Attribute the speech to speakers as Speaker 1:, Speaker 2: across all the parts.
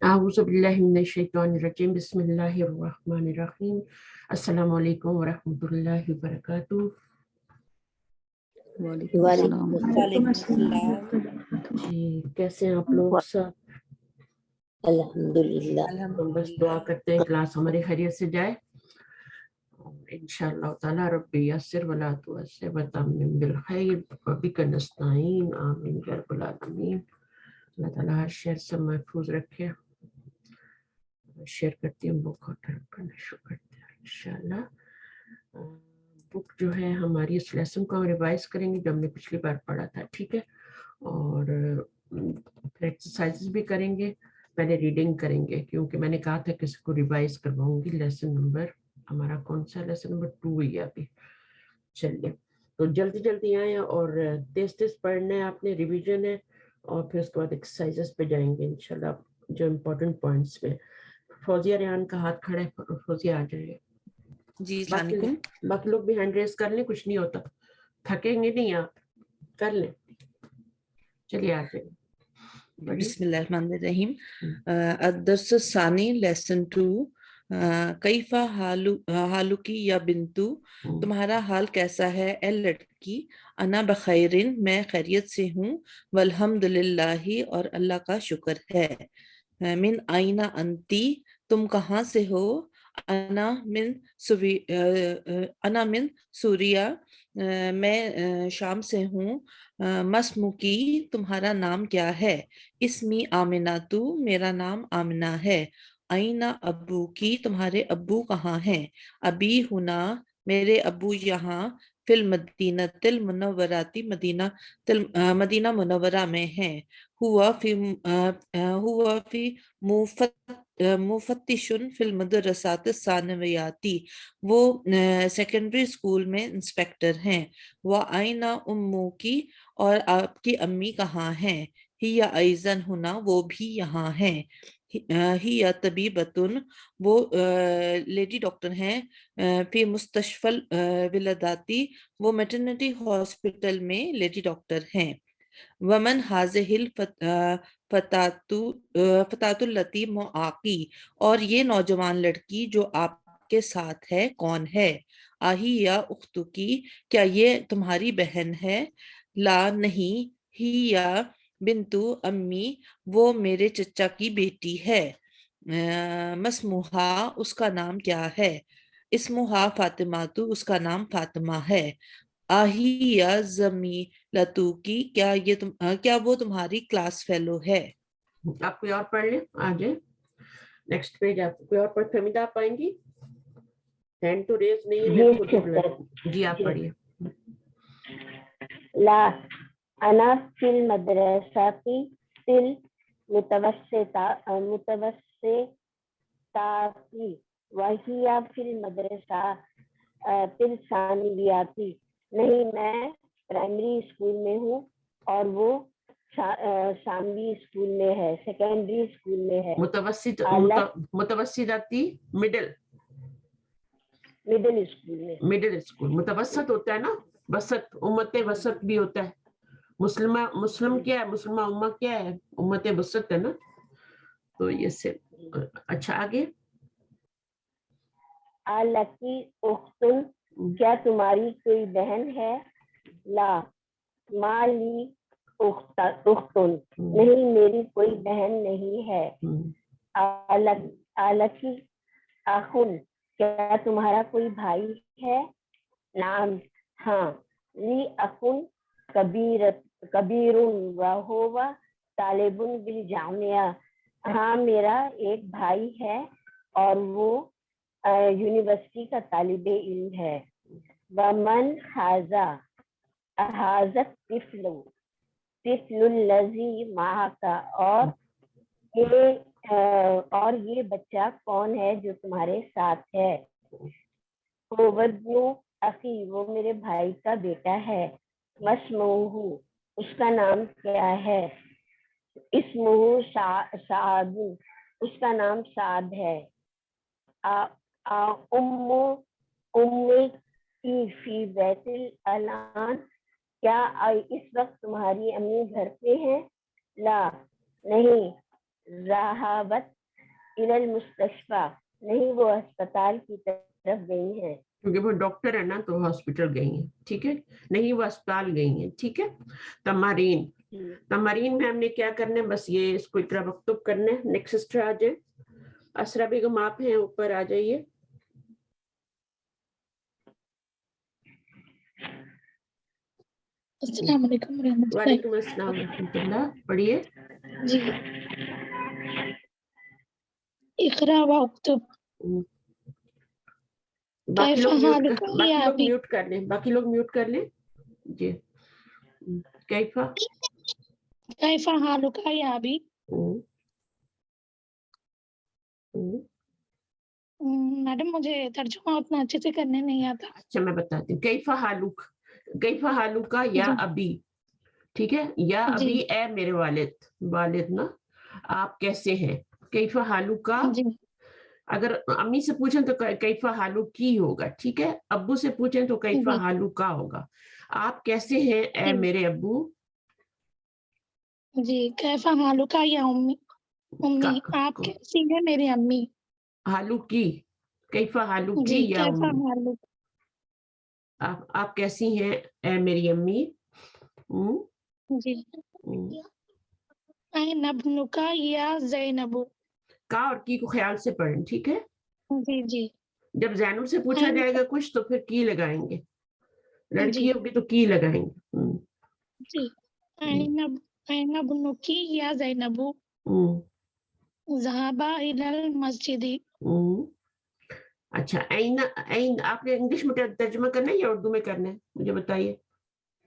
Speaker 1: اعوذ باللہ من الشیطان الرجیم بسم اللہ الرحمن الرحیم السلام علیکم ورحمۃ اللہ وبرکاتہ۔
Speaker 2: وعلیکم السلام۔
Speaker 1: جی کیسے ہیں آپ لوگ سب؟
Speaker 2: الحمدللہ۔
Speaker 1: ہم بس دعا کرتے ہیں کلاس ہماری خیریت سے جائے انشاءاللہ تعالی رب یسر ولا تعسر وتمم بالخیر وبک نستعین آمین یا رب العالمین۔ اللہ تعالیٰ ہر شہر سے محفوظ رکھے۔ شیئر کرتی ہوں بک کرنا شروع کرتے ہیں انشاءاللہ۔ بک جو ہے ہماری اس لیسن کو ہم ریوائز کریں گے جو ہم نے پچھلی بار پڑھا تھا، ٹھیک ہے، اور پھر ایکسرسائزز بھی کریں گے، پہلے ریڈنگ کریں گے کیونکہ میں نے کہا تھا کہ اس کو ریوائز کرواؤں گی۔ لیسن نمبر ہمارا کون سا؟ لیسن نمبر 2 ہی ہے ابھی۔ چلیے تو جلدی جلدی آئیں اور تیز تیز پڑھنا ہے آپ نے، ریویژن ہے، اور پھر اس کے بعد ایکسرسائزز پہ جائیں گے انشاءاللہ جو امپورٹنٹ پوائنٹس پہ۔ فوزیہ ریحان کا ہاتھ کھڑا ہے، فوزیہ آ جائے۔
Speaker 3: جی السلام علیکم۔
Speaker 1: باقی لوگ بھی ہینڈ ریز کر لیں، کچھ نہیں ہوتا، تھکیں گے نہیں، آپ کر لیں۔ چلیے آ جائیں۔
Speaker 3: بسم اللہ الرحمن الرحیم۔ الدرس الثانی لیسن 2۔ کیف حالکی یا بنتو، تمہارا حال کیسا ہے اے لڑکی؟ انا بخیرن، میں خیریت سے ہوں، والحمد للہ، اور اللہ کا شکر ہے۔ من آئین انتی، تم کہاں سے ہو؟ انا من سوریا، میں شام سے ہوں۔ مسمکی، تمہارا نام کیا ہے؟ اسمی آمناتو، میرا نام آمنہ ہے۔ آئینہ ابو کی، تمہارے ابو کہاں ہیں؟ ابی ہنا، میرے ابو یہاں، فی المدینۃ المنوراتی، مدینہ منورہ میں ہیں۔ ہوا فی مفتشن فی المدرسات الثانویاتی، وہ سیکنڈری اسکول میں انسپیکٹر ہیں۔ وَأَيْنَ أُمُّكِ، اور آپ کی امی کہاں ہیں؟ ہی ایزن ہونا، وہ بھی یہاں ہیں۔ ہی طبیبتن، وہ لیڈی ڈاکٹر ہیں۔ فی مستشفى الولاداتی، وہ میٹرنٹی ہاسپٹل میں لیڈی ڈاکٹر ہیں۔ ومن هذه الفتاة التي معاقی، اور یہ نوجوان لڑکی جو آپ کے ساتھ ہے کون ہے؟ آہی یا اختو کی، کیا یہ تمہاری بہن ہے؟ لا نہیں، ہی یا بنتو امی، وہ میرے چچا کی بیٹی ہے۔ مسموہا، اس کا نام کیا ہے؟ اسمہا فاطمہ، اس کا نام فاطمہ ہے۔ آہی یا زمیلتو کی، کیا وہ تمہاری کلاس فیلو ہے؟
Speaker 1: آپ کوئی اور پڑھ لیں، آ جائیں نیکسٹ پیج۔ آپ کوئی اور پڑھ، فہمیدہ آپ پائیں گی؟ ہینڈ تو ریز نہیں ہے، میں خود ہی بلند۔ جی آپ پڑھیے۔
Speaker 2: لا انا فی المدرسۃ المتوسطاتی وہی فی المدرسہ الثانویاتی، نہیں میں پرائمری اسکول میں ہوں اور وہ ثانوی اسکول میں ہے، سیکنڈری اسکول میں ہے۔
Speaker 1: متوسطاتی، مڈل
Speaker 2: اسکول میں،
Speaker 1: مڈل اسکول، متوسط ہوتا ہے نا، وسط، امت وسط بھی ہوتا ہے۔ مسلم کیا ہے؟ مسلمہ امہ کیا ہے؟ امت وسط ہے نا، تو یہ سے۔ اچھا آگے۔
Speaker 2: الکی اختن، کیا تمہاری کوئی بہن ہے؟ لا مالی اختن، نہیں میری کوئی بہن نہیں ہے۔ الکی اخن، کیا تمہارا کوئی بھائی ہے؟ نعم، ہاں۔ لی اخن کبیر وہو طالب بالجامعہ، ہاں میرا ایک بھائی ہے اور وہ یونیورسٹی کا طالب علم ہے۔ ومن حاضت طفل الذی معک، اور یہ بچہ کون ہے جو تمہارے ساتھ ہے؟ هو ابن اخی، وہ میرے بھائی کا بیٹا ہے۔ مسموہ، اس کا نام کیا ہے؟ اسمہ سعد، اس کا نام سعد ہے۔ ام کی فی بیت الان، کیا اس وقت تمہاری امی گھر پہ ہیں؟ لا نہیں، ذہبت इलल मुस्तशफा, नहीं वो अस्पताल की तरफ गई हैं।
Speaker 1: क्योंकि वो डॉक्टर है ना तो हॉस्पिटल गई हैं, ठीक है, नहीं वो अस्पताल गई हैं, ठीक है। तमारीन, तमारीन में हमने क्या करना है, बस ये इसको इतना मकतूब करना है। नेक्स्ट सिस्टर आ जाए, असरा बेगम आप हैं, ऊपर आ जाइए।
Speaker 4: अस्सलाम वालेकुम रहमतुल्लाह।
Speaker 1: वालेकुम अस्सलाम रहमतुल्लाह, पढ़िए।
Speaker 4: जी, इकरा व उक्तुब
Speaker 1: बाकी लोग
Speaker 4: कैफा
Speaker 1: म्यूट
Speaker 4: हालुका या अभी
Speaker 1: म्यूट कर लें, बाकी लोग म्यूट कर लें जी। कैफा,
Speaker 4: कैफा हालुका या अभी। मैडम मुझे तर्जुमा उतना अच्छे से करने नहीं आता।
Speaker 1: अच्छा मैं बताती हूँ। कैफा हालुक, कैफा हालुका या
Speaker 4: जी।
Speaker 1: अभी, ठीक है, या
Speaker 4: जी।
Speaker 1: अभी ए मेरे वालिद, वालिद ना, आप कैसे हैं। कैफा हालुका,
Speaker 4: जी
Speaker 1: अगर अम्मी से पूछें तो कैफा हालू की होगा, ठीक है। अब्बू से पूछें तो कैफा
Speaker 4: जी
Speaker 1: हालू का होगा। आप कैसे हैं ए
Speaker 4: जी
Speaker 1: मेरे अब्बू।
Speaker 4: जी कैफा हालुका या उम्मी, उम्मी आप कैसी हैं मेरी अम्मी।
Speaker 1: हालू की, कैफा हालू
Speaker 4: जी
Speaker 1: की या
Speaker 4: कैफा
Speaker 1: उम्मी,
Speaker 4: हालुक,
Speaker 1: आप कैसी हैं ए मेरी अम्मी।
Speaker 4: जी ऐन अब्नुका या ज़ैनबु।
Speaker 1: का और की को ख्याल से पढ़ें, ठीक है।
Speaker 4: जी जी
Speaker 1: जब जैनब से पूछा
Speaker 4: ऐन,
Speaker 1: जाएगा कुछ तो फिर की लगाएंगे, लड़की
Speaker 4: जी
Speaker 1: होगी तो की लगाएंगे।
Speaker 4: जी ऐन अब्नुकी या ज़ैनबु ज़हाबा इलल मस्जिदी।
Speaker 1: अच्छा, ऐन ऐन आपने इंग्लिश में तर्जुमा करना है या उर्दू में करना है, मुझे बताइए।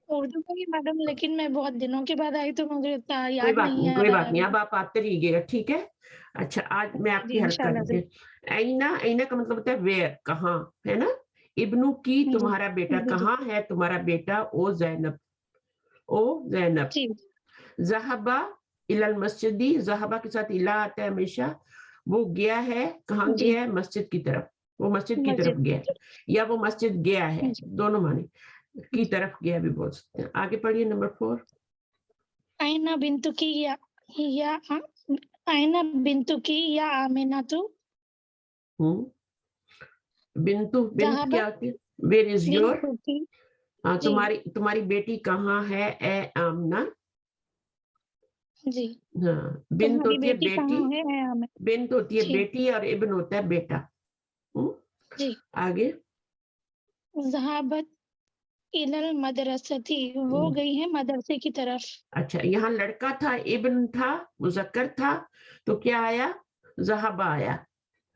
Speaker 4: उर्दू में ही मैडम, लेकिन मैं बहुत दिनों के बाद आई तो मुझे इतना
Speaker 1: कोई
Speaker 4: याद
Speaker 1: बात
Speaker 4: नहीं
Speaker 1: नहीं,
Speaker 4: आ
Speaker 1: कोई
Speaker 4: रहा
Speaker 1: बात
Speaker 4: है
Speaker 1: नहीं,
Speaker 4: अभी।
Speaker 1: अब आप आते रहिएगा, ठीक है। अच्छा, आज मैं
Speaker 4: जी
Speaker 1: आपकी हेल्प कर
Speaker 4: इंशाल्लाह
Speaker 1: देती हूँ। ऐना, ऐना का मतलब होता है वेयर, कहाँ, है ना। इब्नू की,
Speaker 4: जी
Speaker 1: तुम्हारा बेटा
Speaker 4: जी
Speaker 1: कहाँ है, तुम्हारा बेटा ओ जैनब, ओ जैनब।
Speaker 4: जी
Speaker 1: ज़हबा इलल मस्जिदी, ज़हबा के साथ इला आता है हमेशा। वो गया है, कहाँ
Speaker 4: जी
Speaker 1: गया है, मस्जिद की तरफ, वो मस्जिद की तरफ
Speaker 4: मस्जिद
Speaker 1: गया है, या वो मस्जिद गया है,
Speaker 4: जी
Speaker 1: दोनों माने, की तरफ गया भी बोल सकते हैं। आगे पढ़िए नंबर 4।
Speaker 4: आइना बिंतुकी या आइना बिंतुकी या आमिनातु
Speaker 1: बिंतु, बिंत क्या
Speaker 4: ज़हाबत
Speaker 1: होती है, वेयर इज योर।
Speaker 4: बिंतुकी।
Speaker 1: हाँ,
Speaker 4: जी
Speaker 1: तुम्हारी बेटी कहाँ है ए आमना।
Speaker 4: जी
Speaker 1: हाँ, बिंत
Speaker 4: तुम्हारी
Speaker 1: होती है
Speaker 4: बेटी
Speaker 1: बेटी,
Speaker 4: कहाँ है आमिना।
Speaker 1: बिंत होती है
Speaker 4: जी
Speaker 1: बेटी और इब्न होता है बेटा।
Speaker 4: जी
Speaker 1: आगे।
Speaker 4: ज़हाबत इलल मदरसती, वो गई है मदरसे की तरफ।
Speaker 1: अच्छा, यहाँ लड़का था, इब्न था, मुज़क्कर था, तो क्या आया, ज़हाबा आया,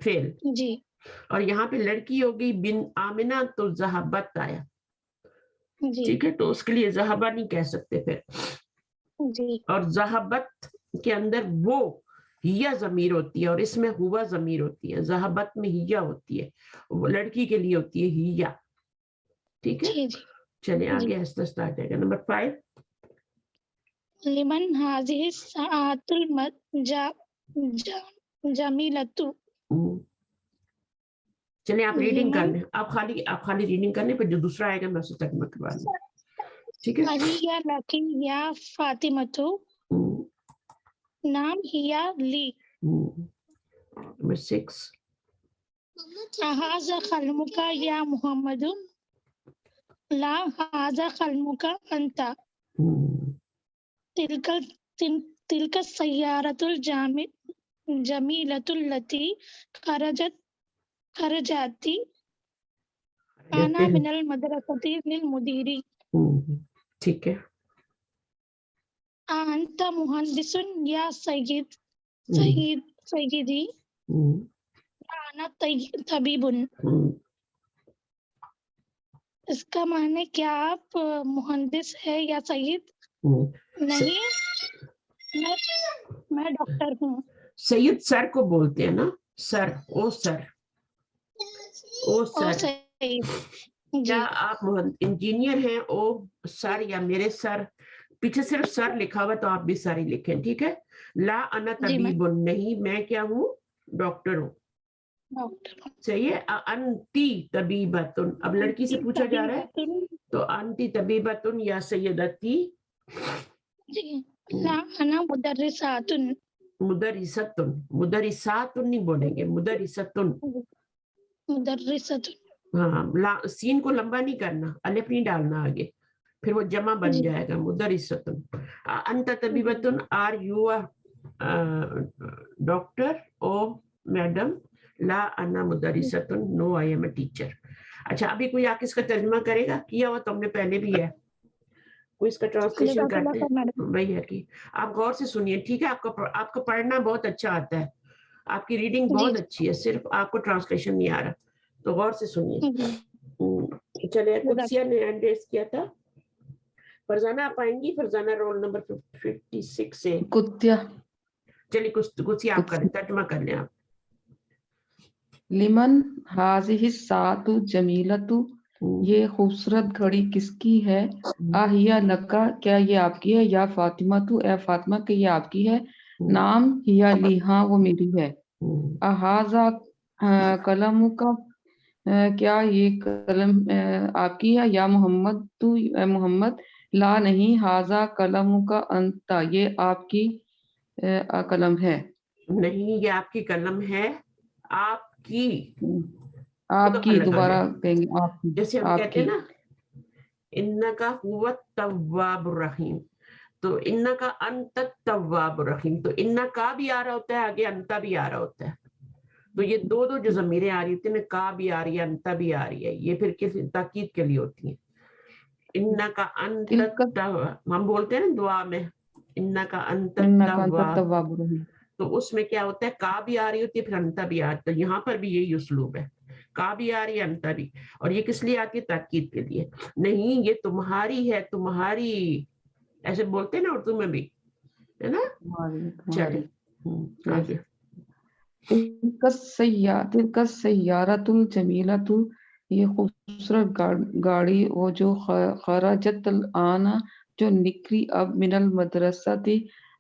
Speaker 1: फेल।
Speaker 4: जी
Speaker 1: और यहाँ पे लड़की हो गई बिन आमिना तो ज़हाबत आया,
Speaker 4: जी
Speaker 1: ठीक है। तो उसके लिए ज़हाबा नहीं कह सकते फिर।
Speaker 4: जी
Speaker 1: और ज़हाबत के अंदर वो हिया ज़मीर होती है और इसमें हुआ ज़मीर होती है। ज़हाबत में हिया होती है, वो लड़की के लिए होती है हिया, ठीक है।
Speaker 4: जी जी
Speaker 1: चलिए
Speaker 4: जी
Speaker 1: आगे आहिस्ता आहिस्ता आ जाएगा। नंबर 5।
Speaker 4: लिमन हाज़िहि सआतुल जमीलतु।
Speaker 1: चलिए आप रीडिंग कर
Speaker 4: लिमन
Speaker 1: लें, आप खाली रीडिंग कर लें, फिर जो दूसरा आएगा मैं उससे तर्जुमा करवा लूँ, ठीक है।
Speaker 4: अहिया लकी या फातिमतु, नाम हिया ली।
Speaker 1: नंबर 6।
Speaker 4: हाज़ा खलमुका या मुहम्मदु, ला हाज़ा खलमुका अंता। तिलका सय्यारतुल जमीलतुल लती खरजाती आना मिनल मदरसती लिल मुदीरी।
Speaker 1: ठीक है।
Speaker 4: अंता मुहंदिसुन या सय्यदी, आना तबीबुन। इसका माने क्या आप मुहंदिस है या सय्यद। नहीं, मैं डॉक्टर हूँ।
Speaker 1: सैयद सर को बोलते हैं ना, सर, ओ सर, ओ
Speaker 4: ओ
Speaker 1: सर।
Speaker 4: सय्यद
Speaker 1: क्या
Speaker 4: जी
Speaker 1: आप इंजीनियर हैं ओ सर, या मेरे सर, पीछे सिर्फ सर लिखा हुआ तो आप भी सर ही लिखें, ठीक है। ला अना
Speaker 4: जी मैं
Speaker 1: तबीबुन, नहीं मैं क्या हूँ, डॉक्टर हूँ,
Speaker 4: डॉक्टर हूँ।
Speaker 1: सही है। अंती तबीबतुन, अब लड़की से पूछा जा रहा है
Speaker 4: तबीबतुन
Speaker 1: तो अंती तबीबतुन या सैयदती।
Speaker 4: जी, ला अना मुदर्रिसातुन,
Speaker 1: मुदरिसतुन, मुदरिसातुन नहीं बोलेंगे, मुदरिसतुन।
Speaker 4: मुदर्रिसतुन।
Speaker 1: हाँ, सीन को लंबा नहीं करना, अलिफ नहीं डालना आगे, फिर वो जमा बन
Speaker 4: जी।
Speaker 1: जाएगा, मुदरिसतुन। अंत तबीबतुन, are you a doctor? O madam. ला अना मुदरिसतुन, no I am a teacher. अच्छा, अभी कोई आके इसका तर्जुमा करेगा? किया हुआ तुमने पहले भी है, कोई इसका ट्रांसलेशन करते हैं?
Speaker 4: मैडम।
Speaker 1: वही है कि आप गौर से सुनिए, ठीक है? आपको पढ़ना बहुत अच्छा आता है, आपकी रीडिंग बहुत
Speaker 4: जी।
Speaker 1: अच्छी है, सिर्फ आपको ट्रांसलेशन नहीं आ रहा, तो गौर से सुनिए।
Speaker 4: जी।
Speaker 1: चलिए, कुत्सिया ने हैंड रेज किया था। फरजाना आप आएंगी? फरजाना रोल नंबर 56 से।
Speaker 5: कुत्या
Speaker 1: चलिए कुत्सिया आप करें, तर्जुमा कर लें आप।
Speaker 5: लिमन हाजिहि सातु जमीलतु, ये खूबसूरत घड़ी किसकी है? आहिया लका, क्या ये आपकी है? या फातिमा तू, ए फातिमा, क्या ये आपकी है? नाम हिया ली, हाँ वो मेरी है। अहाजा कलम का, क्या ये कलम आपकी है? या मोहम्मद तू, मोहम्मद, ला नहीं, हाजा कलम का अंता, ये आपकी कलम है।
Speaker 1: नहीं, ये आपकी कलम है, आपकी।
Speaker 5: आपकी, दोबारा कहेंगे आपकी।
Speaker 1: जैसे हम कहते हैं
Speaker 5: आपकी।
Speaker 1: ना, इन्नका हुवा तव्वाबुर रहीम, तो इन्ना का अंत तव्वाबुर रहीम, तो इन्ना का भी आ रहा होता है आगे, अंता भी आ रहा होता है। तो ये दो जो ज़मीरें आ रही होती है ना, का भी आ रही है, अंता भी आ रही है, ये फिर किस ताकीद के लिए होती है। इन्ना का अंत हम बोलते हैं ना दुआ में, इन्ना का अंत तव्वाब, तो उसमें क्या होता है, का भी आ रही होती है, फिर अंता भी आ रही है। तो यहाँ पर भी यही उसलूब है, का भी आ रही है, अंता भी। और ये किस लिए आती है? ताकीद के लिए। नहीं, ये तुम्हारी है, तुम्हारी, ऐसे बोलते हैं ना उर्दू में भी, है ना? चलिए आगे।
Speaker 5: तिलका सय्यारतुल जमीलतु, ये खूबसूरत गाड़ी, वो जो खरजत आना, जो निकली अब, मिनल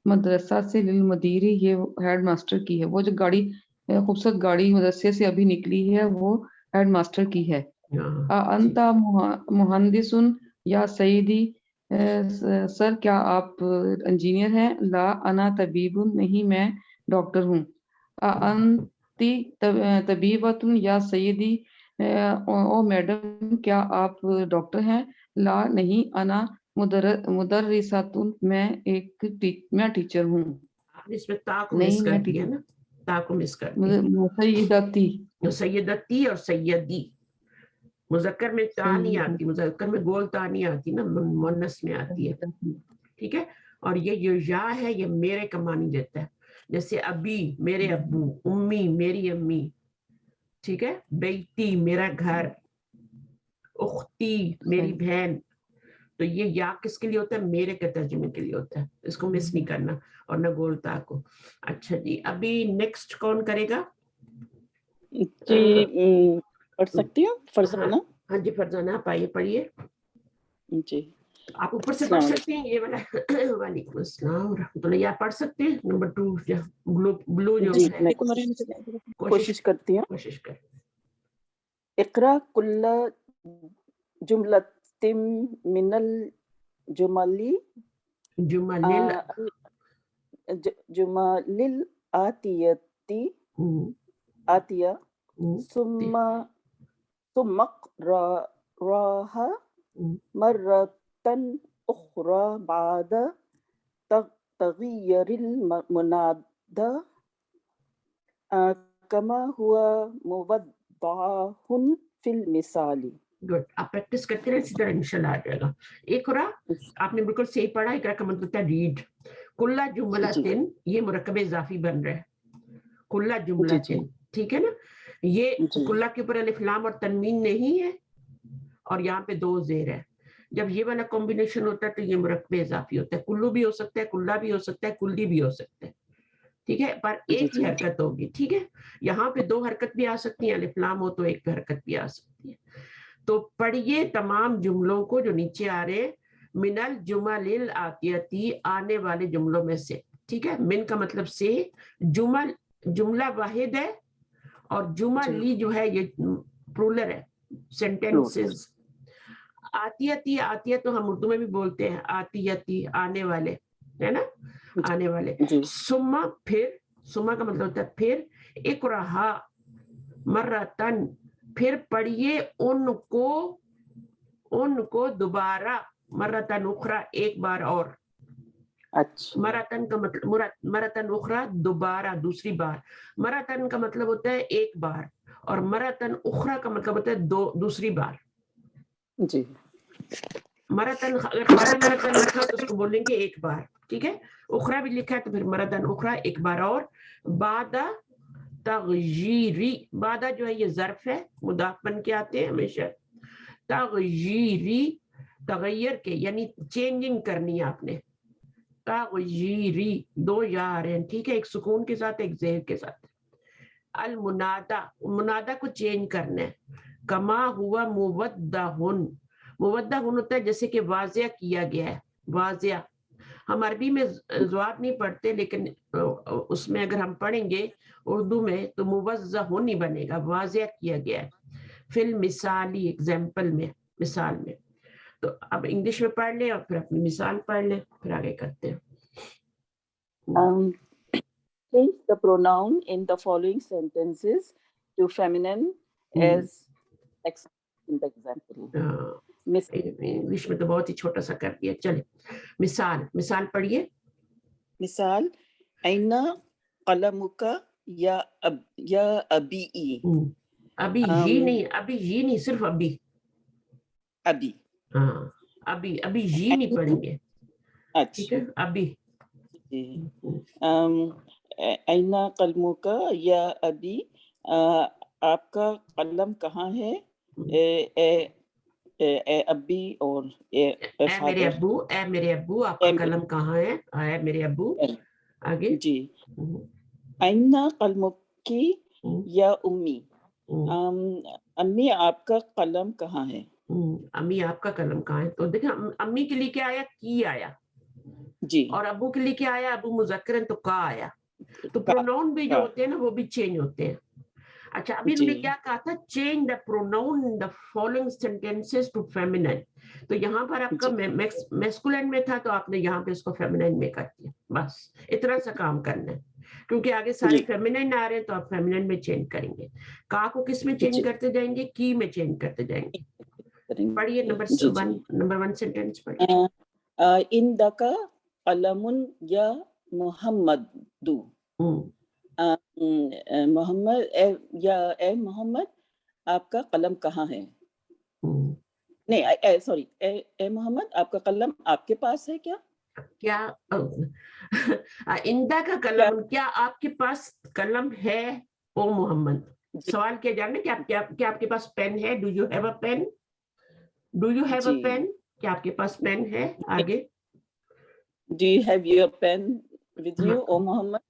Speaker 5: मदरसा से लिल मदीरी, ये हेड मास्टर की है। वो जो गाड़ी, खूबसूरत गाड़ी मदरसे से अभी निकली है, वो हेड मास्टर की है। अंता मुहंदिसुन, या सईदी, सर क्या आप इंजीनियर हैं? ला अना तबीबुन, नहीं मैं डॉक्टर हूँ। अंती तबीबतुन, या सईदी, ओ मैडम क्या आप डॉक्टर हैं? ला नहीं, अना मुदर्रिसतुन, मैं टीचर हूँ।
Speaker 1: आपने इसमें ता को
Speaker 5: नहीं,
Speaker 1: मिस कर
Speaker 5: मैं
Speaker 1: दिया ना, ता को मिस कर दिया।
Speaker 5: सय्यदती,
Speaker 1: सैयदती और सैयदी, मुजक्कर में ता नहीं आती, मुजक्कर में गोल ता नहीं आती ना, मुन्नस में आती है, ठीक है? और ये जो या है, ये मेरे का मानी देता है, जैसे अबी मेरे अब्बू, उम्मी मेरी अम्मी, ठीक है? बेटी मेरा घर, उख्ती मेरी बहन। तो ये या किसके लिए होता है? मेरे के तर्जुमे के लिए होता है, इसको मिस नहीं करना, और न गोलता को। अच्छा जी, अभी नेक्स्ट कौन करेगा?
Speaker 6: जी पढ़ सकती हूँ फरजाना?
Speaker 1: हाँ जी फरजाना, आप आइए, पढ़िए
Speaker 6: जी।
Speaker 1: आप ऊपर से पढ़ सकते हैं, ये वाला वालेकुम अस्सलाम रहमतुल्लाह, या पढ़ सकते हैं नंबर 2 ब्लू जो
Speaker 6: जी,
Speaker 1: है।
Speaker 6: मैं कोशिश करती हूँ।
Speaker 1: कोशिश कर।
Speaker 6: इक़रा कुल्ला जुमलतिम मिनल जुमली जुमलिल आतियती आतिया सुम्मा राहा मर्रतन उखरा बाद तगय्यरिल मुनादा कमा हुआ मुवद्दाहुन फिल मिसाली।
Speaker 1: गुड, आप प्रैक्टिस करते रहे, इसी तरह इंशाल्लाह आ जाएगा। इक़रा आपने बिल्कुल सही पढ़ा, इक़रा का मतलब होता है रीड। कुल्ला जुमलातिन, ये मुरक्कब इजाफी बन रहा है, कुल्ला जुमलातिन, ठीक है ना? ये कुल्ला के ऊपर अलिफ लाम और तनवीन नहीं है, और यहाँ पे 2 ज़ेर है। जब ये वाला कॉम्बिनेशन होता है तो ये मुरक्कब इजाफी होता है, कुल्लू भी हो सकता है, कुल्ला भी हो सकता है, कुल्ली भी हो सकता है, ठीक है? पर एक ही हरकत होगी, ठीक है? यहाँ पे 2 हरकत भी आ सकती है, अलिफ लाम हो तो एक हरकत भी आ सकती है। तो पढ़िए तमाम जुमलों को जो नीचे आ रहे, मिनल जुमलिल आतियती, आने वाले जुमलों में से, ठीक है? मिन का मतलब से, जुमला वाहिद है, और जुमली जो है ये प्लूरल है, सेंटेंसेस। आतियती, आतिया तो हम उर्दू में भी बोलते हैं, आतियती आने वाले, है ना, आने वाले।
Speaker 6: जी
Speaker 1: सुम्मा फिर, सुम्मा का मतलब होता है फिर, इकराहा मर्रतन फिर पढ़िए उनको, उनको दोबारा, मर्रतन उखरा एक बार और,
Speaker 6: अच्छा
Speaker 1: मरातन का मतलब मरातन उखरा दोबारा दूसरी बार, मरातन का मतलब होता है एक बार, और मरातन उखरा का मतलब होता है दो दूसरी बार।
Speaker 6: जी
Speaker 1: मरातन अगर खाली मरातन लिखा तो उसको बोलेंगे एक बार, ठीक है। उखरा भी लिखा है तो फिर मरातन उखरा एक बार और। बादा तगयीरी, बादा जो है ये ज़र्फ है, मुदाफ बन के आते हैं हमेशा। तगयीरी तगैयर के यानी चेंजिंग करनी है आपने, तगयीरी दो या आ रहे हैं, ठीक है, एक सुकून के साथ एक जेर के साथ। अल मुनादा, मुनादा को चेंज करना है। कमा हुआ मुवद्दहुन, मुवद्दहुन होता है जैसे कि वाजिया किया गया है, वाजिया। हम अरबी में ज़वाद नहीं पढ़ते, लेकिन उसमें अगर हम पढ़ेंगे उर्दू में तो मुवज़्ज़हुन ही बनेगा, वाजिया किया गया है। फिल मिसाली एग्जाम्पल में, मिसाल में। तो अब इंग्लिश में पढ़ लें और फिर अपनी मिसाल पढ़ लें, फिर आगे करते हैं।
Speaker 6: Change the pronoun in the following sentences to feminine as in the example. Miss
Speaker 1: English में तो बहुत ही छोटा सा कर दिया, चले मिसाल, मिसाल पढ़िए।
Speaker 6: मिसाल ऐना कलमुका या अबी,
Speaker 1: अभी ये नहीं, अभी ये नहीं, सिर्फ अभी,
Speaker 6: अबी,
Speaker 1: हाँ अभी, अभी ये नहीं पढ़ेंगे, ठीक
Speaker 6: अच्छा
Speaker 1: है, अभी।
Speaker 6: ऐना कलमुका या अबी, आपका कलम कहाँ है, ए अब्बी और ए
Speaker 1: मेरे
Speaker 6: फादर,
Speaker 1: अब्बू, ए मेरे अब्बू, आपका कलम कहाँ है, ए मेरे अब्बू। आगे
Speaker 6: जी ऐना कलमुकी या उम्मी, अम्मी आपका कलम कहाँ है,
Speaker 1: अम्मी आपका कलम कहाँ है। तो देखिए अम्मी के लिए क्या आया, की आया
Speaker 6: जी,
Speaker 1: और अब्बू के लिए क्या आया, अबू मुज़क्कर तो का आया। तो प्रोनाउन भी जो होते हैं ना वो भी चेंज होते हैं। अच्छा अभी
Speaker 6: जी
Speaker 1: उन्होंने क्या कहा था, change the pronoun in the following sentences to feminine. तो यहाँ पर आपका मैस्कुलिन में था तो आपने यहाँ पे इसको फेमिनाइन में कर दिया, बस इतना सा काम करना है, क्योंकि आगे सारे फेमिनाइन आ रहे हैं तो आप फेमिनाइन में चेंज करेंगे। का को किस में चेंज करते जाएंगे, की में चेंज करते जाएंगे। पढ़िए नंबर वन सेंटेंस पढ़िए।
Speaker 6: इन दका कलमुन या मुहम्मदू, मोहम्मद या ए मोहम्मद आपका कलम कहाँ है, नहीं सॉरी ए मोहम्मद आपका कलम आपके पास है क्या,
Speaker 1: क्या इंदा का कलम, क्या आपके पास कलम है ओ मोहम्मद। सवाल किया जा रहा है कि क्या आपके पास पेन है, do you have a pen, do you have a pen, क्या आपके पास पेन है। आगे
Speaker 6: do you have your pen with you O Muhammad,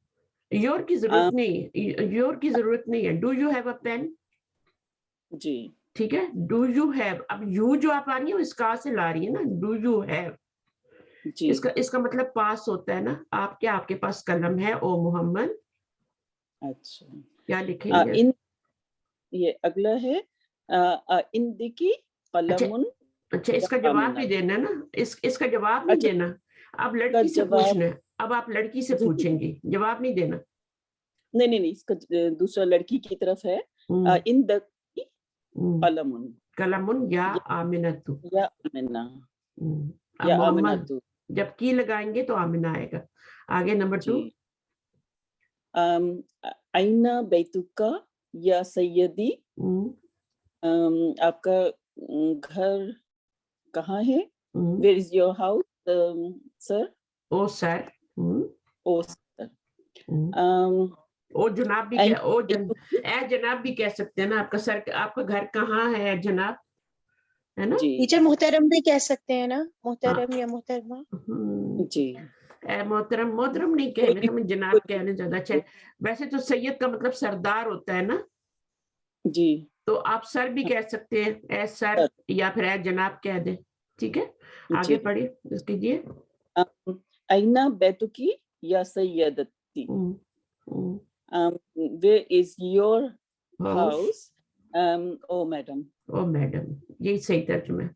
Speaker 1: your की जरूरत नहीं, योर की जरूरत नहीं है, do you have a pen,
Speaker 6: जी
Speaker 1: ठीक है। डू यू हैव, अब यू जो आप आ रही है इसका से ला रही है ना, डू यू हैव, इसका मतलब पास होता है ना, आप क्या आपके पास कलम है ओ मोहम्मद।
Speaker 6: अच्छा
Speaker 1: क्या लिखेंगे,
Speaker 6: इन ये अगला है इन दिकी कलमुन,
Speaker 1: अच्छा इसका जवाब भी देना ना, इसका जवाब नहीं देना, अब लड़की से पूछना है, अब आप लड़की से पूछेंगे, जवाब नहीं देना।
Speaker 6: नहीं इसका दूसरा लड़की की तरफ है, इन दिकी कलमुन,
Speaker 1: कलमुन या आमिनतु,
Speaker 6: या आमिना,
Speaker 1: या मोहम्मद जब की लगाएंगे तो आमिना आएगा। आगे नंबर 2
Speaker 6: आइना बैतुका या सैयदी, आपका घर कहाँ है, where is your house sir,
Speaker 1: O sir,
Speaker 6: O sir,
Speaker 1: O जनाब भी कह, ओ ए जनाब भी कह सकते हैं ना, आपका सर, आपका घर कहाँ है जनाब, है ना।
Speaker 7: टीचर मोहतरम भी कह सकते हैं ना, मोहतरम या मोहतरमा,
Speaker 6: जी
Speaker 1: मोहतरम, मोहतरम नहीं कहने, हमें जनाब कहने ज्यादा अच्छा है। वैसे तो सैयद का मतलब सरदार होता है ना,
Speaker 6: जी
Speaker 1: तो आप सर भी कह सकते हैं, ए सर या फिर ए जनाब कह दे, ठीक है। आगे पढ़िए, कीजिए।
Speaker 6: आइना बैतुकी या सैयदती, where is your house O madam,
Speaker 1: O madam, यही सही तर्जुमा है।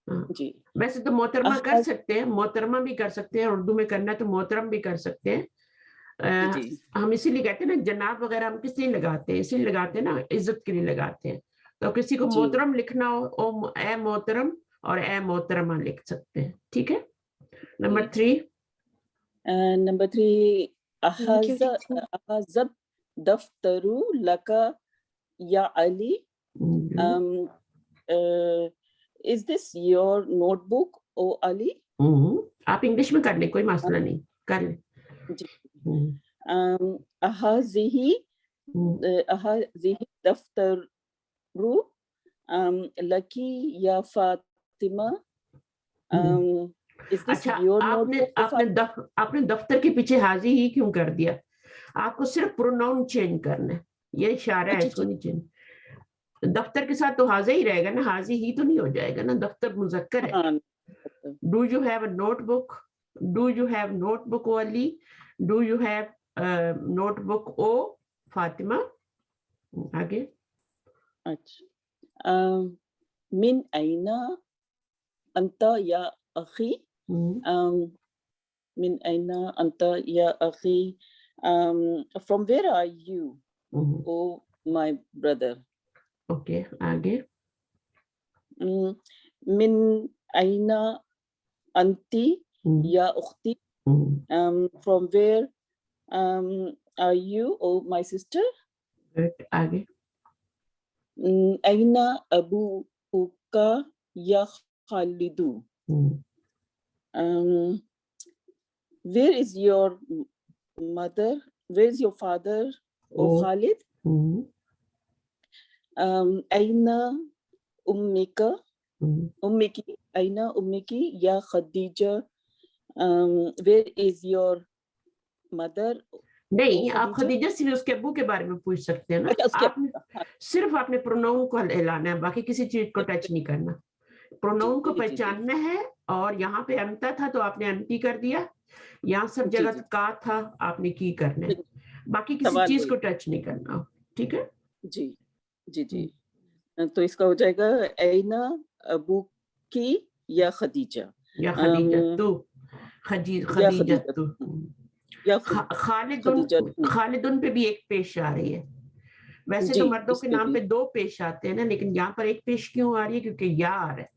Speaker 6: जी
Speaker 1: वैसे तो मोहतरमा कर
Speaker 6: अहज
Speaker 1: सकते हैं, मोहतरमा भी कर सकते हैं, उर्दू में करना है तो मोहतरम भी कर सकते हैं।
Speaker 6: जी
Speaker 1: हम इसीलिए कहते हैं ना जनाब वगैरह हम किस लिए लगाते हैं, इसीलिए लगाते हैं ना, इज्जत के लिए लगाते हैं। तो किसी को
Speaker 6: जी
Speaker 1: मोहतरम लिखना हो, ओ ए मोहतरम और ए मोहतरमा लिख सकते हैं, ठीक है। Number 3,
Speaker 6: number 3
Speaker 7: Thank you, teacher.
Speaker 6: अहज़ब दफ्तरू लका या Ali is this your notebook ओ अली?
Speaker 1: आप इंग्लिश में कर लें, कोई मसला नहीं, कर लें।
Speaker 6: जी अहाज़िही दफ्तरू लकी या फातिमा is this
Speaker 1: अच्छा,
Speaker 6: your
Speaker 1: आपने
Speaker 6: notebook
Speaker 1: आपने आपने दफ्तर के पीछे हाजी ही क्यों कर दिया? आपको सिर्फ प्रोनाउन चेंज करना है, ये इशारा है, इसको नहीं चेंज। दफ्तर के साथ तो हाजी ही रहेगा ना, हाजी ही तो नहीं हो जाएगा ना, दफ्तर मुजक्कर है। Do you have a notebook? Do you have notebook O Ali? Do you have notebook O Fatima? आगे।
Speaker 6: अच्छा मिन ऐना अंता या अखी? मिन ऐना अंता या अखी from where are you oh my brother?
Speaker 1: Okay, आगे।
Speaker 6: मिन ऐना अंती या उख्ती? from where are you oh my sister?
Speaker 1: आगे।
Speaker 6: ऐना अबूका या खालिदू? where is your mother? Where is your father? Oh Khalid. Aina ummika? Ummiki. Aina ummiki ya Khadija? Where is your mother?
Speaker 1: नहीं, आप खदीजा से भी उसके अब्बू के बारे में पूछ सकते हैं ना। आपने सिर्फ आपने प्रोनाउन को हिलाना है, बाकी किसी चीज को टच नहीं करना। प्रोनाउन को पहचानना है, और यहाँ पे अंता था तो आपने अंती कर दिया, यहाँ सब जगह का था आपने की करना है, बाकी किसी चीज को टच नहीं करना, ठीक है
Speaker 6: जी जी जी। तो इसका हो जाएगा ऐना अबू की या खदीजा?
Speaker 1: या खदीजा तू, खदीजा तू या खालिदुन पे भी एक पेश आ रही है। वैसे तो मर्दों के नाम पे 2 पेश आते हैं ना, लेकिन यहाँ पर एक पेश क्यों आ रही है? क्योंकि या आ रहा है।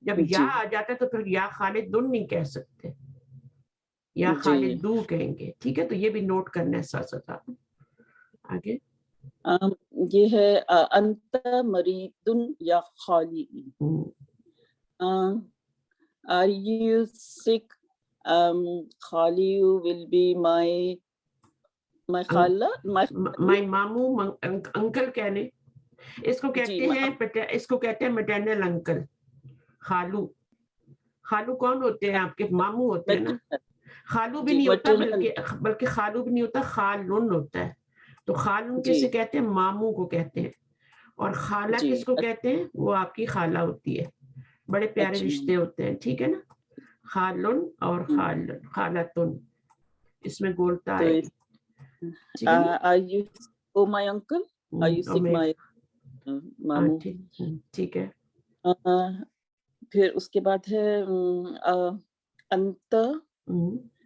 Speaker 1: जब या आ जाता है तो फिर या खालिदुन नहीं कह सकते, या खालिदू कहेंगे, ठीक है। तो ये भी नोट करना है साथ साथ। आगे
Speaker 6: ये है अंता मरीदुन या खाली? are you sick? Khali will be my khala,
Speaker 1: my मामू, अंकल कहने, इसको कहते हैं, इसको कहते हैं मैटरनल अंकल। खालू, खालू कौन होते हैं? आपके मामू होते हैं ना। खालू भी नहीं होता, बल्कि खालू भी नहीं होता, खालुन होता है। तो खालुन किसे कहते हैं? मामू को कहते हैं। और खाला किसको कहते हैं? वो आपकी खाला होती है। बड़े प्यारे रिश्ते होते हैं, ठीक है ना। खालुन और खालुन, खालातुन, इसमें गोलता है।
Speaker 6: are you oh my uncle? Are you sick my मामू?
Speaker 1: ठीक है।
Speaker 6: फिर उसके बाद है अंता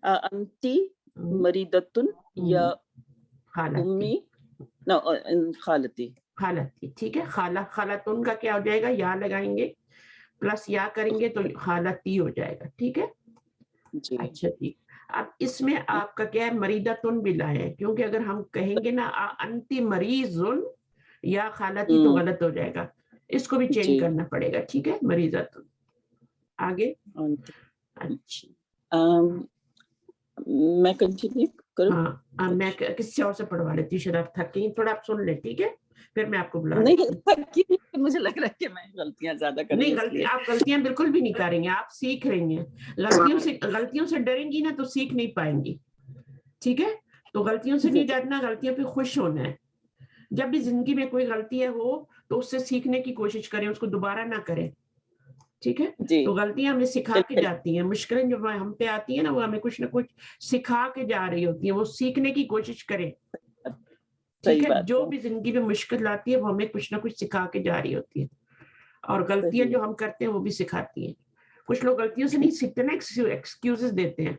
Speaker 6: अंती मरीदतुन या उम्मी नो खालती?
Speaker 1: खालती, ठीक है। खाला, खालातुन का क्या हो जाएगा? या लगाएंगे प्लस या करेंगे तो खालती हो जाएगा, ठीक है जी। अच्छा जी, अब इसमें आपका क्या है? मरीदतुन भी लाए, क्योंकि अगर हम कहेंगे ना अंती मरीजुन या खालती तो गलत हो जाएगा, इसको भी चेंज करना पड़ेगा, ठीक है। मरीजतुन। आगे अच्छा
Speaker 6: मैं कंटिन्यू करूं?
Speaker 1: हाँ, मैं किसी और से पढ़वा लेती हूँ, शायद आप थकी, थोड़ा आप सुन ले, ठीक है, फिर मैं आपको बुला
Speaker 6: नहीं थकी, मुझे लग रहा है कि मैं गलतियां ज्यादा कर रही हूं।
Speaker 1: नहीं, आप गलतियां बिल्कुल भी नहीं करेंगे, आप सीख रही हैं। गलतियों से डरेंगी ना तो सीख नहीं पाएंगी, ठीक है। तो गलतियों से नहीं डरना, गलतियों पे खुश होना है। जब भी जिंदगी में कोई गलतियां हो तो उससे सीखने की कोशिश करें, उसको दोबारा ना करें, ठीक है। तो गलतियां हमें सिखा के जाती हैं, मुश्किलें जो हम पे आती है ना, वो हमें कुछ ना कुछ सिखा के जा रही होती है, वो सीखने की कोशिश करें, ठीक है। जो भी जिंदगी में मुश्किल आती है वो हमें कुछ ना कुछ सिखा के जा रही होती है। اور غلطیاں جو ہم کرتے ہیں وہ بھی سکھاتی ہیں. کچھ لوگ غلطیوں سے نہیں سیکھتے نا, ایکسکیوزز دیتے ہیں,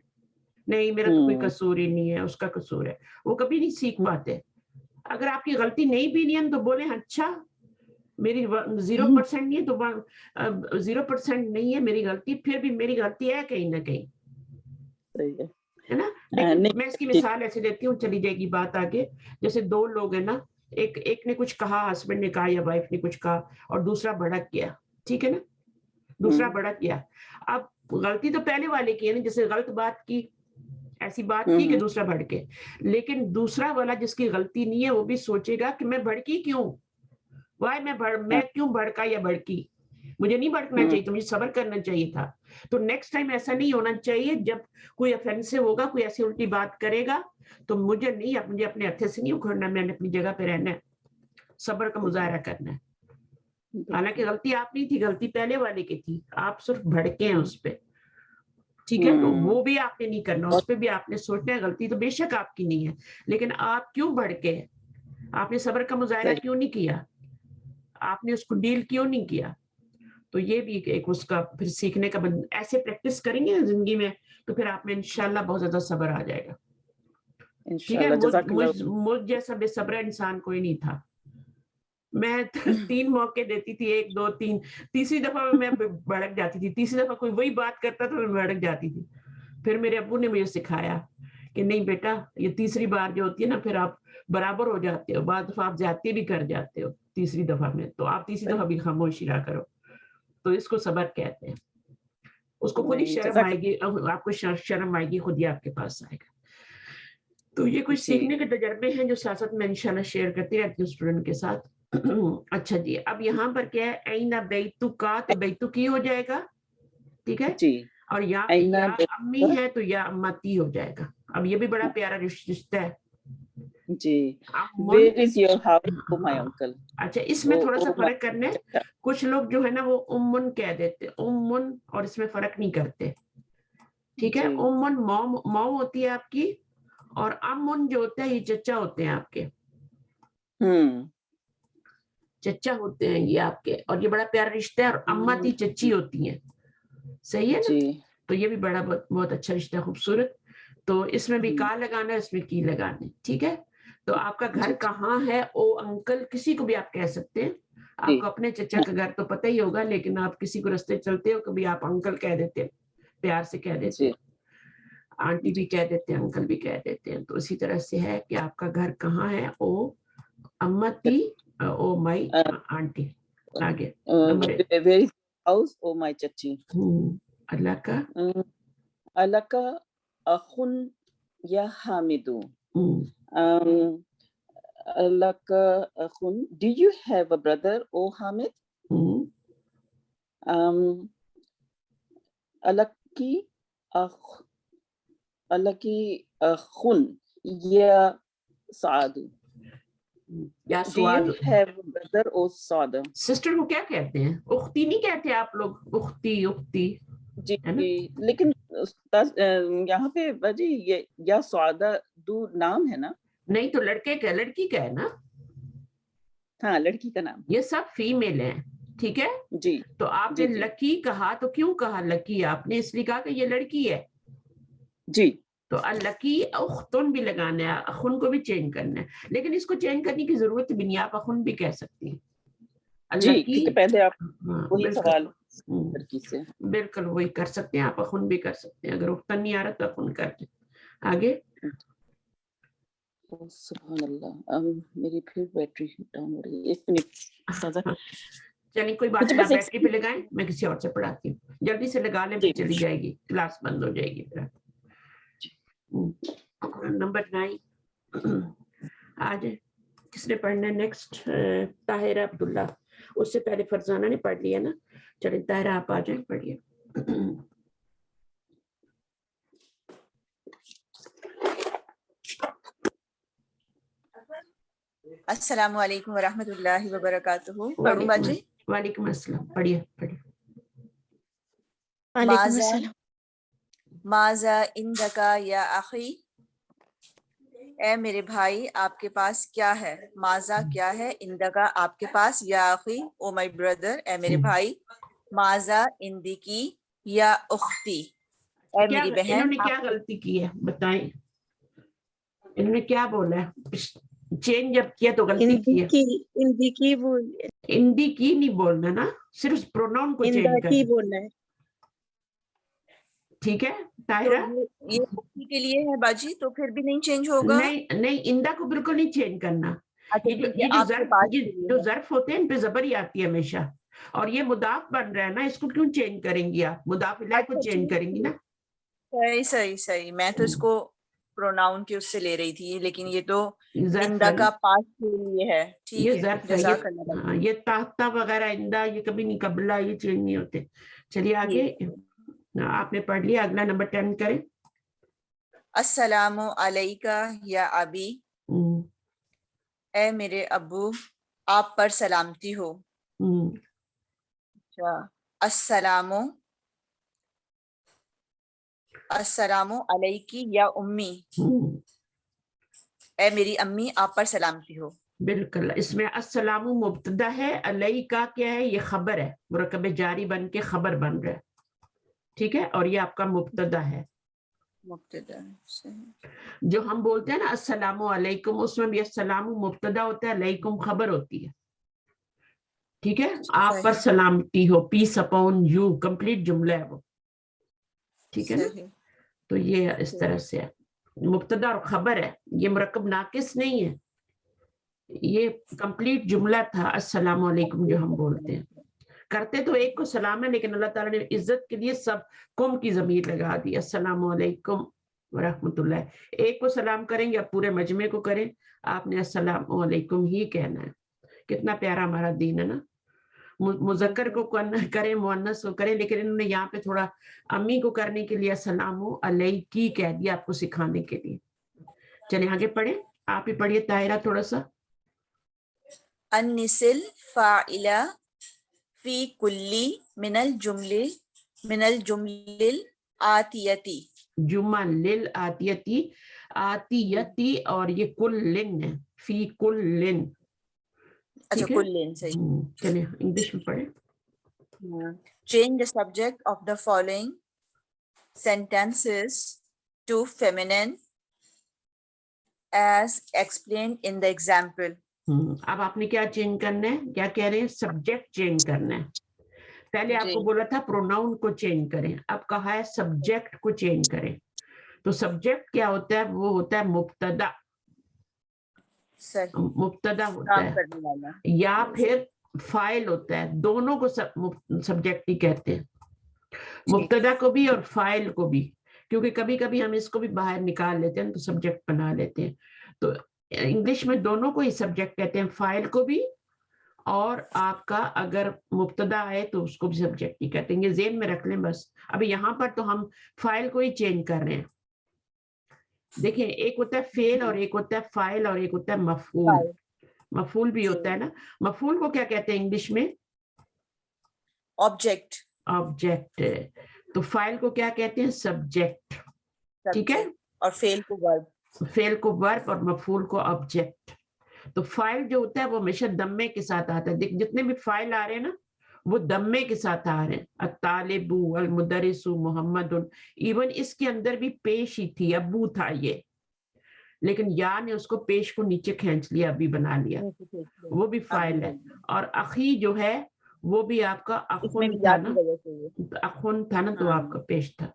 Speaker 1: نہیں میرا تو کوئی قصور ہی نہیں ہے, اس کا قصور ہے, وہ کبھی نہیں سیکھ پاتے. اگر آپ کی غلطی نہیں بھی نہیں ہے تو بولیں اچھا میری 0% نہیں ہے تو 0% نہیں ہے میری غلطی, پھر بھی میری غلطی ہے کہیں نہ کہیں, ہے نا. لیکن میں اس کی مثال ایسے دیتی ہوں, چلی جائے گی بات آگے. جیسے دو لوگ ہیں نا, ایک نے کچھ کہا, ہسبینڈ نے کہا یا وائف نے کچھ کہا, اور دوسرا بھڑک گیا, ٹھیک ہے نا, دوسرا بھڑک گیا. اب غلطی تو پہلے والے کی ہے نا, جیسے غلط بات کی, ایسی بات کی کہ دوسرا بھڑکے. لیکن دوسرا والا جس کی غلطی نہیں ہے وہ بھی سوچے گا کہ میں بھڑکی کیوں, وائی میں کیوں بھڑکا یا بھڑکی, مجھے نہیں بھڑکنا چاہیے تھا, مجھے صبر کرنا چاہیے تھا. تو نیکسٹ ٹائم ایسا نہیں ہونا چاہیے, جب کوئی افینسو ہوگا, کوئی ایسی الٹی بات کرے گا تو مجھے اپنے ہتھے سے نہیں اکھڑنا, میں نے اپنی جگہ پہ رہنا ہے, صبر کا مظاہرہ کرنا ہے. حالانکہ غلطی آپ نہیں تھی, غلطی پہلے والے کی تھی, آپ صرف بھڑکے ہیں اس پہ, ٹھیک ہے. تو وہ بھی آپ نے نہیں کرنا, اس پہ بھی آپ نے سوچنا ہے غلطی تو بے شک آپ کی نہیں ہے, لیکن آپ کیوں بھڑکے, آپ نے صبر کا مظاہرہ کیوں نہیں کیا, آپ نے اس کو ڈیل کیوں نہیں کیا. تو یہ بھی ایک اس کا پھر سیکھنے کا ایسے پریکٹس کریں گے زندگی میں تو پھر آپ میں انشاءاللہ بہت زیادہ صبر آ جائے گا. ٹھیک ہے, مجھ جیسا بے صبر انسان کوئی نہیں تھا. میں 3 موقع دیتی تھی, 1 2 3, تیسری دفعہ میں بھڑک جاتی تھی, تیسری دفعہ کوئی وہی بات کرتا تھا میں بھڑک جاتی تھی. پھر میرے ابو نے مجھے سکھایا کہ نہیں بیٹا, یہ تیسری بار جو ہوتی ہے نا پھر آپ برابر ہو جاتے ہو, بعض دفعہ آپ زیادتی بھی کر جاتے ہو تیسری دفعہ میں, تو آپ تیسری دفعہ بھی خاموشی رہا کرو. تو اس کو صبر کہتے ہیں. اس کو خود ہی شرم آئے گی, آپ کو شرم آئے گی, خود ہی آپ کے پاس آئے گا. تو یہ کچھ سیکھنے کے تجربے ہیں جو ساتھ ساتھ میں انشاءاللہ شیئر کرتی رہتی ہوں اسٹوڈنٹ کے ساتھ. اچھا جی, اب یہاں پر کیا ہے, اینا بیتو کا, تو بیتو کی ہو جائے گا, ٹھیک ہے, اور یا امی ہے تو یا امتی ہو جائے گا. اب یہ بھی بڑا پیارا رشتہ ہے جی. اچھا, اس میں تھوڑا سا فرق کرنا ہے, کچھ لوگ جو ہے نا وہ امن کہہ دیتے, امن, اور اس میں فرق نہیں کرتے, ٹھیک ہے. امن موم ہوتی ہے آپ کی, اور امن جو ہوتا ہے یہ چچا ہوتے ہیں آپ کے, چچا ہوتے ہیں یہ آپ کے, اور یہ بڑا پیارا رشتہ ہے. اور امتی چچی ہوتی ہیں, صحیح ہے نا. تو یہ بھی بڑا بہت اچھا رشتہ ہے, خوبصورت. تو اس میں بھی کا لگانا ہے, اس میں کی لگانا ہے, ٹھیک ہے. تو آپ کا گھر کہاں ہے, او انکل, کسی کو بھی آپ کہہ سکتے ہیں. آپ کو اپنے چچا کا گھر تو پتہ ہی ہوگا, لیکن آپ کسی کو رستے چلتے ہو کبھی آپ انکل کہہ دیتے ہیں, پیار سے کہہ دیتے ہیں, آنٹی بھی کہہ دیتے ہیں, انکل بھی کہہ دیتے ہیں. تو اسی طرح سے ہے کہ آپ کا گھر کہاں ہے, او امتی, او مائی آنٹی. آگے
Speaker 6: house, oh my chachi.
Speaker 1: اللہ کا
Speaker 6: alaka akhun ya hamidu. Alaka akhun, do you have a brother, oh Hamid? Alaki akhun ya Saadu.
Speaker 1: یا
Speaker 6: Do
Speaker 1: سواد.
Speaker 6: you have a brother, oh Saada?
Speaker 1: Sister کو کیا کہتے ہیں, اختی نہیں کہتے آپ لوگ, اختی اختی,
Speaker 6: جی جی, لیکن یہاں پہ باجی یہ یا سعادہ دو نام ہے نا.
Speaker 1: نہیں تو لڑکے کا, لڑکی کا ہے نا.
Speaker 6: ہاں, لڑکی کا نام,
Speaker 1: یہ سب فیمیل ہیں, ٹھیک ہے.
Speaker 6: جی.
Speaker 1: تو آپ نے لکی کہا, تو کیوں کہا لکی آپ نے, اس لیے کہا کہ یہ لڑکی ہے.
Speaker 6: جی.
Speaker 1: تو الکی اختن بھی لگانا ہے, اخن کو بھی چینج کرنا ہے, لیکن اس کو چینج کرنے کی ضرورت بھی نہیں, آپ اخن بھی کہہ سکتی ہیں.
Speaker 6: جی, کیونکہ پہلے آپ وہی سوال لڑکی سے
Speaker 1: بالکل وہی کر سکتے ہیں, آپ اخن بھی کر سکتے ہیں, اگر اختن نہیں آ رہا تو اخن کر دیں. آگے.
Speaker 6: سبحان اللہ, میری پھر بیٹری ڈاؤن ہو رہی ہے, 1 منٹ.
Speaker 1: چلیے کوئی بات نہیں, آپ بیٹری پہ لگائیں, میں کسی اور سے پڑھاتی ہوں, جلدی سے لگا لیں, پھر چلی جائے گی, کلاس بند ہو جائے گی. نمبر 9 آج کس نے پڑھنا ہے نیکسٹ, طاہرہ عبداللہ. اس سے پہلے فرزانہ نے پڑھ لیا نا, چلیں طاہرہ آپ آ جائیں, پڑھیے.
Speaker 8: السلام علیکم ورحمۃ اللہ وبرکاتہ. پڑھوں باجی؟
Speaker 1: وعلیکم السلام, پڑھیے پڑھیے.
Speaker 7: وعلیکم السلام.
Speaker 8: ماذا عندک یا اخی, اے میرے بھائی آپ کے پاس کیا ہے؟ ماذا کیا ہے؟ اندگا آپ کے پاس، یا اخی او مائی بردر اے میرے بھائی، ماذا اندکی یا اختی اے
Speaker 1: کیا
Speaker 8: میری
Speaker 1: انہوں
Speaker 8: بہن
Speaker 1: نے کیا غلطی کی ہے بتائیں؟ انہوں نے کیا بولا ہے؟ چینج جب کیا تو غلطی کی ہے.
Speaker 7: ہندی کی بول
Speaker 1: ہندی کی نہیں بولنا نا، صرف پروناؤن کو
Speaker 7: ہندا
Speaker 1: چینج
Speaker 7: کی
Speaker 1: کرنا.
Speaker 7: بولنا ہے.
Speaker 1: ٹھیک ہے
Speaker 8: تو
Speaker 1: طاہرہ؟
Speaker 8: یہ اختی کے لیے ہے باجی، تو پھر بھی نہیں چینج ہوگا؟
Speaker 1: نہیں اندا کو بالکل نہیں چینج کرنا.
Speaker 8: اچھا
Speaker 1: یہ
Speaker 8: ٹھیک ہے،
Speaker 1: جو
Speaker 8: آپ کے
Speaker 1: ظرف
Speaker 8: پاس کے لیے
Speaker 1: جو
Speaker 8: ہے.
Speaker 1: ظرف ہوتے ہیں ان پہ زبر ہی آتی ہے ہمیشہ، اور یہ مضاف بن رہا ہے نا، اس کو کیوں چینج کریں گی آپ؟ مضاف الیہ کو
Speaker 8: اچھا
Speaker 1: چینج کریں گی نا.
Speaker 8: صحیح، میں تو اس کو پروناؤن کے اس سے لے رہی تھی، لیکن یہ تو
Speaker 1: ظرف
Speaker 8: اندا
Speaker 1: ہے نا،
Speaker 8: کا پاس کے لیے ہے. ٹھیک
Speaker 1: یہ
Speaker 8: ہے،
Speaker 1: ظرف ہے.
Speaker 8: جزاک اللہ
Speaker 1: ہاں
Speaker 8: خیر.
Speaker 1: یہ تاختہ وغیرہ اندا یہ کبھی نہیں، قبلہ یہ چینج نہیں ہوتے. چلیے آگے آپ نے پڑھ لیا، اگلا نمبر 10 کریں.
Speaker 8: السلام علیکہ یا ابی،
Speaker 1: ہم،
Speaker 8: اے میرے ابو آپ پر سلامتی ہو.
Speaker 1: ہم،
Speaker 8: اچھا، السلام علیکی یا امی،
Speaker 1: ہم.
Speaker 8: اے میری امی آپ پر سلامتی ہو.
Speaker 1: بالکل، اس میں السلام مبتدا ہے، علیہ کا کیا ہے؟ یہ خبر ہے، مرکب جاری بن کے خبر بن رہا ہے. ٹھیک ہے، اور یہ آپ کا مبتدا ہے.
Speaker 8: مبتدا صحیح.
Speaker 1: جو ہم بولتے ہیں نا السلام علیکم، اس میں بھی السلام مبتدا ہوتا ہے، علیکم خبر ہوتی ہے. ٹھیک ہے، آپ پر
Speaker 8: صحیح
Speaker 1: سلامتی ہو، پیس اپون یو، کمپلیٹ جملہ ہے وہ. ٹھیک ہے نا،
Speaker 8: صحیح.
Speaker 1: تو یہ اس طرح سے ہے، مبتدا اور خبر ہے، یہ مرکب ناقص نہیں ہے، یہ کمپلیٹ جملہ تھا. السلام علیکم جو ہم بولتے ہیں، کرتے تو ایک کو سلام ہے، لیکن اللہ تعالیٰ نے عزت کے لیے سب قوم کی ضمیر لگا دی. السلام علیکم ورحمۃ اللہ. ایک کو سلام کریں گے، آپ پورے مجمع کو کریں، آپ نے السلام علیکم ہی کہنا ہے. کتنا پیارا ہمارا دین ہے نا. مذکر کو کریں، مؤنث کو کریں، لیکن انہوں نے یہاں پہ تھوڑا امی کو کرنے کے لیے السلام علیکی کہہ دیا، آپ کو سکھانے کے لیے. چلیں آگے پڑھیں، آپ ہی پڑھیے طاہرہ تھوڑا سا.
Speaker 8: النسل فاعلہ فی کلی من الجمل آتیتی.
Speaker 1: جمل آتیتی، آتیتی اور یہ کلن ہے، فی کلن.
Speaker 8: اچھا
Speaker 1: ٹھیک ہے،
Speaker 8: کلین صحیح.
Speaker 1: چلیں انگلش میں پڑھیں.
Speaker 8: Change the subject of the following sentences to feminine as explained in the example.
Speaker 1: اب آپ نے کیا چینج کرنا ہے؟ کیا کہہ رہے ہیں؟ سبجیکٹ چینج کرنا ہے. پہلے آپ کو بولا تھا پروناؤن کو چینج کریں، اب کہا ہے سبجیکٹ کو چینج کریں. تو سبجیکٹ کیا ہوتا ہے؟ وہ ہوتا ہے مبتدا.
Speaker 8: صحیح،
Speaker 1: مبتدا ہوتا
Speaker 8: کام
Speaker 1: ہے
Speaker 8: کرنے والا.
Speaker 1: یا پھر فائل ہوتا ہے، دونوں کو سبجیکٹ ہی کہتے ہیں، مبتدا کو بھی اور فائل کو بھی، کیونکہ کبھی کبھی ہم اس کو بھی باہر نکال لیتے ہیں تو سبجیکٹ بنا لیتے ہیں. تو انگلش میں دونوں کو ہی سبجیکٹ کہتے ہیں، فائل کو بھی، اور آپ کا اگر مبتدا ہے تو اس کو بھی سبجیکٹ ہی کہتے ہیں. یہ ذہن میں رکھ لیں بس. ابھی یہاں پر تو ہم فائل کو ہی چینج کر رہے ہیں. دیکھیں، ایک ہوتا ہے فعل اور ایک ہوتا ہے فائل اور ایک ہوتا ہے مفعول. مفعول بھی ہوتا ہے نا. مفعول کو کیا کہتے ہیں انگلش میں؟
Speaker 8: آبجیکٹ.
Speaker 1: آبجیکٹ. تو فائل کو کیا کہتے ہیں؟ سبجیکٹ. ٹھیک ہے،
Speaker 8: اور فعل کو ورب.
Speaker 1: فعل کو ورب اور مفعول کو آبجیکٹ. تو فائل جو ہوتا ہے وہ ہمیشہ دمے کے ساتھ آتا ہے. جتنے بھی فائل آ رہے ہیں نا وہ دمے کے ساتھ آ رہے ہیں. الطالب، المدرس، محمد. ایون اس کے اندر بھی پیش ہی تھی، ابو تھا یہ، لیکن یا نے اس کو پیش کو نیچے کھینچ لیا، ابھی بنا لیا، وہ بھی فائل ہے. اور اخی جو ہے وہ بھی آپ کا اخن تھا نا، اخن تھا نا، تو آپ کا پیش تھا.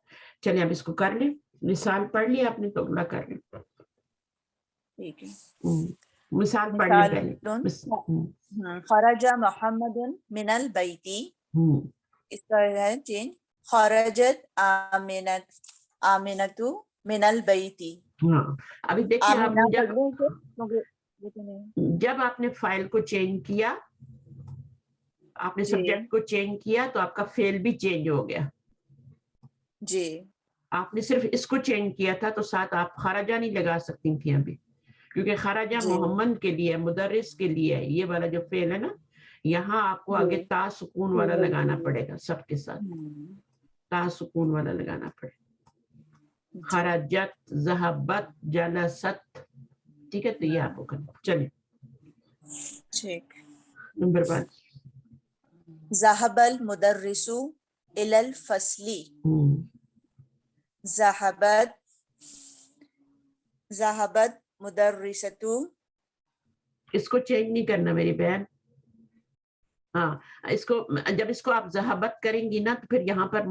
Speaker 1: چلیں اب اس کو کر لیں، مثال پڑھ لی آپ نے تو اگلا کر لیں.
Speaker 8: ٹھیک ہے،
Speaker 1: مثال پڑھ لیں پہلے.
Speaker 8: خرج محمد من البیت، اس کا ہے چینج، خرجت آمنۃ من البیت.
Speaker 1: ہاں ابھی دیکھیں آپ
Speaker 8: آمنہ
Speaker 1: نے
Speaker 8: پڑھ لیں کہ
Speaker 1: جب آپ نے فائل کو چینج کیا، آپ نے سبجیکٹ کو چینج کیا تو آپ کا فعل بھی چینج ہو گیا.
Speaker 8: جی،
Speaker 1: آپ نے صرف اس کو چینج کیا تھا تو ساتھ آپ خرجہ نہیں لگا سکتی تھی ابھی، کیونکہ خرجہ محمد کے لیے، مدرس کے لیے ہے، یہ والا جو فعل ہے نا، یہاں آپ کو آگے تا سکون والا لگانا پڑے گا، سب کے ساتھ تا سکون والا لگانا پڑے. خرجت، ذہبت، جلست. ठीक है, तो ये आपको करना। चलिए
Speaker 8: ठीक।
Speaker 1: नंबर 1।
Speaker 8: ज़हबल मुदर्रिसु इलल फस्ली। ज़हबत मुदर्रिसतु।
Speaker 1: इसको चेंज नहीं करना मेरी बहन। हाँ, इसको जब इसको आप ज़हबत करेंगी ना तो फिर यहाँ पर अल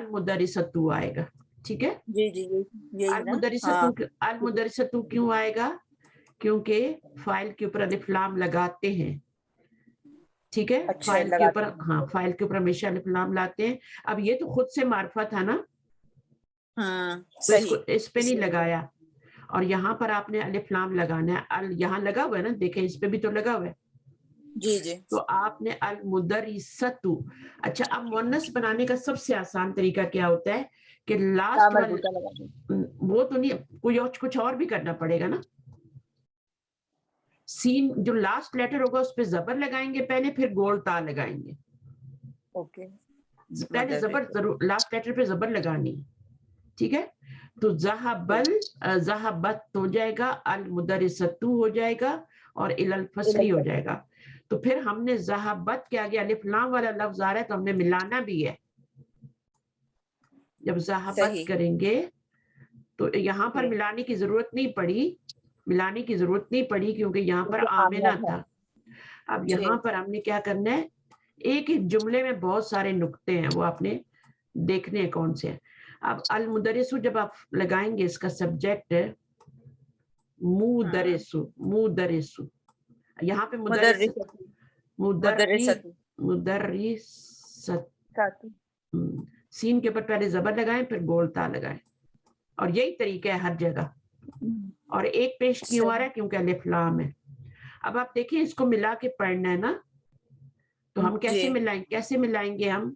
Speaker 1: मुदर्रिसतु आएगा, ठीक है।
Speaker 8: जी जी यही
Speaker 1: अल
Speaker 8: ना।
Speaker 1: मुदर्रिसतु क्यों आएगा? क्योंकि फाइल के ऊपर अलिफ लाम लगाते हैं, ठीक है।
Speaker 8: अच्छा,
Speaker 1: फाइल के
Speaker 8: लगाते
Speaker 1: ऊपर,
Speaker 8: हैं।
Speaker 1: हाँ, फाइल के ऊपर हमेशा अलिफ लाम लाते हैं। अब ये तो खुद से मार्फा था ना, तो
Speaker 8: सही।
Speaker 1: इसको इस पे नहीं लगाया, और यहाँ पर आपने अलिफ लाम लगाना है। अल यहाँ लगा हुआ है ना, देखें इस पे भी तो लगा हुआ है।
Speaker 8: जी जी।
Speaker 1: तो आपने अल मुदर्रिसतु। अच्छा, अब मुअन्नस बनाने का सबसे आसान तरीका क्या होता है कि लास्ट वाले,
Speaker 8: मरबूता लगा दें।
Speaker 1: वो तो नहीं, कोई और कुछ और भी करना पड़ेगा ना। सीन जो लास्ट लेटर होगा उस पे जबर लगाएंगे पहले, फिर गोल ता लगाएंगे।
Speaker 8: ओके।
Speaker 1: पहले जबर जरूर, लास्ट लेटर पे जबर लगानी, ठीक है। तो ज़हबत हो जाएगा, अल मुदर्रिसतु हो जाएगा, और इलल फस्ली हो जाएगा। तो फिर हमने ज़हबत के आगे अलिफ लाम वाला लफ्ज आ रहा है तो हमने मिलाना भी है। जब ज़हबत करेंगे तो यहाँ पर मिलाने की जरूरत नहीं पड़ी, क्योंकि यहाँ पर आमिना था। अब यहाँ पर हमने क्या करना है, एक एक जुमले में बहुत सारे नुक्ते हैं, वो आपने देखने हैं कौन से हैं। अब अल मुदर्रिसु जब आप लगाएंगे, इसका सब्जेक्ट है मुदर्रिसु। यहाँ पे मुदर्रिसत, सीन के ऊपर पहले जबर लगाएं, फिर गोल ता लगाएं, और यही तरीका है हर जगह। और एक पेश क्यों आ रहा है? क्योंकि अलिफ लाम है। अब आप देखिए, इसको मिला के पढ़ना है ना, तो हम कैसे मिलाएंगे हम?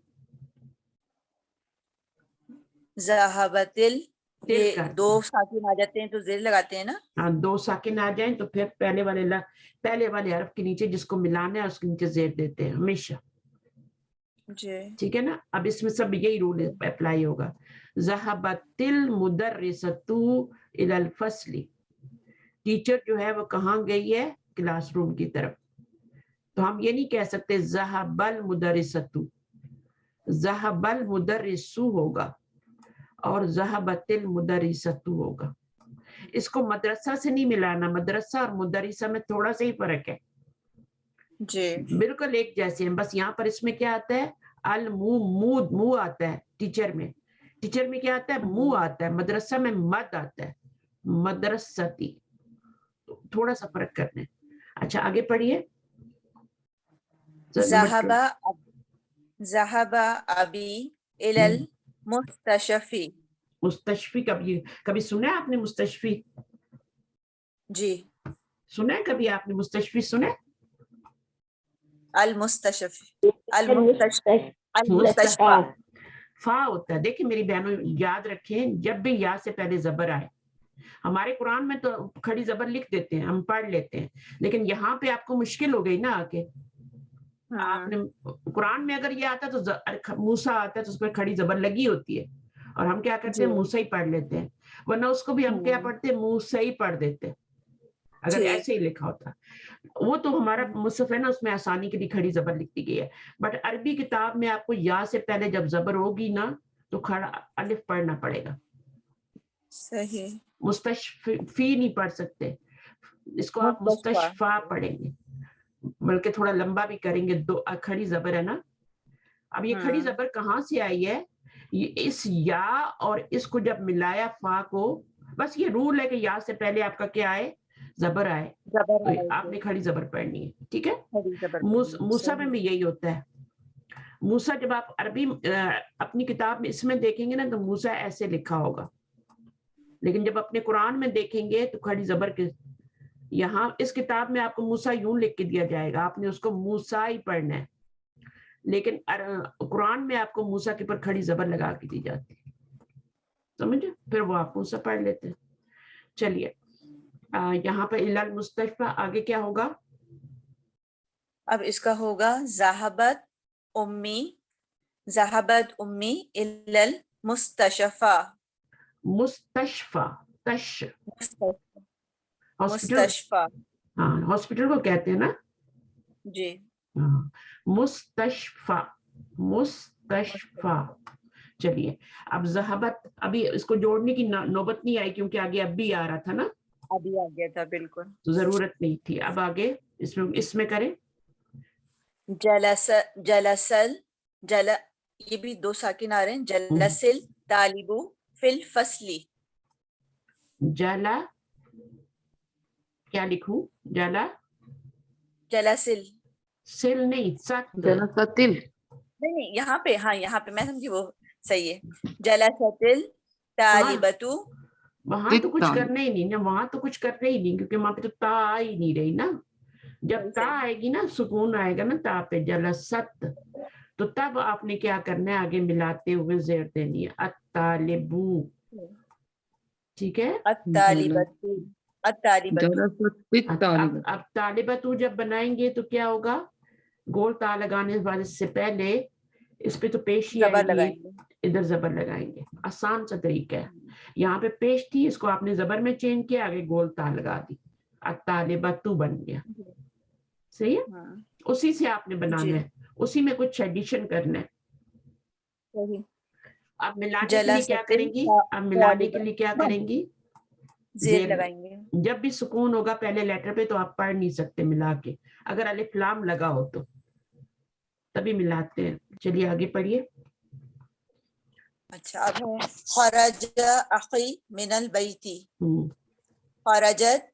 Speaker 8: ज़हबतिल, ये दो साकिन आ जाते हैं तो ज़ेर लगाते हैं ना।
Speaker 1: हाँ, दो साकिन आ जाएं तो फिर पहले वाले हरफ के नीचे जिसको मिलाना है उसके नीचे ज़ेर देते हैं हमेशा, ठीक है ना। अब इसमें सब यही रूल अप्लाई होगा। ज़हबतिल मुदर्रिसतु इलल फस्ली, टीचर जो है वो कहाँ गई है? क्लासरूम की तरफ। तो हम ये नहीं कह सकते ज़हबल मुदर्रिसतु, ज़हबल मुदर्रिसु होगा और ज़हबतिल मुदर्रिसतु होगा। इसको मदरसा से नहीं मिलाना, मदरसा और मुदर्रिसा में थोड़ा सा ही फर्क है
Speaker 8: जी।
Speaker 1: बिल्कुल एक जैसे हैं। बस यहाँ पर इसमें क्या आता है, अल मुंह आता है। टीचर में क्या आता है? मुंह आता है। मदरसा में मद आता है, मदरसती। तो थोड़ा सा फर्क करना है। अच्छा, आगे पढ़िए।
Speaker 8: ज़हबा अबी इलल मुस्तशफी।
Speaker 1: मुस्तशफी कभी सुना है आपने? मुस्तशफी
Speaker 8: जी
Speaker 1: सुना है कभी आपने? मुस्तशफी सुना है?
Speaker 8: अल मुस्तशफी, मुस्तशफा
Speaker 1: फा होता है। देखिए मेरी बहनों, याद रखें, जब भी या से पहले जबर आए, हमारे कुरान में तो खड़ी जबर लिख देते हैं, हम पढ़ लेते हैं, लेकिन यहाँ पे आपको मुश्किल हो गई ना आके। आपने कुरान में अगर ये आता तो मूसा आता है तो उस पर खड़ी जबर लगी होती है, और हम क्या करते हैं? मूसा ही पढ़ लेते हैं, वरना उसको भी हम क्या पढ़ते हैं? मूसा ही पढ़ देते हैं, अगर ऐसे ही लिखा होता। वो तो हमारा मुसहफ है ना, उसमें आसानी के लिए खड़ी जबर लिख दी गई है। बट अरबी किताब में आपको या से पहले जब जबर होगी ना तो खड़ा अलिफ पढ़ना पड़ेगा।
Speaker 8: सही।
Speaker 1: मुस्तशफी नहीं पढ़ सकते, इसको आप मुस्तशफा पढ़ेंगे, बल्कि थोड़ा लंबा भी करेंगे। दो खड़ी जबर है ना। अब ये खड़ी जबर कहाँ से आई है? ये इस या और इसको जब मिलाया फा को, बस ये रूल है कि या से पहले आपका क्या आए? जबर आए, तो आपने खड़ी जबर पढ़नी है, ठीक है। मूसा में भी यही होता है। मूसा जब आप अरबी अपनी किताब में इसमें देखेंगे ना तो मूसा ऐसे लिखा होगा, लेकिन जब अपने कुरान में देखेंगे तो खड़ी जबर के, यहाँ इस किताब में आपको मूसा यूं लिख के दिया जाएगा, आपने उसको मूसा ही पढ़ना है, लेकिन कुरान में आपको मूसा के ऊपर खड़ी जबर लगा के दी जाती है, समझे? फिर वो आप मूसा पढ़ लेते हैं। चलिए, यहाँ पर इलल मुस्तशफा, आगे क्या होगा?
Speaker 8: अब इसका होगा ज़हबत उम्मी इलल मुस्तशफा।
Speaker 1: मुस्तशफा, हॉस्पिटल,
Speaker 8: मुस्तशफा।
Speaker 1: हाँ हॉस्पिटल को कहते हैं ना
Speaker 8: जी।
Speaker 1: हाँ, मुस्तशफा, मुस्तशफा। चलिए अब ज़हाबत, अभी इसको जोड़ने की नौबत नहीं आई क्योंकि आगे अब भी आ रहा था ना,
Speaker 8: अभी आ गया था, बिल्कुल।
Speaker 1: तो जरूरत नहीं थी। अब आगे इसमें करें।
Speaker 8: जलसल, ये भी 2 साकिन आ रहे हैं। जलसिल तालिबू फिल फसली।
Speaker 1: जला, क्या लिखूं?
Speaker 8: जलसिल,
Speaker 1: सिल नहीं, सत।
Speaker 5: जलसतिल,
Speaker 8: नहीं यहाँ पे, हाँ यहाँ पे मैं समझी, वो सही है। जलसतिल तालिबतु।
Speaker 1: वहां तो कुछ
Speaker 5: तित्तान।
Speaker 1: करना ही नहीं ना, वहां तो कुछ करना ही नहीं क्योंकि वहां पे तो ता आ ही नहीं रही ना। जब ता आएगी ना, सुकून आएगा ना ता पे, जलसत, तो तब आपने क्या करना है, आगे मिलाते हुए जेर देनी है, अत्तालिबू। ठीक है,
Speaker 8: अत्तालिबतु, अत्तालिबतु।
Speaker 5: जलसतित्तालिब,
Speaker 1: अब तालिबतू जब बनाएंगे तो क्या होगा, गोल ता लगाने वाले से पहले इस पे तो पेशी
Speaker 8: जबर
Speaker 1: आएगी,
Speaker 8: लगाएंगे।
Speaker 1: इधर जबर लगाएंगे। आसान सा तरीका है, यहाँ पे पेश थी, इसको आपने जबर में चेंज किया, आगे गोल ता लगा दी, अत्तालिबतू बन गया। सही है,
Speaker 8: हाँ
Speaker 1: उसी से आपने बनाना है, उसी में कुछ एडिशन करना है।
Speaker 8: सही।
Speaker 1: अब मिलाने के लिए क्या करेंगी, अब मिलाने के लिए क्या करेंगी,
Speaker 8: जेर लगाएंगे।
Speaker 1: जब भी सुकून होगा पहले लेटर पे तो आप पढ़ नहीं सकते मिला के, अगर अलिफ लाम लगा हो तो तभी मिलाते हैं। चलिए आगे पढ़िए।
Speaker 8: अच्छा, अब है खरज अखी मिनल बैती, खरजत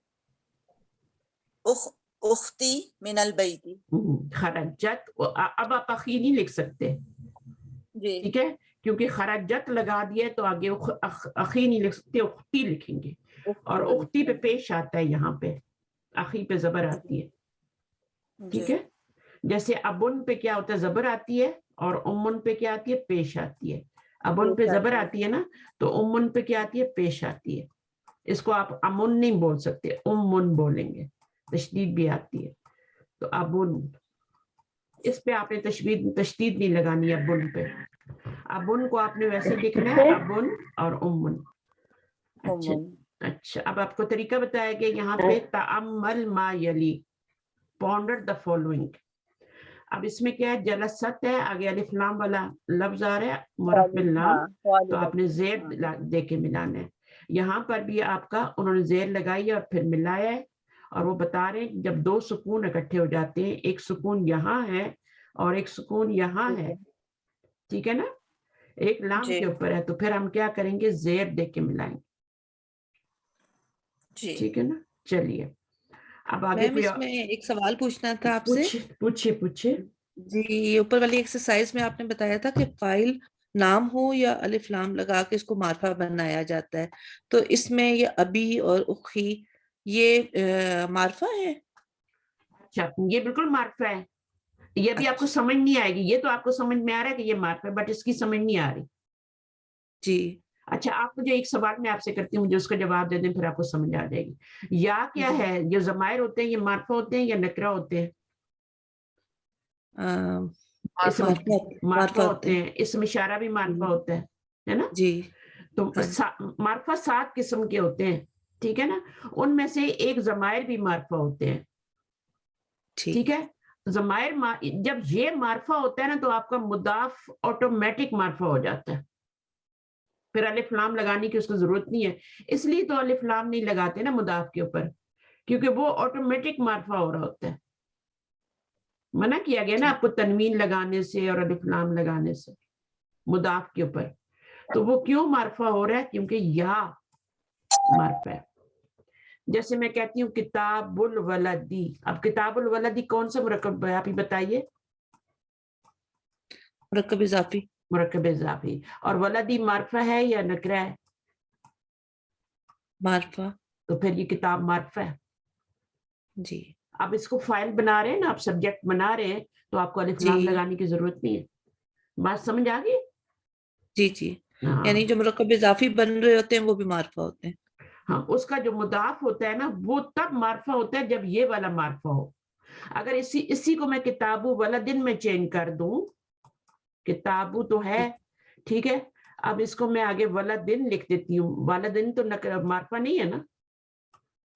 Speaker 8: उख्ती मिनल बैती।
Speaker 1: खरजत, अब आप अखी नहीं लिख सकते,
Speaker 8: जी।
Speaker 1: ठीक है, क्योंकि खरजत लगा दिया तो आगे अखी नहीं लिख सकते, उख्ती लिखेंगे, और उख्ती पे पेश आता है, यहाँ पे अखी पे जबर आती है। ठीक है, जैसे अबुन पे क्या होता है, जबर आती है, और उम्मुन पे क्या आती है, पेश आती है। अबुन पे जबर आती है ना, तो उम्मुन पे क्या आती है, पेश आती है। इसको आप अमुन नहीं बोल सकते, उम्मुन बोलेंगे, तशदीद भी आती है। तो अबुन, इस पे आपने तशदीद नहीं लगानी है, अबुन पे। अबुन को आपने वैसे लिखना है, अबुन और उम्मुन। अच्छा, अब आपको तरीका बताया गया यहाँ पे, तअम्मल मा यली, पॉन्डर द फॉलोइंग। अब इसमें क्या है, जलसत है, आगे अलिफ लाम वाला लफ्ज आ रहा है, मुरफ़ बिल लाम, तो आपने जेर दे के मिलाना है। यहाँ पर भी आपका उन्होंने जेर लगाई है और फिर मिलाया है, और वो बता रहे हैं जब 2 सुकून इकट्ठे हो जाते हैं, एक सुकून यहाँ है और एक सुकून यहाँ है, ठीक है ना, एक लाम के ऊपर है, तो फिर हम क्या करेंगे, जेर दे के मिलाएंगे। ठीक है ना, चलिए अब आगे
Speaker 3: मैम इसमें एक सवाल पूछना था आपसे।
Speaker 1: पूछिए।
Speaker 3: जी, ऊपर वाली एक्सरसाइज में आपने बताया था कि फाइल नाम हो या अलिफ लाम लगा के इसको मार्फा बनाया जाता है, तो इसमें ये अबी और उखी ये मार्फा है?
Speaker 1: अच्छा, ये बिल्कुल मार्फा है, ये भी आपको समझ नहीं आएगी, ये तो आपको समझ में आ रहा है कि ये मार्फा है, बट इसकी समझ नहीं आ रही।
Speaker 3: जी।
Speaker 1: अच्छा, आप मुझे एक सवाल मैं आपसे करती हूँ, मुझे उसका जवाब दे दें, फिर आपको समझ आ जाएगी। या क्या है, जो जमायर होते हैं ये मार्फा होते हैं या नकरा होते हैं? मार्फा होते हैं, इसमें इशारा भी मार्फा होता है ना
Speaker 3: जी।
Speaker 1: तो मार्फा 7 किस्म के होते हैं, ठीक है ना, उनमें से एक जमायर भी मार्फा होते हैं। ठीक है, जमायर जब ये मार्फा होता है ना, तो आपका मुदाफ ऑटोमेटिक मार्फा हो जाता है, फिर अलिफ लाम लगाने की उसको जरूरत नहीं है। इसलिए तो अलिफ लाम नहीं लगाते ना मुदाफ के ऊपर, क्योंकि वो ऑटोमेटिक मार्फा हो रहा होता है। मना किया गया ना आपको तनवीन लगाने से और अलिफ लाम लगाने से मुदाफ के ऊपर। तो वो क्यों मार्फा हो रहा है, क्योंकि या मार्फा है। जैसे मैं कहती हूँ किताबुल वलदी, अब किताबुल वलदी कौन सा मुरक्कब है, आप ही बताइए।
Speaker 3: मुरक्कब इजाफी।
Speaker 1: मुरक्कब इजाफी। और वलदी मार्फा है या नकरा है?
Speaker 3: मार्फा।
Speaker 1: तो फिर ये किताब मार्फा है
Speaker 3: जी।
Speaker 1: आप इसको फाइल बना रहे हैं ना, आप सब्जेक्ट बना रहे हैं, तो आपको अलिफ लाम लगाने की जरूरत नहीं है। बात समझ आ गई?
Speaker 3: जी। यानी जो मुरक्कब इजाफी बन रहे होते हैं वो भी मार्फा होते हैं।
Speaker 1: हाँ, उसका जो मुदाफ होता है ना, वो तब मार्फा होता है जब ये वाला मार्फा हो। अगर इसी को मैं किताबु वलदिन में चेंज कर दूं, किताबु तो है, ठीक है, अब इसको मैं आगे वलदिन लिख देती हूँ. वलदिन तो मार्फा नहीं है ना,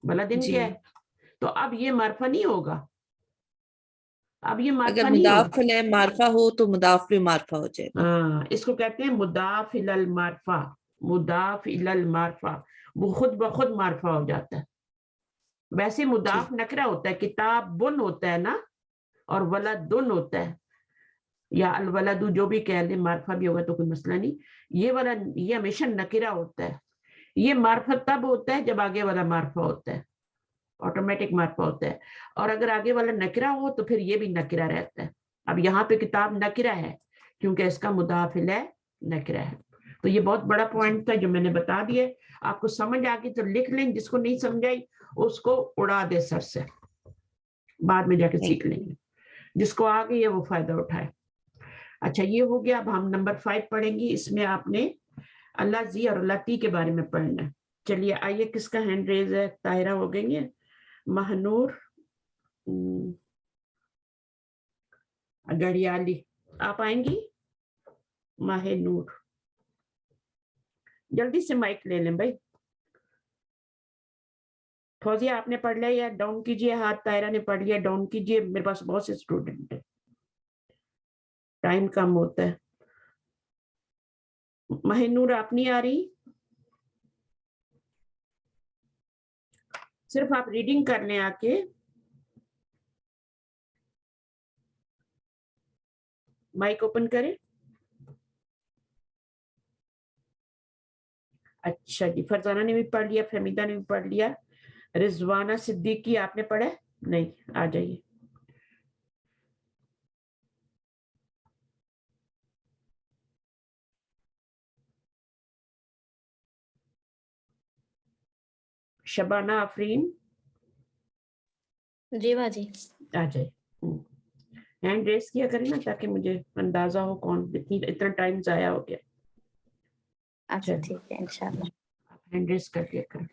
Speaker 1: वलदिन
Speaker 3: जी.
Speaker 1: क्या है? तो अब ये मार्फा नहीं होगा, अब ये मार्फा
Speaker 3: अगर
Speaker 1: नहीं होगा.
Speaker 3: मुदाफ इलैह मार्फा हो तो मुदाफ भी मार्फा हो जाएगा.
Speaker 1: हाँ, इसको कहते हैं मुदाफ इलल मार्फा. मुदाफ इलल मार्फा, वो खुद ब खुद मार्फा हो जाता है. वैसे मुदाफ नकरा होता है, किताब बुन होता है ना, और वलदुन होता है, या अल वलदु जो भी कह दे, मार्फा भी होगा तो कोई मसला नहीं. ये वाला ये हमेशा नकिरा होता है. ये मार्फा तब होता है जब आगे वाला मार्फा होता है, ऑटोमेटिक मार्फा होता है. और अगर आगे वाला नकिरा हो तो फिर ये भी नकिरा रहता है. अब यहाँ पे किताब नकिरा है क्योंकि इसका मुदाफ इलैह नकिरा है. तो ये बहुत बड़ा पॉइंट था जो मैंने बता दिया. आपको समझ आ गई तो लिख लें, जिसको नहीं समझ आई उसको उड़ा दे सर से, बाद में जाके सीख लेंगे. जिसको आ गई है वो फायदा उठाए. अच्छा, ये हो गया. अब हम नंबर 5 पढ़ेंगे. इसमें आपने अल्लाह जी और अल्लाह ती के बारे में पढ़ना है. चलिए आइए, किसका हैंड रेज है? ताहिरा हो गई है, महनूर, गड़ियाली, आप आएंगी? माहनूर, जल्दी से माइक ले लें भाई. फौजिया आपने पढ़ लिया या डाउन कीजिए हाथ? तायरा ने पढ़ लिया, डाउन कीजिए. मेरे पास बहुत से स्टूडेंट है, टाइम कम होता है. महनूर आप नहीं आ रही? सिर्फ आप रीडिंग कर लें आके. माइक ओपन करें. अच्छा जी, फरजाना ने भी पढ़ लिया, फहमीदा ने भी पढ़ लिया. रिजवाना सिद्दीकी आपने पढ़ा? नहीं, आ जाइए. शबाना आफरीन
Speaker 9: जी बाजी.
Speaker 1: आ जाइए. हैंड रेस किया करें ना ताकि मुझे अंदाजा हो कौन. इतना टाइम जाया हो गया.
Speaker 9: अच्छा ठीक है इंशाल्लाह.
Speaker 1: आप हैंड रेस कर दिया करें.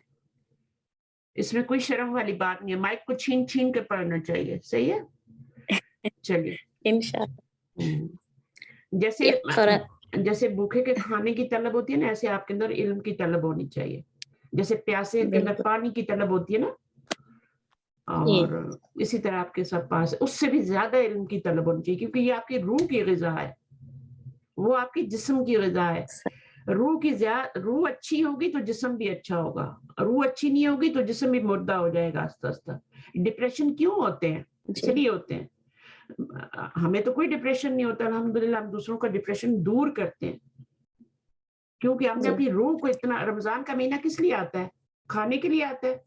Speaker 1: इसमें कोई शर्म वाली बात नहीं है. माइक को छीन छीन के पढ़ना चाहिए. सही है? चलिए
Speaker 9: इंशाल्लाह.
Speaker 1: जैसे भूखे के खाने की तलब होती है ना, ऐसे आपके अंदर इल्म की तलब होनी चाहिए. जैसे प्यासे के अंदर पानी की तलब होती है ना, और इसी तरह आपके सब पास उससे भी ज्यादा इल्म की तलब होनी चाहिए, क्योंकि ये आपकी रूह की ग़िज़ा है, वो आपकी जिस्म की ग़िज़ा है. रूह अच्छी होगी तो जिस्म भी अच्छा होगा. रूह अच्छी नहीं होगी तो जिस्म भी मुर्दा हो जाएगा आस्ता आस्ता. डिप्रेशन क्यों होते हैं? इसलिए होते हैं. हमें तो कोई डिप्रेशन नहीं होता अल्हम्दुलिल्लाह. हम दूसरों का डिप्रेशन दूर करते हैं क्योंकि हमने अपनी रूह को इतना. रमजान का महीना किस लिए आता है? खाने के लिए आता है?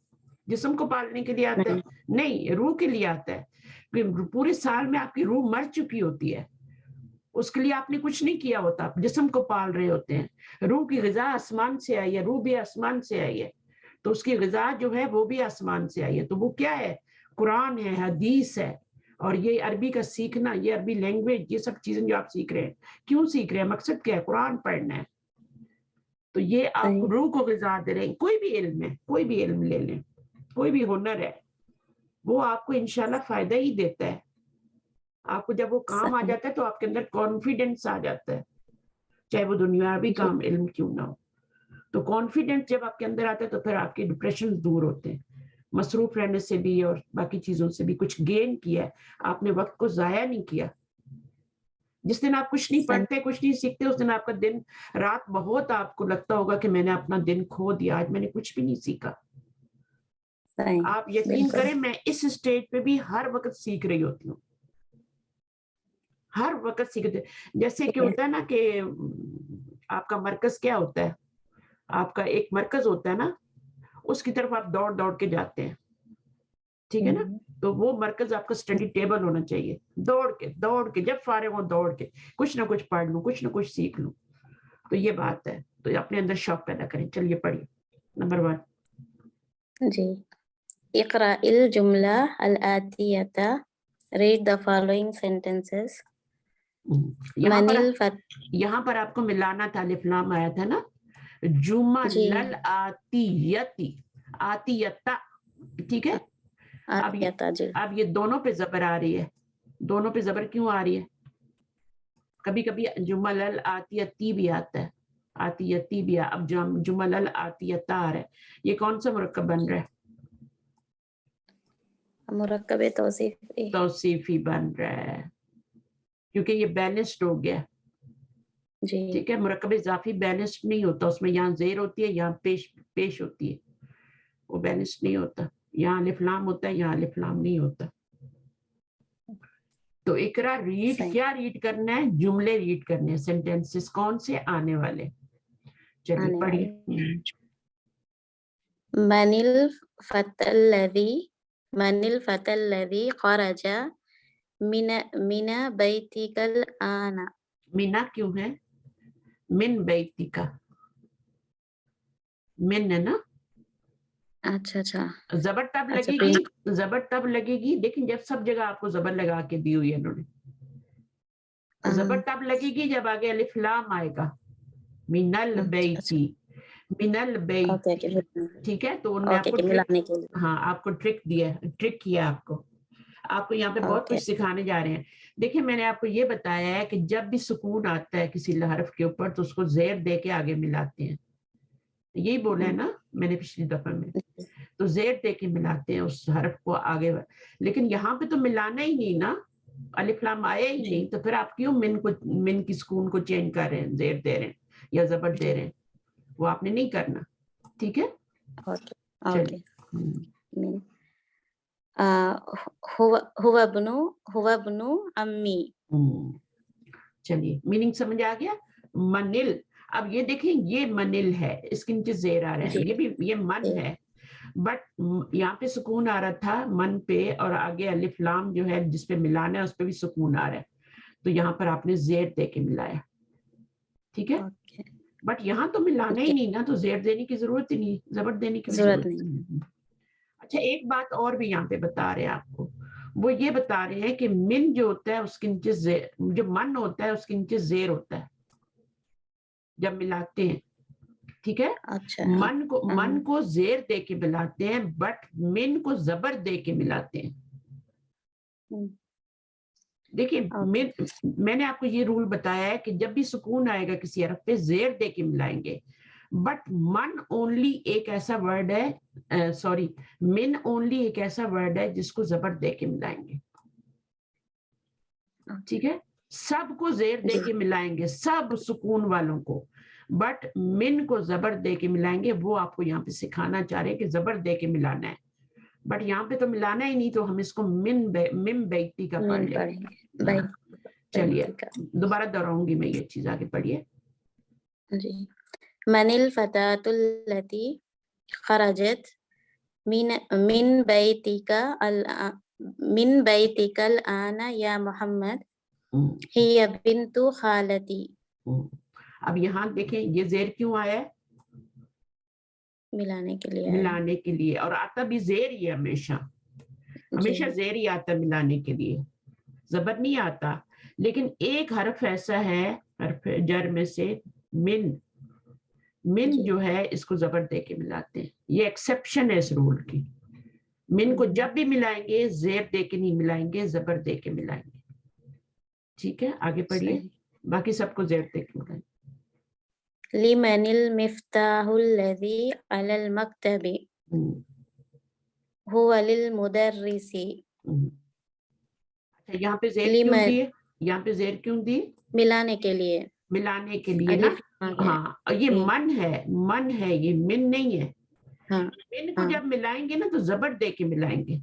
Speaker 1: जिस्म को पालने के लिए आता है? नहीं, रूह के लिए आता है. पूरे साल में आपकी रूह मर चुकी होती है, उसके लिए आपने कुछ नहीं किया होता, आप जिस्म को पाल रहे होते हैं. रूह की ग़िज़ा आसमान से आई है, रूह भी आसमान से आई है, तो उसकी ग़िज़ा जो है वो भी आसमान से आई है. तो वो क्या है? कुरान है, हदीस है. और ये अरबी का सीखना, ये अरबी लैंग्वेज, ये सब चीजें जो आप सीख रहे हैं, क्यों सीख रहे हैं? मकसद क्या है? कुरान पढ़ना है. तो ये आप रूह को ग़िज़ा दे रहे हैं. कोई भी इल्म है, कोई भी इल्म ले लें, कोई भी हुनर है, वो आपको इंशाल्लाह फायदा ही देता है. आपको जब वो काम आ जाता है तो आपके अंदर कॉन्फिडेंस आ जाता है, चाहे वो दुनियावी काम इल्म क्यों ना हो. तो कॉन्फिडेंस जब आपके अंदर आता है तो फिर आपके डिप्रेशन दूर होते हैं. मसरूफ रहने से भी और बाकी चीजों से भी कुछ गेन किया है आपने, वक्त को जाया नहीं किया. जिस दिन आप कुछ नहीं पढ़ते, कुछ नहीं सीखते, उस दिन आपका दिन रात बहुत आपको लगता होगा कि मैंने अपना दिन खो दिया, आज मैंने कुछ भी नहीं सीखा. आप यकीन करें, मैं इस स्टेज पे भी हर वक्त सीख रही होती हूँ, हर वक्त सीखते. जैसे कि होता है ना कि आपका मरकज क्या होता है, आपका एक मरकज होता है ना, उसकी तरफ आप दौड़ दौड़ के जाते हैं, ठीक है ना. तो वो मरकज आपका स्टडी टेबल होना चाहिए. दौड़ के जब फारिग हो दौड़ के कुछ ना कुछ पढ़ लूं, कुछ ना कुछ सीख लूं. तो ये बात है. तो अपने अंदर शौक पैदा करें. चलिए पढ़िए. नंबर 1
Speaker 9: जी. इक़रा इल जुमला अल आतियता. Read the following sentences.
Speaker 1: यहाँ पर आपको मिलाना था, अलिफ लाम आया था ना. जुमलल आतियती, आतियता, ठीक है. अब ये दोनों पे जबर आ रही है. दोनों पे जबर क्यों आ रही है? कभी कभी जुमलल आतियती भी आता है, आतियती भी है। अब जुमल अल आतियता आ रहा है, ये कौन सा मुरक्कब बन रहा है?
Speaker 9: मुरक्कब तौसीफी।
Speaker 1: तौसीफी बन रहा है क्योंकि ये बैलेंस्ड हो गया।
Speaker 9: जी
Speaker 1: ठीक है, मुरक्कब इजाफी बैलेंस्ड नहीं होता, उसमें यहाँ ज़ेर होती है, यहाँ पेश होती है, वो बैलेंस्ड नहीं होता। यहाँ अलिफ लाम होता है, यहाँ अलिफ लाम नहीं होता। तो इकरा रीड,
Speaker 9: सही।
Speaker 1: क्या रीड करना है? जुमले रीड करने हैं, सेंटेंसेस। कौन से? आने वाले। चलिए
Speaker 9: आने
Speaker 1: पढ़िए।
Speaker 9: मनिल फतल्लज़ी खरजा मिना बैतिकल आना।
Speaker 1: मीना क्यों है? मिन बैती का, मिन है ना।
Speaker 9: अच्छा अच्छा
Speaker 1: जबर तब
Speaker 9: अच्छा,
Speaker 1: लगेगी, जबर तब लगेगी, लेकिन जब सब जगह आपको जबर लगा के दी हुई है इन्होंने। जबर तब लगेगी जब आगे अलिफ लाम आएगा। मिनल बैती, मिनल बैती। ठीक है, तो उन्होंने आपको
Speaker 9: मिलाने के लिए।
Speaker 1: हाँ, आपको ट्रिक दिया, ट्रिक किया आपको यहाँ पे बहुत कुछ सिखाने जा रहे हैं। देखिए, मैंने आपको ये बताया है कि जब भी सुकून आता है किसी हर्फ के ऊपर तो उसको ज़ेर दे के आगे मिलाते हैं। यही बोला है ना मैंने पिछली दफा में, तो ज़ेर दे के मिलाते हैं उस हर्फ को आगे। लेकिन यहाँ पे तो मिलाना ही नहीं ना, अलिफ लाम आया ही नहीं, तो फिर आप क्यों मिन की सुकून को चेंज कर रहे हैं, ज़ेर दे रहे हैं या जबर दे रहे हैं? वो आपने नहीं करना। ठीक है, चलिए।
Speaker 9: हुवा बनु अम्मी।
Speaker 1: चलिए, मीनिंग समझ आ गया। मनिल, अब ये देखें, ये मनिल है, इसके नीचे ज़ेर आ रहा है, ये मन है, बट यहाँ पे सुकून आ रहा था मन पे, और आगे अलिफ लाम जो है जिस पे मिलाना है उस पे भी सुकून आ रहा है, तो यहाँ पर आपने ज़ेर दे के मिलाया। ठीक है, बट यहाँ तो मिलाना ही नहीं ना, तो ज़ेर देने की जरूरत ही नहीं, जबर देने की जरूरत नहीं। अच्छा, एक बात और भी यहाँ पे बता रहे हैं आपको, वो ये बता रहे हैं कि मिन जो होता है उसके नीचे जो मन होता है उसके नीचे ज़ेर होता है जब मिलाते हैं। ठीक है,
Speaker 9: अच्छा,
Speaker 1: मन को ज़ेर दे के मिलाते हैं, बट मिन को जबर दे के मिलाते हैं। देखिए, मैंने आपको ये रूल बताया है कि जब भी सुकून आएगा किसी हरफ पे ज़ेर दे के मिलाएंगे, बट मन ओनली एक ऐसा वर्ड है, सॉरी, मिन ओनली एक ऐसा वर्ड है जिसको जबर दे के मिलाएंगे। ठीक है, सबको ज़ेर दे के मिलाएंगे, सब सुकून वालों को, बट मिन को जबर दे के मिलाएंगे। वो आपको यहाँ पे सिखाना चाह रहे हैं कि जबर दे के मिलाना है, बट यहाँ पे तो मिलाना ही नहीं, तो हम इसको मिन बैती का पढ़ लेंगे। चलिए, दोबारा दोहराऊंगी मैं ये चीज, आगे पढ़िए।
Speaker 9: जी, मनिल फतातुल्लती खरजत मिन बैतिकल आना या मोहम्मद हिया बिन्तु खालती।
Speaker 1: अब यहाँ देखें, ये ज़ेर क्यों आया है?
Speaker 9: मिलाने के लिए।
Speaker 1: मिलाने के लिए, और आता भी ज़ेर ही है, हमेशा ज़ेर ही आता मिलाने के लिए, जबर नहीं आता। लेकिन एक हरफ ऐसा है हरफ जर में से, मिन जो है इसको जबर दे के मिलाते हैं, ये एक्सेप्शन है इस रूल की। मिन को जब भी मिलाएंगे ज़ेर दे के नहीं मिलाएंगे, जबर दे के मिलाएंगे। ठीक है, आगे पढ़िए, बाकी सबको ज़ेर दे के मिलाएंगे।
Speaker 9: लिमनिल मिफ्ताहुल्लज़ी अलल मक्तबी हुवा लिल मुदर्रिसी।
Speaker 1: अच्छा, यहाँ पे ज़ेर क्यों दिए? यहाँ पे ज़ेर क्यों दी?
Speaker 9: मिलाने के लिए।
Speaker 1: मिलाने के लिए ना, हाँ, ये मन है, ये मिन नहीं है। मिन को जब मिलाएंगे ना तो जबर दे के मिलाएंगे।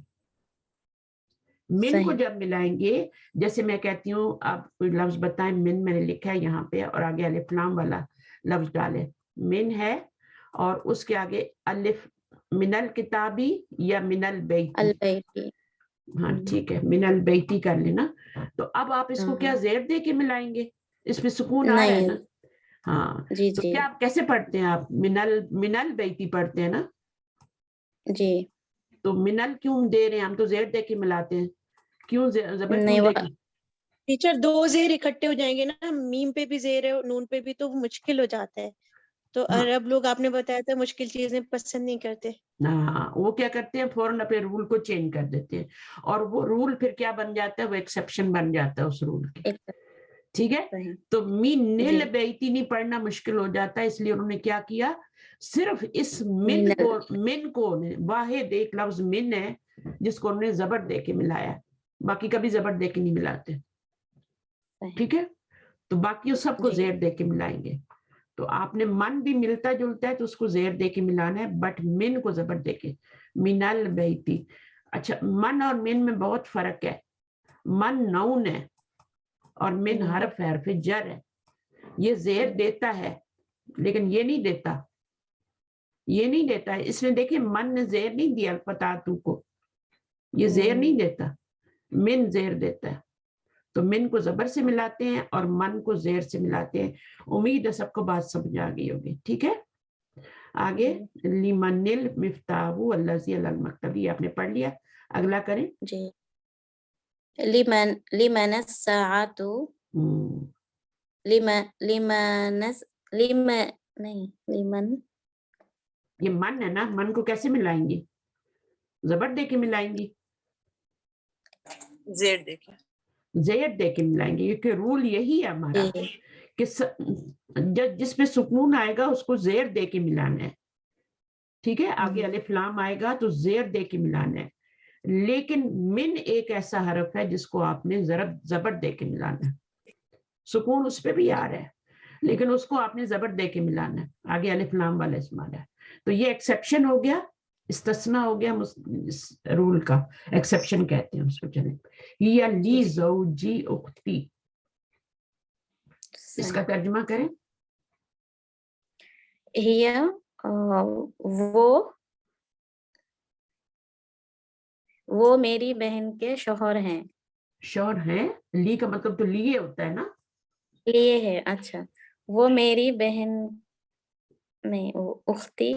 Speaker 1: मिन को जब मिलाएंगे, जैसे मैं कहती हूँ, आप कोई लफ्ज बताएं, मिन मैंने लिखा है यहाँ पे, और आगे अलिफ लाम वाला लफ्ज डाले, मिन है, और उसके आगे अलिफ, मिनल किताबी या मिनल बैती। हाँ ठीक है, मिनल बैती कर लेना। तो अब आप इसको क्या ज़ेर दे के मिलाएंगे? इसमें सुकून आ रहा है ना। हाँ तो क्या आप कैसे पढ़ते हैं? आप मिनल बैती पढ़ते हैं ना जी। तो मिनल क्यों दे रहे हैं? हम तो ज़ेर दे के मिलाते हैं, क्यों जबर क्यों दे के?
Speaker 7: टीचर, दो ज़ेर इकट्ठे हो जाएंगे ना, मीम पे भी ज़ेर है नून पे भी, तो मुश्किल हो जाता है। तो अरब लोग, आपने बताया था, मुश्किल चीजें पसंद नहीं करते।
Speaker 1: हाँ, वो क्या करते हैं, फौरन अपने रूल को चेंज कर देते हैं, और वो रूल फिर क्या बन जाता है, वो एक्सेप्शन बन जाता है उस रूल के। ٹھیک ہے.
Speaker 9: صحیح.
Speaker 1: تو من
Speaker 9: جی.
Speaker 1: البیتی نہیں پڑھنا مشکل ہو جاتا ہے، اس لیے انہوں نے کیا کیا، صرف اس من کو واحد ایک لفظ من ہے جس کو انہوں نے زبر دے کے ملایا، باقی کبھی زبر دے کے نہیں ملاتے.
Speaker 9: صحیح.
Speaker 1: ٹھیک ہے، تو باقی سب کو
Speaker 9: جی.
Speaker 1: زیر دے کے ملائیں گے. تو آپ نے من بھی ملتا جلتا ہے تو اس کو زیر دے کے ملانا ہے، بٹ من کو زبر دے کے، من البیتی. اچھا، من اور من میں بہت فرق ہے. من نون ہے اور من حرف ہے، حرف جر ہے. یہ زیر دیتا ہے لیکن یہ نہیں دیتا، یہ نہیں دیتا ہے. اس نے دیکھیں من نے زیر نہیں دیا فتاتو کو، یہ زیر نہیں دیتا، من زیر دیتا ہے. تو من کو زبر سے ملاتے ہیں اور من کو زیر سے ملاتے ہیں. امید ہے سب کو بات سمجھ آ گئی ہوگی. ٹھیک ہے، آگے لمن المفتاح الذی علی المکتب، یہ آپ نے پڑھ لیا. اگلا کریں.
Speaker 9: جی. لمن الساعۃ لمن
Speaker 1: یہ من ہے نا، من کو کیسے ملائیں گی؟ زبر دے کے ملائیں گی،
Speaker 8: زیر دیکھیں.
Speaker 1: زیر دے کے ملائیں گے. یہ رول یہی ہے ہمارا کہ جس پہ سکون آئے گا اس کو زیر دے کے ملانا ہے. ٹھیک ہے، آگے الف لام آئے گا تو زیر دے کے ملانا ہے. لیکن من ایک ایسا حرف ہے جس کو آپ نے زبر دے کے ملانا ہے. سکون اس پہ بھی آ رہا ہے لیکن اس کو آپ نے زبر دے کے ملانا ہے. آگے الف لام والا اسم آ رہا ہے. تو یہ ایکسیپشن ہو گیا، استثناء ہو گیا اس رول کا، ایکسیپشن کہتے ہیں اس کو. چلیں، یا لی زوجی اختی، اس کا ترجمہ کریں.
Speaker 9: وہ میری بہن کے شوہر ہیں.
Speaker 1: شوہر ہیں، لی کا مطلب تو لیے ہوتا ہے نا،
Speaker 9: لیے ہے. اچھا، وہ میری بہن نہیں، اختی،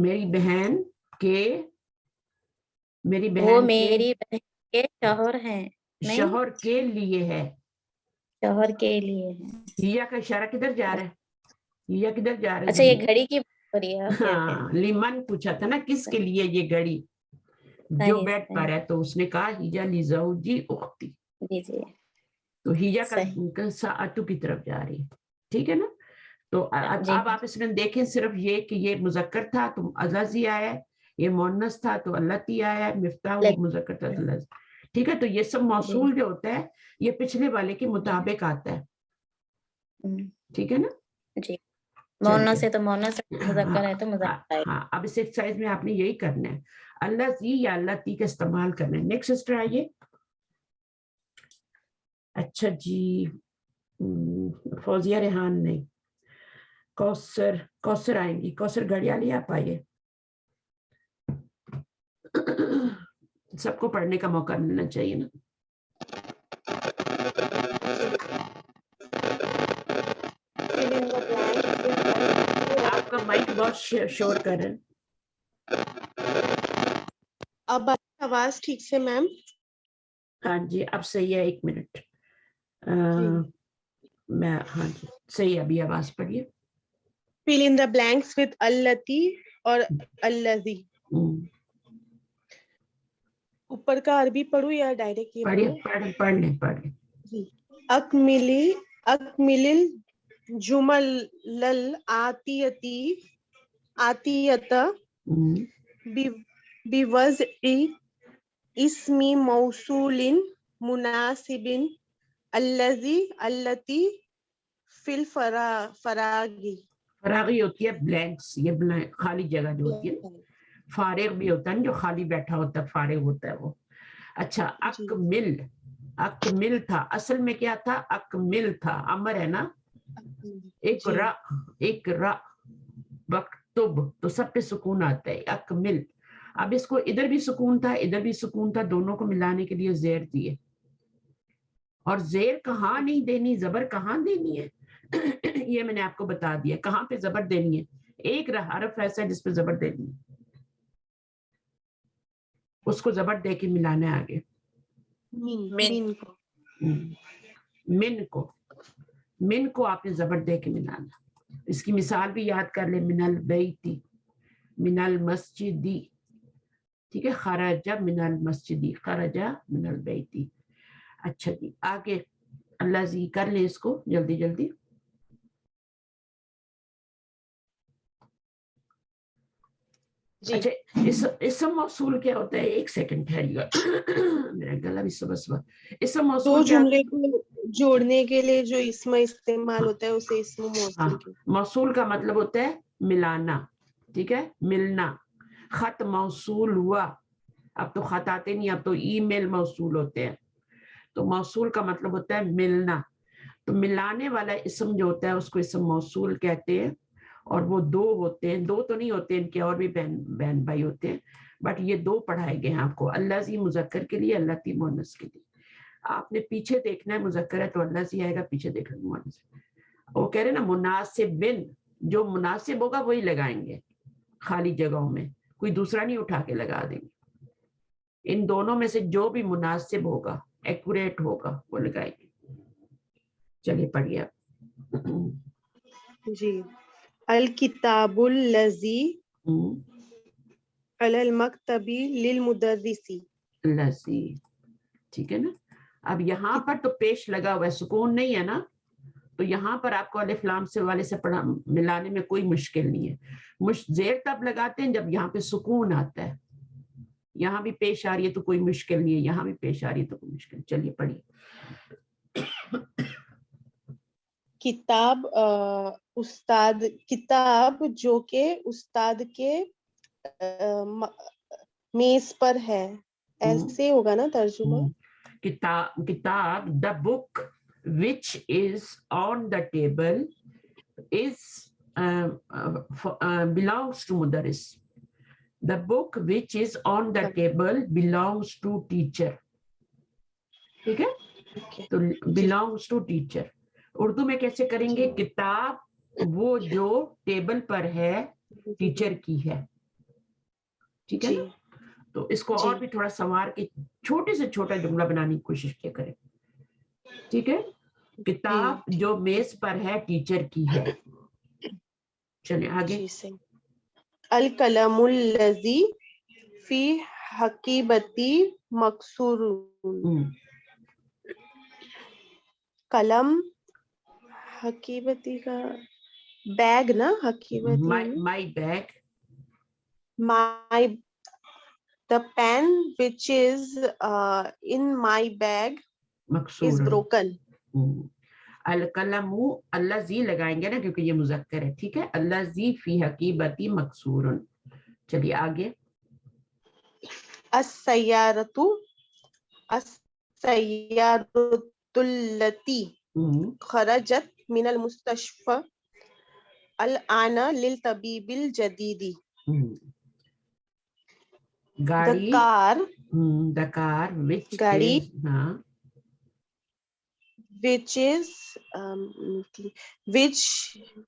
Speaker 1: میری بہن کے، میری
Speaker 9: وہ
Speaker 1: بہن
Speaker 9: میری بہن کے شوہر ہیں. نہیں،
Speaker 1: شوہر کے لیے ہے.
Speaker 9: شوہر کے لیے ہے.
Speaker 1: ہیا کا اشارہ کدھر جا رہا ہے؟ ہیا کدھر جا رہا ہے؟
Speaker 9: اچھا، یہ گھڑی کی بات ہو رہی ہے.
Speaker 1: ہاں، لیمن پوچھا تھا نا کس کے لیے یہ گھڑی، جو بیڈ پر ہے. تو اس نے کہا ہیا لی زوجی اختی.
Speaker 9: جی جی،
Speaker 1: تو ہیا کا ساعتو کی طرف جا رہی ہے. ٹھیک ہے نا. تو اب آپ اس میں دیکھیں صرف یہ کہ یہ مذکر تھا تو الذی آیا ہے، یہ مؤنث تھا تو اللتی آیا ہے، مفتاح وہ مذکر تھا تو الذی. ٹھیک ہے، تو یہ سب موصول جو ہوتا ہے یہ پچھلے والے کے مطابق آتا ہے. ٹھیک ہے نا.
Speaker 9: جی، مؤنث ہے تو مؤنث، مذکر ہے تو مذکر.
Speaker 1: ہاں، اب اس ایکسرسائز میں آپ نے یہی کرنا ہے، الذی یا اللتی کا استعمال کرنا ہے. نیکسٹ سسٹر آئیے. اچھا جی، فوزیہ ریحان نہیں، کوثر آئیں گی. کوثر گھڑیالی آپ آئیے. سب کو پڑھنے کا موقع ملنا چاہیے نا. آپ کا مائک بہت شور کر رہے ہیں.
Speaker 7: اب آواز ٹھیک سے میم؟
Speaker 1: ہاں جی اب صحیح ہے. ایک منٹ، میں ہاں جی صحیح ہے. ابھی آواز پڑھیے.
Speaker 7: fill in the blanks with allati اور الذی. اوپر کا عربی پڑھوں یا ڈائریکٹ یہ پڑھوں؟
Speaker 1: پڑھ لیں.
Speaker 7: جی. اکمل الجمل آتیت بوضع اسم موصول مناسب الذی التی فی الفراغی.
Speaker 1: فراغی ہوتی ہے بلینکس، یہ خالی جگہ جو ہوتی ہے. فارغ بھی ہوتا ہے جو خالی بیٹھا ہوتا ہے، فارغ ہوتا ہے وہ. اچھا، اکمل تھا، اصل میں کیا تھا؟ اکمل تھا، امر ہے نا. ایک را وقتب، تو سب پہ سکون آتا ہے. اکمل. اب اس کو ادھر بھی سکون تھا ادھر بھی سکون تھا، دونوں کو ملانے کے لیے زیر دیے. اور زیر کہاں نہیں دینی، زبر کہاں دینی ہے یہ میں نے آپ کو بتا دیا. کہاں پہ زبر دینی ہے؟ ایک حرف ایسا ہے جس پہ زبر دینی ہے، اس کو زبر دے کے ملانا ہے. آگے من کو آپ نے زبر دے کے ملانا. اس کی مثال بھی یاد کر لیں، من البیتی، من المسجدی. ٹھیک ہے، خرج من المسجدی، خرج من البیتی. اچھا جی، آگے अल्लाज़ी कर ले इसको जल्दी जल्दी.
Speaker 7: जी
Speaker 1: अच्छा, इसम मौसूल क्या होता है? एक सेकंड ठहरिएगा. मेरा गला भी सुबह इसम
Speaker 7: दो
Speaker 1: मौसूल क्या?
Speaker 7: जुमले को जोड़ने के लिए जो इसम इस्तेमाल होता है उसे इसम मौसूल
Speaker 1: हाँ,
Speaker 7: कहते
Speaker 1: मौसूल का मतलब होता है मिलाना, ठीक है, मिलना. खत मौसूल हुआ, अब तो खत आते नहीं, अब तो ईमेल मौसूल होते हैं. तो मौसूल का मतलब होता है मिलना. तो मिलाने वाला इसम जो होता है उसको इसम मौसूल कहते हैं. और वो दो होते हैं, दो तो नहीं होते, इनके और भी बहन भाई होते हैं, बट ये दो पढ़ाए गए हैं आपको. अल्लाज़ी मुज़क्कर के लिए, अल्लाती मुअन्नस के लिए. आपने पीछे देखना है, मुज़क्कर है तो अल्लाज़ी आएगा, पीछे देखना मुअन्नस. वो कह रहे ना मुनासिबिन, जो मुनासिब होगा वही लगाएंगे खाली जगहों में, कोई दूसरा नहीं उठा के लगा देंगे. इन दोनों में से जो भी मुनासिब होगा, एक्यूरेट होगा, वो लगाएंगे. चलिए पढ़िए आप.
Speaker 7: हैं. जी अल किताबुल लज़ी अलल मक्तबी लिल मुदर्रिसी.
Speaker 1: लसी, ठीक है ना. अब यहाँ पर तो पेश लगा हुआ है, सुकून नहीं है ना, तो यहाँ पर आपको अलिफ लाम से वाले से पढ़ा मिलाने में कोई मुश्किल नहीं है. जेर तब लगाते हैं जब यहाँ पे सुकून आता है. यहाँ भी पेश आ रही है तो कोई मुश्किल नहीं है, यहाँ भी पेश आ रही है तो कोई मुश्किल. चलिए पढ़िए.
Speaker 7: किताब उस्ताद, किताब जो के उस्ताद के मेज पर है, ऐसे होगा ना तर्जुमा.
Speaker 1: किताब the book which is on the table is belongs to mudarris. The book which is on the table belongs to teacher. ठीक है, तो belongs to teacher. उर्दू में कैसे करेंगे? किताब वो जो टेबल पर है टीचर की है. ठीक है ना. तो इसको और भी थोड़ा संवार के छोटे से छोटा जुमला बनाने की कोशिश किया करें. ठीक है, किताब जो मेज पर है टीचर की है. चलिए आगे.
Speaker 7: अल कलमुल लज़ी फी हकीबती मकसूरुन. कलम हकीबती का बैग ना, हकीबती
Speaker 1: my bag.
Speaker 7: my the pen which is in my bag is broken.
Speaker 1: अल कलमु अल्लाज़ी लगाएंगे ना क्योंकि ये मुज़क्कर है. ठीक है, अल्लाज़ी फी हकीबती मकसूरुन. चलिए आगे.
Speaker 7: as-sayyaratu as-sayyaratullati kharajat min al-mustashfa al-ana lil tabibil jadidi.
Speaker 1: गाड़ी, the car which
Speaker 7: गाड़ी
Speaker 1: is,
Speaker 7: which is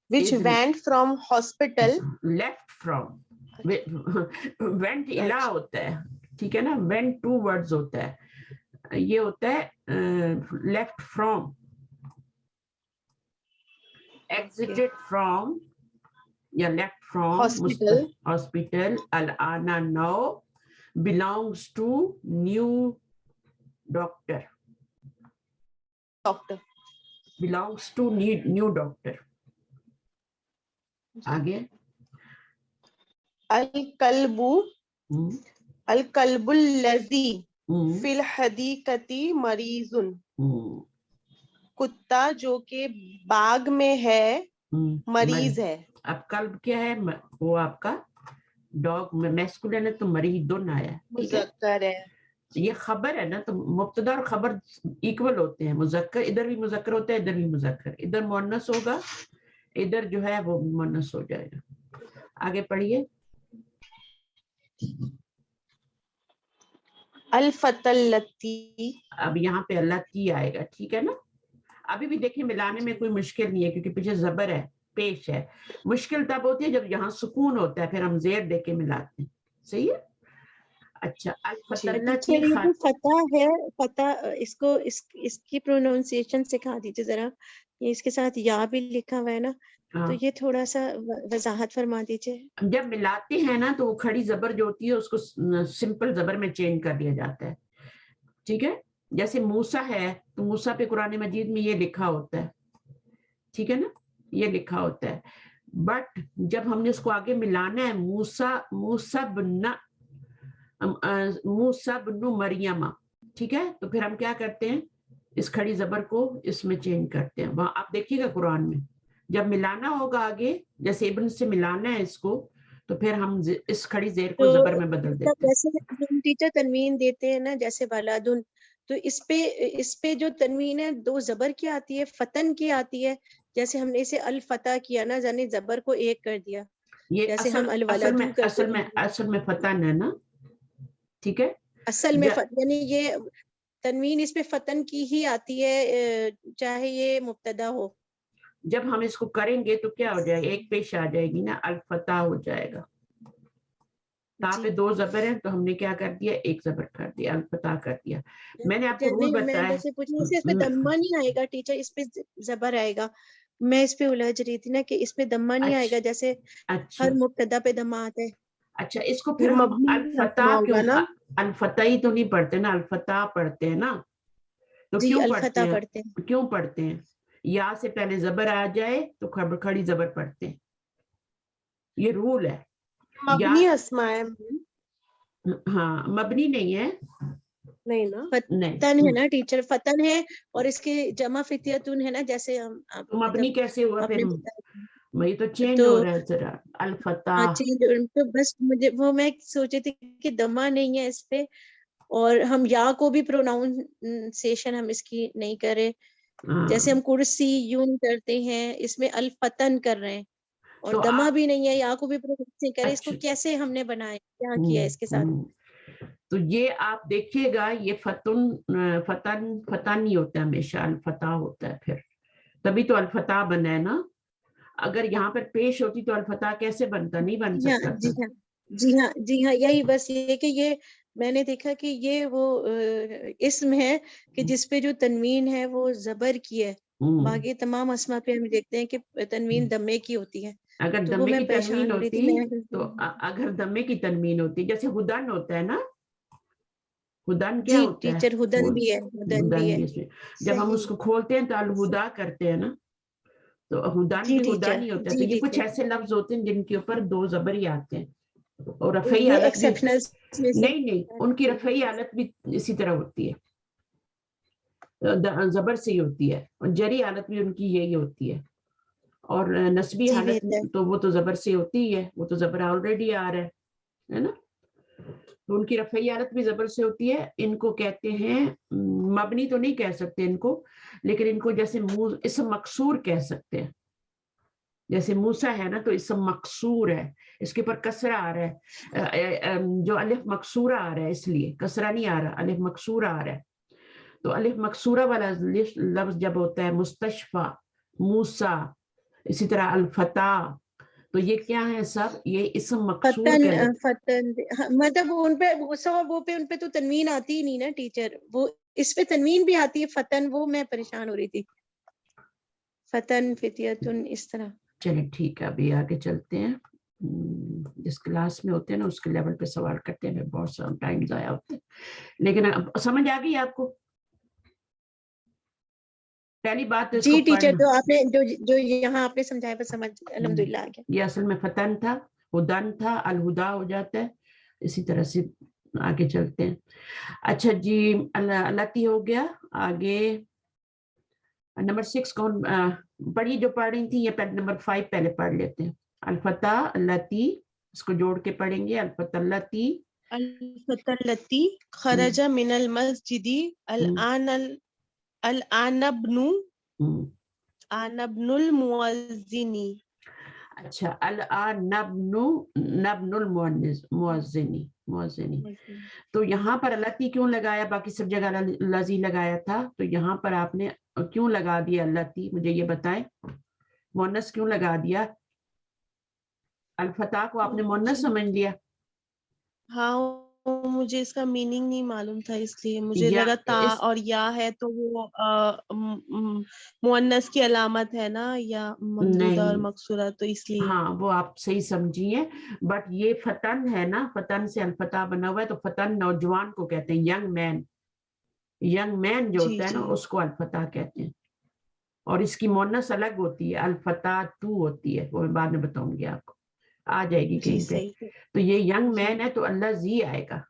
Speaker 7: which went from hospital.
Speaker 1: left from, went इला होता है. ठीक है ना, went two words होता है. ये होता है left from, exited from या left from hospital. al-ana now belongs to new doctor. Belongs to new doctor. आगे.
Speaker 7: al-kalbul lazi fil hadikati marizun. कुत्ता जो के बाग में है मरीज है.
Speaker 1: अब कल्ब क्या है? वो आपका डॉग में मैस्कुलिन है तो मरीदुन आया.
Speaker 7: मुज़क्कर है.
Speaker 1: ये खबर है ना, तो मुब्तदा और खबर इक्वल होते हैं. मुज़क्कर इधर भी मुज़क्कर होता है, इधर भी मुज़क्कर. इधर मुअन्नस होगा, इधर जो है वो मुअन्नस हो जाएगा. आगे पढ़िए.
Speaker 7: अल-फतल्लती.
Speaker 1: अब यहाँ पे अल्लाती आएगा. ठीक है ना. अभी भी देखिए मिलाने में कोई मुश्किल नहीं है क्योंकि पीछे जबर है, पेश है. मुश्किल तब होती है जब यहाँ सुकून होता है, फिर हम जेर देके मिलाते हैं. सही है. अच्छा, अल-फतल्लती
Speaker 7: फतह है. फतह इसको इसकी प्रोनाउंसिएशन सिखा दीजिए जरा. ये इसके साथ या भी लिखा हुआ है ना, तो ये थोड़ा सा वजाहत फरमा दीजिए.
Speaker 1: जब मिलाते हैं ना तो वो खड़ी जबर जो होती है उसको सिंपल जबर में चेंज कर दिया जाता है. ठीक है, जैसे मूसा है तो मूसा पे कुरान मजीद में ये लिखा होता है, ठीक है ना, ये लिखा होता है, बट जब हमने इसको आगे मिलाना है मूसा बिन मरियमा, ठीक है, तो फिर हम क्या करते हैं, इस खड़ी जबर को इसमें चेंज करते हैं। वहां आप देखिएगा कुरान में जब मिलाना होगा आगे, जैसे इब्न से मिलाना है इसको, तो फिर हम इस खड़ी जेर को जबर में बदल देते हैं।
Speaker 7: जैसे हम टीचर तनवीन देते हैं ना, जैसे बालादुन, तो इस पे जो तनवीन है 2 जबर की आती है, फतन की आती है। जैसे हमने इसे अल फता किया ना, यानी जबर को एक कर दिया,
Speaker 1: ये
Speaker 7: जैसे हम अल
Speaker 1: असल
Speaker 7: वलदू करते हैं।
Speaker 1: असल में फतन है ना, ठीक है,
Speaker 7: असल में यानी ये तनवीन इस पे फतन की ही आती है, चाहे ये मुब्तदा हो।
Speaker 1: जब हम इसको करेंगे तो क्या हो जाएगा, एक पेश आ जाएगी ना, अल फता हो जाएगा। ता पे 2 जबर है तो हमने क्या कर दिया, एक जबर कर दिया, अल फता कर दिया। मैंने आपको रूल बताया,
Speaker 7: मैं जैसे पूछी इस पे दम्मा नहीं आएगा टीचर, इस पे जबर आएगा। मैं इस पे उलझ रही थी ना कि इस पे दम्मा नहीं आएगा, जैसे हर मुब्तदा पे दम्मा आता है।
Speaker 1: अच्छा, इसको फिर हम अल-फता क्यों, अल-फता ही तो नहीं पढ़ते ना, अल-फता पढ़ते हैं ना, तो क्यों पढ़ते हैं, क्यों पढ़ते हैं, या से पहले जबर आ जाए तो खड़ी जबर पढ़ते हैं, ये रूल है।
Speaker 7: मबनी अस्मा है,
Speaker 1: हाँ, मबनी नहीं है,
Speaker 7: नहीं ना, फतन है ना टीचर, फतन है, और इसके जमा फितियतुन है ना, जैसे हम
Speaker 1: तो मबनी कैसे हुआ फिर, वही तो चेंज
Speaker 7: तो
Speaker 1: हो रहा है जरा, अल-फता।
Speaker 7: तो बस मुझे वो मैं सोची थी कि दमा नहीं है इस पे, और हम या को भी प्रोनाउंसिएशन हम इसकी नहीं करें, जैसे हम कुर्सी यूं करते हैं, इसमें अल फतन कर रहे हैं, और
Speaker 1: तो
Speaker 7: दमा भी नहीं है, या को भी प्रोनाउंस नहीं करे। इसको
Speaker 1: अच्छा,
Speaker 7: कैसे हमने बनाया, क्या किया इसके साथ?
Speaker 1: तो ये आप देखिएगा, ये फतन नहीं होता हमेशा, अल-फता होता है, फिर तभी तो अल-फता बना है ना। अगर यहाँ पर पेश होती तो अल-फता कैसे बनता, नहीं बन सकता था।
Speaker 7: जी हाँ, यही बस ये कि ये मैंने देखा कि ये वो इस्म है कि जिसपे जो तनवीन है वो जबर की है, बाकी तमाम अस्मा पे हम देखते हैं कि तनवीन दम्मे की होती है।
Speaker 1: अगर
Speaker 7: तो
Speaker 1: दम्मे
Speaker 7: मैं
Speaker 1: की
Speaker 7: परेशान
Speaker 1: तनवीन
Speaker 7: हो रही
Speaker 1: होती
Speaker 7: थी
Speaker 1: तो अगर दम्मे की तनवीन होती, जैसे हुदन होता है ना, हुदन क्या होता है,
Speaker 7: टीचर हुदन भी है, हुदन भी है,
Speaker 1: इसमें जब हम उसको खोलते हैं तो अल-हुदा करते हैं ना, तो हुदन भी हुदा नहीं होता है। तो ये कुछ ऐसे लफ्ज होते हैं जिनके ऊपर 2 जबर ही आते हैं, और रफ़ई हालत भी नहीं, उनकी रफ़ई हालत भी इसी तरह होती है, जबर से ही होती है, और जरी हालत भी उनकी यही होती है, और नस्बी हालत तो वो तो जबर से होती ही है, वो तो जबर ऑलरेडी आ रहा है ना, तो उनकी रफ़ई हालत भी जबर से होती है। इनको कहते हैं, मबनी तो नहीं कह सकते इनको, लेकिन इनको जैसे इस्म मकसूर कह सकते हैं, जैसे मूसा है ना, तो इस्म मकसूर है, इसके ऊपर कसरा आ रहा है, जो अलिफ मकसूरा आ रहा है, इसलिए कसरा नहीं आ रहा, अलिफ मकसूरा आ रहा है। तो अलिफ मकसूरा वाला लफ्ज जब होता है, मुस्तशफा, मूसा, इसी तरह अल-फता, तो ये क्या है सब, ये इस्म मकसूर
Speaker 7: फतन, मतलब उन पे तो तनवीन आती ही नहीं ना टीचर, वो इस पे तनवीन भी आती है, फतन, वो मैं परेशान हो रही थी, फतन फितियतुन इस तरह।
Speaker 1: चलिए ठीक है, अभी आगे चलते हैं, जिस क्लास में होते हैं ना उसके लेवल पे सवाल करते हैं, बहुत सारा टाइम जाया होता है, लेकिन अब समझ आ गई आपको पहली बात तो
Speaker 7: जी टीचर, तो आपने जो यहाँ आपने समझाया बस समझ अल्हम्दुलिल्लाह आ गया।
Speaker 1: ये असल में फतन था, हुदन था, अल-हुदा हो जाता है, इसी तरह से आगे चलते हैं। अच्छा जी, अल्लाती हो गया, आगे नंबर 6 कौन पढ़ी, जो पढ़ रही थी, ये नंबर 5 पहले पढ़ लेते हैं। अल-फता अल्लाती, इसको जोड़ के पढ़ेंगे, अल-फता अल्लाती,
Speaker 7: अल-फता अल्लाती खरजा मिनल मस्जिदी अल-आनब्नु आनब्नुल मुअज्जिनी। अच्छा,
Speaker 1: नब्नुल मुअज्जिनी, तो यहाँ पर अल्लाती क्यों लगाया, बाकी सब जगह लजी लगाया था, तो यहाँ पर आपने क्यों लगा दिया अल्लाती, मुझे ये बताएं, मुअन्नस क्यों लगा दिया, अल-फता को आपने मुअन्नस समझ लिया?
Speaker 7: हाँ, मुझे इसका मीनिंग नहीं मालूम था, इसलिए मुझे लगा ता और या है तो वो मुअन्नस की अलामत है ना, या ममदूदा और मकसूरा, तो इसलिए।
Speaker 1: हाँ, वो आप सही समझिए, बट ये फतन है ना, फतन से अल-फता बना हुआ है, तो फतन नौजवान को कहते हैं, यंग मैन, यंग मैन जो
Speaker 7: जी
Speaker 1: होता है ना
Speaker 7: जी
Speaker 1: उसको अलफता कहते हैं, और इसकी मोनस अलग होती है, अलफता तू होती है, वो मैं बाद में बताऊंगी आपको, आ जाएगी
Speaker 7: जी
Speaker 1: कहीं पे।
Speaker 7: सही
Speaker 1: तो ये यंग
Speaker 7: जी
Speaker 1: मैन है तो अल्लाह जी आएगा,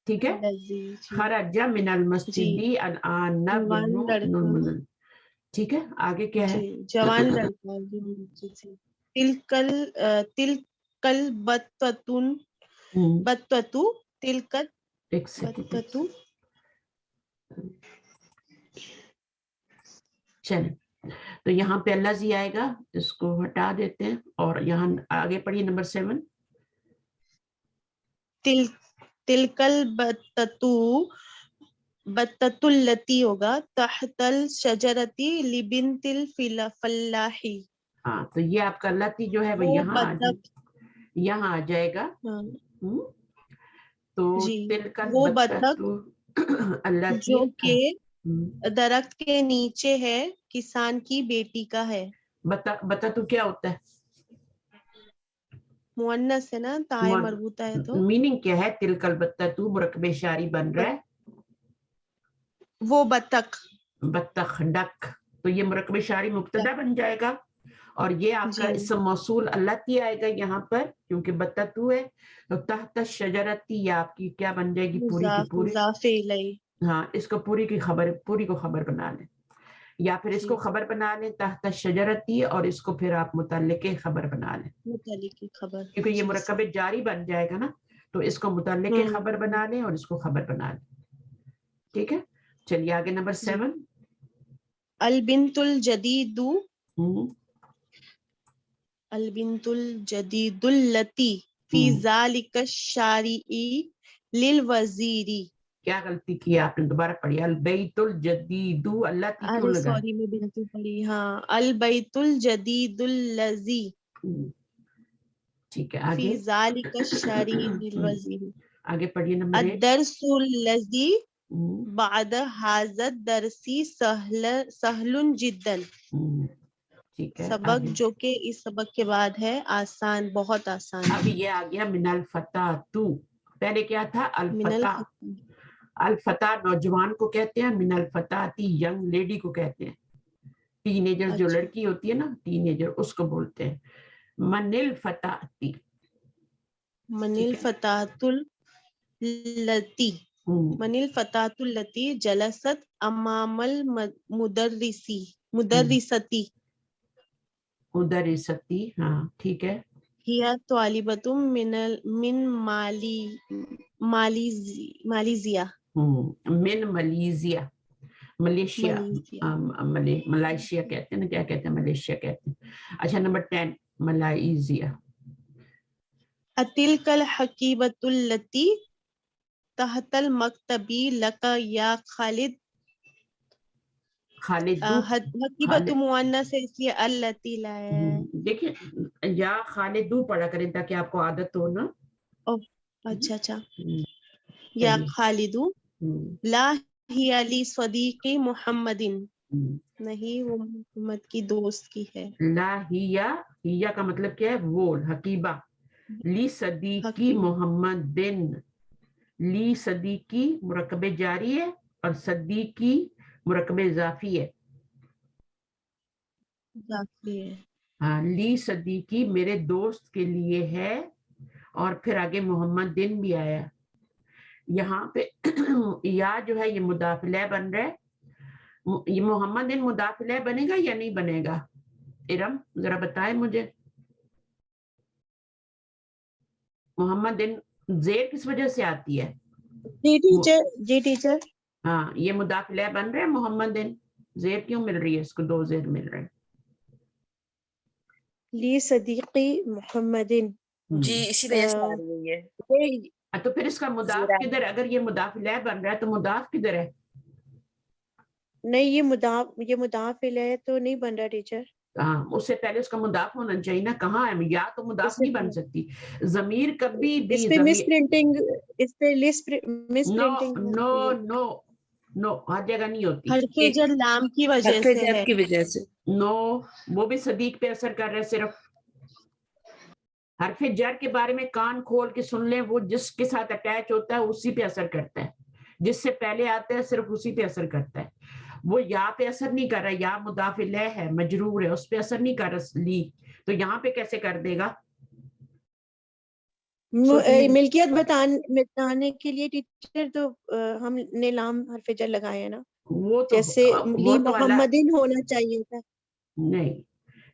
Speaker 1: ठीक है।
Speaker 7: लजीज जी
Speaker 1: खरजा मिनल
Speaker 7: जी
Speaker 1: मस्जिदी अन
Speaker 7: जवान
Speaker 1: नबनु
Speaker 7: लड़का
Speaker 1: नुन, ठीक है। आगे क्या
Speaker 7: जी
Speaker 1: है?
Speaker 7: जवान लड़का जी जी जी तिलकल बत्ततुन बत्ततु तिलकत
Speaker 1: एक सेकंड,
Speaker 7: बत्ततु
Speaker 1: चले। तो यहाँ पे अल्लाह जी आएगा, इसको हटा देते हैं, और यहाँ आगे पढ़िए नंबर 7।
Speaker 7: तिल तिलकल बत्ततुल्लती होगा तहतल शजरती लिबिनतिल फल्लाही।
Speaker 1: हाँ, तो ये आपका लती जो है वो
Speaker 7: वो
Speaker 1: यहाँ
Speaker 7: बतख
Speaker 1: यहाँ आ जाएगा।
Speaker 7: हाँ,
Speaker 1: हम्म, तो
Speaker 7: जी
Speaker 1: तिलकल
Speaker 7: वो
Speaker 1: बत्तख
Speaker 7: बतख
Speaker 1: अल्लाह की
Speaker 7: जो के दरख्त के नीचे है किसान की बेटी का है।
Speaker 1: बता तो क्या होता है?
Speaker 7: मुअन्नस है ना, ताए मरबूता है तो
Speaker 1: मीनिंग क्या है? तिलकल बत्ततु मुरकबे शारी बन रहा है,
Speaker 7: वो बतख
Speaker 1: बत्तख डक, तो ये मुरकबे शारी मुब्तदा बन जाएगा, और ये आपका
Speaker 7: जी
Speaker 1: इसम मौसूल अल्लाती आएगा यहाँ पर, क्योंकि बत्ततु है। तो तहत शजरती ये आपकी क्या बन जाएगी? पूरी की पूरी।
Speaker 7: मुजाफे इलैहि।
Speaker 1: हाँ, इसको पूरी की खबर, पूरी को खबर बना लें, या फिर इसको
Speaker 7: जी
Speaker 1: खबर बना लें तहत शजरती, और इसको फिर आप मुतल्लिके खबर बना लें,
Speaker 7: मुतल्लिक की खबर
Speaker 1: क्योंकि ये
Speaker 7: जी
Speaker 1: मुरकबे जारी बन जाएगा ना, तो इसको मुतल्लिके खबर बना लें और इसको खबर बना लें, ठीक है। चलिए आगे नंबर 7।
Speaker 7: अल बिंतुल जदीदुल लती फी ज़ालिका शारिई लिल वजीरी।
Speaker 1: क्या गलती की आपने? दोबारा पढ़िए। अल बैतुल जदीदु अल्लाती क्यों
Speaker 7: अरे
Speaker 1: लगा?
Speaker 7: सॉरी मैं बिंतु पढ़ी, हाँ अल बैतुल जदीदुल लजी
Speaker 1: ठीक है,
Speaker 7: फी
Speaker 1: आगे
Speaker 7: ज़ालिका शारिई लिल वजीरी।
Speaker 1: आगे पढ़िए नंबर 8।
Speaker 7: अद-दरसुल लजी बाद हाज़त दरसी सहलुन जिद्दन।
Speaker 1: ठीक है,
Speaker 7: सबक
Speaker 1: आगे
Speaker 7: जो कि इस सबक के बाद है आसान, बहुत आसान
Speaker 1: अभी
Speaker 7: है।
Speaker 1: ये आ गया मिनल फता तू, पहले क्या था? अल
Speaker 7: मिनल
Speaker 1: फता। अल फता नौजवान को कहते हैं, मिनल फताती यंग लेडी को कहते हैं, टीनेजर जो
Speaker 7: अच्छा
Speaker 1: लड़की होती है ना, टीनेजर, उसको बोलते हैं मनिल फताती।
Speaker 7: मनिल फतातुल लती मनिल फतातुल लती जलसत अमामल मुदर्रिसती
Speaker 1: उधर सती, हाँ ठीक है।
Speaker 7: हिया तालिबतुम मिन मालीजिया
Speaker 1: मिन मलेशिया, मलेशिया,
Speaker 7: मलेशिया।
Speaker 1: मलेशिया कहते हैं ना, क्या कहते हैं? मलेशिया कहते हैं। अच्छा नंबर 10 मलाइजिया।
Speaker 7: अतिलकल हकीबतुल लती तहतल मकतबी लका या खालिद।
Speaker 1: खालिदू,
Speaker 7: हकीबतु मुअन्नस है इसलिए अल्लती लाया है।
Speaker 1: देखिए या खालिदू पढ़ा करें ताकि आपको आदत हो ना।
Speaker 7: अच्छा अच्छा। या
Speaker 1: चलिए
Speaker 7: खालिदू ला हिया ली सदीकी मुहम्मदिन, नहीं वो मोहम्मद की दोस्त की है।
Speaker 1: ला हिया का मतलब क्या है? वो हकीबा। ली सदीकी
Speaker 7: हकीब
Speaker 1: मोहम्मदिन, ली सदीकी मुरकबे जारी है, और सदीकी मुरकबे इजाफी है।
Speaker 7: जाती है।
Speaker 1: हाँ, ली सदीकी मेरे दोस्त के लिए है, और फिर आगे मोहम्मद दिन भी आया। यहाँ पे या जो है ये मुदाफिला बन रहा है, ये मोहम्मद दिन मुदाफिला बनेगा या नहीं बनेगा? इरम जरा बताए मुझे। मोहम्मद दिन जेर किस वजह से आती है?
Speaker 7: जी टीचर, जी टीचर।
Speaker 1: हाँ, ये मुदाफिला बन रहा है मोहम्मद दिन, जेर क्यों मिल रही है इसको? 2 जेर मिल रहे हैं।
Speaker 7: ली सदीकी मुहम्मदिन
Speaker 8: जी इसी वजह से आ रही है ये।
Speaker 1: तो फिर इसका मुदाफ
Speaker 8: जीरा
Speaker 1: किधर? अगर ये मुदाफिला बन रहा है तो मुदाफ किधर है?
Speaker 7: नहीं, ये मुदाफ इलैह तो नहीं बन रहा टीचर।
Speaker 1: हाँ, उससे पहले उसका मुदाफ होना चाहिए ना। कहाँ है? या तो मुदाफ
Speaker 7: इससे
Speaker 1: नहीं बन सकती जमीर कभी भी।
Speaker 7: इस पे मिस प्रिंटिंग, इस पे miss
Speaker 1: no
Speaker 7: printing
Speaker 1: no no no, हर जगह नहीं होती।
Speaker 7: हरफे जर लाम की वजह
Speaker 3: हरफे
Speaker 7: से
Speaker 3: जर
Speaker 7: है।
Speaker 3: की वजह से।
Speaker 1: नो, वो भी सदीक पे असर कर रहा है। सिर्फ हरफे जर के बारे में कान खोल के सुन लें, वो जिसके साथ अटैच होता है उसी पे असर करता है। جس سے پہلے آتا ہے صرف اسی پہ اثر کرتا ہے. وہ یا پہ اثر نہیں کر رہا, یا مضاف الیہ ہے, مجرور ہے, اس پہ اثر نہیں کر رہا لی, تو یہاں پہ کیسے کر دے گا؟
Speaker 7: ملکیت بتانے کے لیے ٹیچر تو ہم نے لام حرف جر لگائے ہیں نا,
Speaker 1: وہ تو
Speaker 7: جیسے لی
Speaker 1: وہ تو
Speaker 7: محمدن ہونا چاہیے تھا.
Speaker 1: نہیں,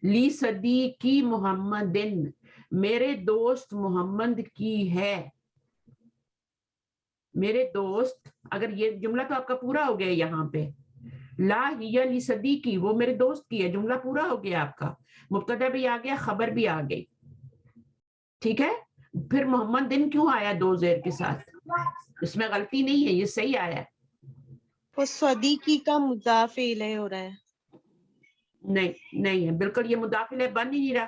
Speaker 1: لی صدیقی محمدن, میرے دوست محمد کی ہے. میرے دوست, اگر یہ جملہ تو آپ کا پورا ہو گیا یہاں پہ, لا ہی لی صدیقی, وہ میرے دوست کی ہے, جملہ پورا ہو گیا آپ کا, مبتدا بھی آ گیا, خبر بھی آ گئی. ٹھیک ہے, پھر محمد دن کیوں آیا دو زیر کے ساتھ؟ اس میں غلطی نہیں ہے, یہ صحیح آیا ہے.
Speaker 7: وہ صدیقی کا مضاف الیہ ہو رہا ہے.
Speaker 1: نہیں ہے, بالکل یہ مضاف الیہ بن ہی نہیں رہا.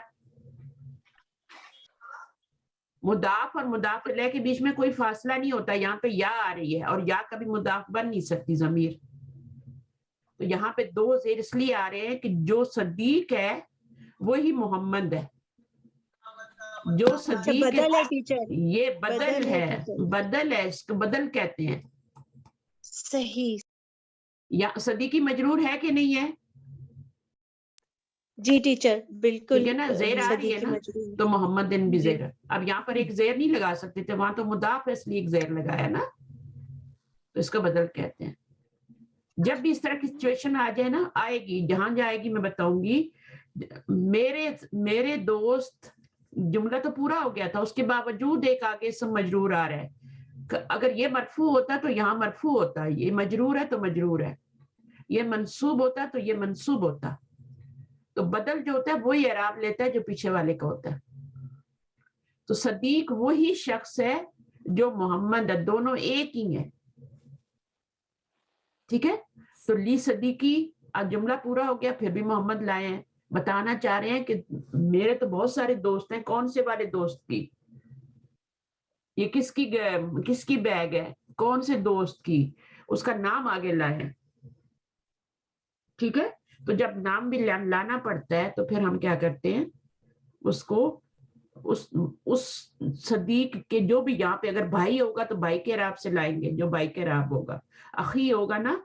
Speaker 1: مضاف اور مضاف الیہ کے بیچ میں کوئی فاصلہ نہیں ہوتا, یہاں پہ یا آ رہی ہے, اور یا کبھی مضاف بن نہیں سکتی ضمیر. تو یہاں پہ دو زیر اس لیے آ رہے ہیں کہ جو صدیق ہے وہی محمد ہے. جو صدیق
Speaker 7: بدل ہے ٹیچر,
Speaker 1: یہ بدل ہے,
Speaker 7: ٹیچر.
Speaker 1: بدل ہے, اس کو بدل کہتے ہیں.
Speaker 7: صحیح.
Speaker 1: یا صدیقی مجرور ہے کہ نہیں ہے؟
Speaker 7: جی ٹیچر بالکل.
Speaker 1: ٹھیک ہے نا, زیر آ رہی ہے
Speaker 7: صدیقی
Speaker 1: نا,
Speaker 7: مجرور.
Speaker 1: تو محمد دن بھی
Speaker 7: جی.
Speaker 1: زیر. اب یہاں پر ایک زیر نہیں لگا سکتے تھے, وہاں تو مضاف ہے اس لیے ایک زیر لگایا نا, تو اس کو بدل کہتے ہیں. جب بھی اس طرح کی سچویشن آ جائے نا, آئے گی, جہاں جائے گی میں بتاؤں گی. میرے دوست, جملہ تو پورا ہو گیا تھا, اس کے باوجود ایک آگے اسم مجرور آ رہا ہے. اگر یہ مرفوع ہوتا تو یہاں مرفوع ہوتا, یہ مجرور ہے تو مجرور ہے, یہ منصوب ہوتا تو یہ منصوب ہوتا. تو بدل جو ہوتا ہے وہی اعراب لیتا ہے جو پیچھے والے کا ہوتا ہے. تو صدیق وہی شخص ہے جو محمد ہے, دونوں ایک ہی ہیں. ٹھیک ہے, تو لی صدیقی, اب جملہ پورا ہو گیا, پھر بھی محمد لائے ہیں. بتانا چاہ رہے ہیں کہ میرے تو بہت سارے دوست ہیں. کون سے والے دوست کی؟ یہ کس کی بیگ ہے, کون سے دوست کی, اس کا نام آگے لائے. ٹھیک ہے, تو جب نام بھی لانا پڑتا ہے تو پھر ہم کیا کرتے ہیں, اس کو اس صدیق کے, جو بھی یہاں پہ اگر بھائی ہوگا تو بھائی کے اعراب سے لائیں گے جو بھائی کے اعراب ہوگا, اخی ہوگا نا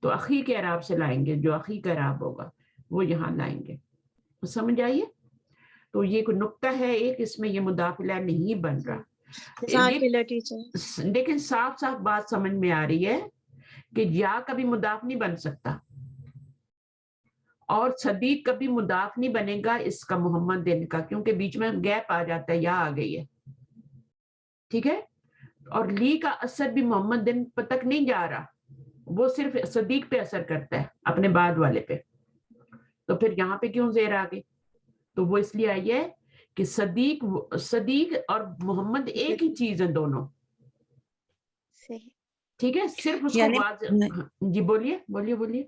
Speaker 1: تو اخی کے اعراب سے لائیں گے, جو اخی کا اعراب ہوگا وہ یہاں لائیں گے. سمجھ آئیے؟ تو یہ کوئی نقطہ ہے ایک, اس میں یہ مضاف الیہ نہیں بن رہا. لیکن صاف بات سمجھ میں آ رہی ہے کہ یا کبھی مضاف نہیں بن سکتا, اور صدیق کبھی مضاف نہیں بنے گا اس کا, محمد دن کا, کیونکہ بیچ میں گیپ آ جاتا ہے, یا آ گئی ہے. ٹھیک ہے, اور لی کا اثر بھی محمد دن تک نہیں جا رہا, وہ صرف صدیق پہ اثر کرتا ہے, اپنے بعد والے پہ. تو پھر یہاں پہ کیوں زیر آ گئی؟ تو وہ اس لیے آئی ہے کہ صدیق اور محمد ایک ہی چیز ہے دونوں. ٹھیک ہے, صرف اس کو واضح. جی بولیے.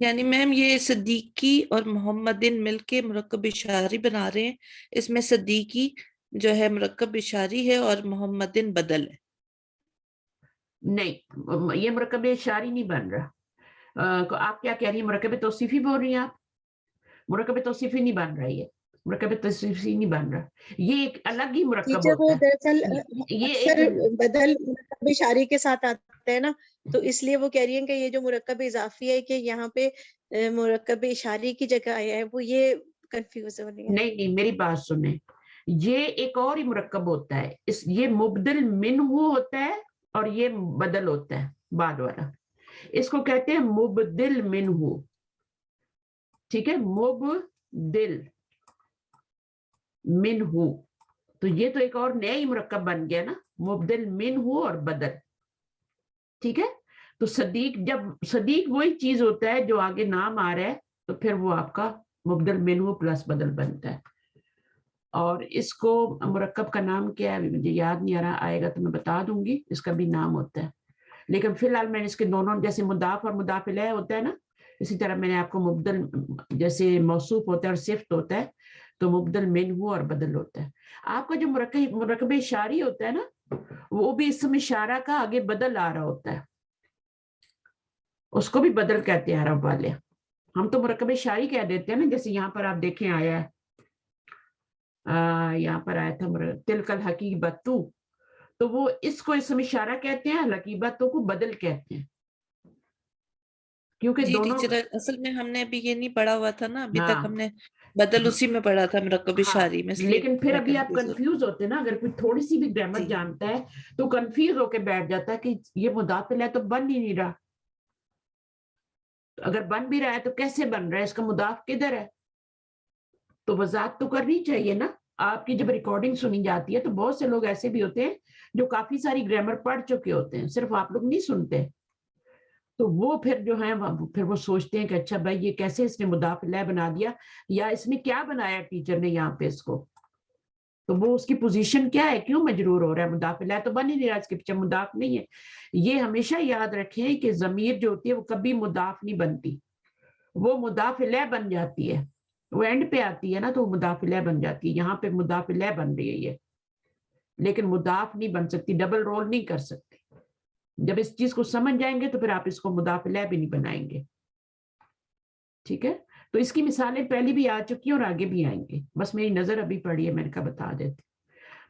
Speaker 3: یعنی میم یہ صدیقی اور محمدن مل کے مرکب اشاری بنا رہے ہیں, اس میں صدیقی جو ہے مرکب اشاری ہے اور محمدن بدل ہے.
Speaker 1: نہیں, یہ مرکب اشاری نہیں بن رہا. آپ کیا کہہ رہی ہیں, مرکب توصیفی بول رہی ہیں آپ؟ مرکب توصیفی نہیں بن رہا, یہ مرکب توصیفی نہیں بن رہا, یہ ایک الگ ہی مرکب ہوتا ہے.
Speaker 7: دراصل اکثر بدل مرکب اشاری کے ساتھ آتا ہے نا, تو اس لیے وہ کہہ رہی ہیں کہ یہ جو مرکب اضافی ہے کہ یہاں پہ مرکب اشاری کی جگہ آیا ہے, وہ یہ کنفیوز ہو رہی ہے.
Speaker 1: نہیں, میری بات سنیں, یہ ایک اور ہی مرکب ہوتا ہے, یہ مبدل منہ ہوتا ہے اور یہ بدل ہوتا ہے بعد والا, اس کو کہتے ہیں مبدل منہ. ٹھیک ہے, مبدل منہ, تو یہ تو ایک اور نیا ہی مرکب بن گیا نا, مبدل منہ اور بدل. ٹھیک ہے, تو صدیق وہی چیز ہوتا ہے جو آگے نام آ رہا ہے, تو پھر وہ آپ کا مبدل منہ پلس بدل بنتا ہے. اور اس کو مرکب کا نام کیا ہے مجھے یاد نہیں آ رہا, آئے گا تو میں بتا دوں گی, اس کا بھی نام ہوتا ہے. لیکن فی الحال میں نے اس کے دونوں, جیسے مضاف اور مضاف الیہ ہوتا ہے نا, اسی طرح میں نے آپ کو مبدل, جیسے موصوف ہوتا ہے اور صفت ہوتا ہے, تو مبدل منہ اور بدل ہوتا ہے. آپ کا جو مرکب اشاری ہوتا ہے نا, وہ بھی اسم اشارہ کا آگے بدل آ رہا ہوتا ہے, اس کو بھی بدل کہتے ہیں عرب والے. ہم تو مرکب اشاری کہہ دیتے ہیں نا, جیسے یہاں پر آپ دیکھیں آیا ہے, یہاں پر آیا تھا تلک الحقیبۃ, تو وہ اس کو اسم اشارہ کہتے ہیں, حالانکہ باتوں کو بدل کہتے ہیں, کیونکہ
Speaker 3: جی
Speaker 1: دونوں
Speaker 3: ٹیچر, اصل میں ہم نے ابھی یہ نہیں پڑھا ہوا تھا نا, ابھی تک
Speaker 1: ہاں
Speaker 3: ہم نے بدل اسی میں پڑھا تھا مرکب
Speaker 1: ہاں,
Speaker 3: اشاری میں, اس لیے
Speaker 1: لیکن پھر
Speaker 3: میں
Speaker 1: ابھی آپ
Speaker 3: کنفیوز ہو
Speaker 1: کنفیوز ہوتے ہیں نا, اگر کوئی تھوڑی سی بھی گرامر
Speaker 3: جی
Speaker 1: جانتا ہے تو کنفیوز ہو کے بیٹھ جاتا ہے کہ یہ مضاف الیہ تو بن ہی نہیں رہا, اگر بن بھی رہا ہے تو کیسے بن رہا ہے, اس کا مضاف کدھر ہے؟ تو وضاحت تو کرنی چاہیے نا. آپ کی جب ریکارڈنگ سنی جاتی ہے تو بہت سے لوگ ایسے بھی ہوتے ہیں جو کافی ساری گرامر پڑھ چکے ہوتے ہیں, صرف آپ لوگ نہیں سنتے, تو وہ پھر جو ہے پھر وہ سوچتے ہیں کہ اچھا بھائی یہ کیسے اس نے مضاف الیہ بنا دیا, یا اس نے کیا بنایا ٹیچر نے یہاں پہ اس کو, تو وہ اس کی پوزیشن کیا ہے, کیوں مجرور ہو رہا ہے, مضاف الیہ تو بن ہی نہیں رہا, اس کے پیچھے مضاف نہیں ہے. یہ ہمیشہ یاد رکھیں کہ ضمیر جو ہوتی ہے وہ کبھی مضاف نہیں بنتی, وہ مضاف الیہ بن جاتی ہے, وہ اینڈ پہ آتی ہے نا تو وہ مضاف الیہ بن جاتی ہے. یہاں پہ مضاف الیہ بن رہی ہے یہ, لیکن مضاف نہیں بن سکتی, ڈبل رول نہیں کر سکتی. جب اس چیز کو سمجھ جائیں گے تو پھر آپ اس کو مضاف الیہ بھی نہیں بنائیں گے. ٹھیک ہے, تو اس کی مثالیں پہلی بھی آ چکی ہیں اور آگے بھی آئیں گے, بس میری نظر ابھی پڑی ہے, میں نے کہا بتا دیتے.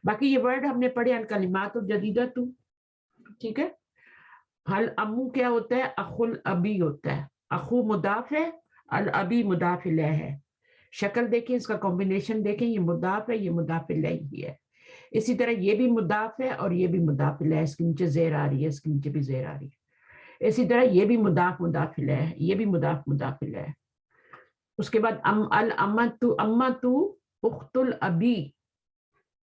Speaker 1: باقی یہ ورڈ ہم نے پڑھے الکلمات الجدیدۃ, ٹھیک ہے. حل امو کیا ہوتا ہے, اخو الابی ہوتا ہے, اخو مضاف ہے, الابی مضاف الیہ ہے. شکل دیکھیں, اس کا کمبینیشن دیکھیں, یہ مضاف ہے, یہ مضاف الیہ ہی ہے. اسی طرح یہ بھی مضاف ہے اور یہ بھی مضاف الیہ ہے, اس کے نیچے زیر آ رہی ہے, اس کے نیچے بھی زیر آ رہی ہے. اسی طرح یہ بھی مضاف الیہ ہے, یہ بھی مضاف الیہ ہے. اس کے بعد امت اخت الابی,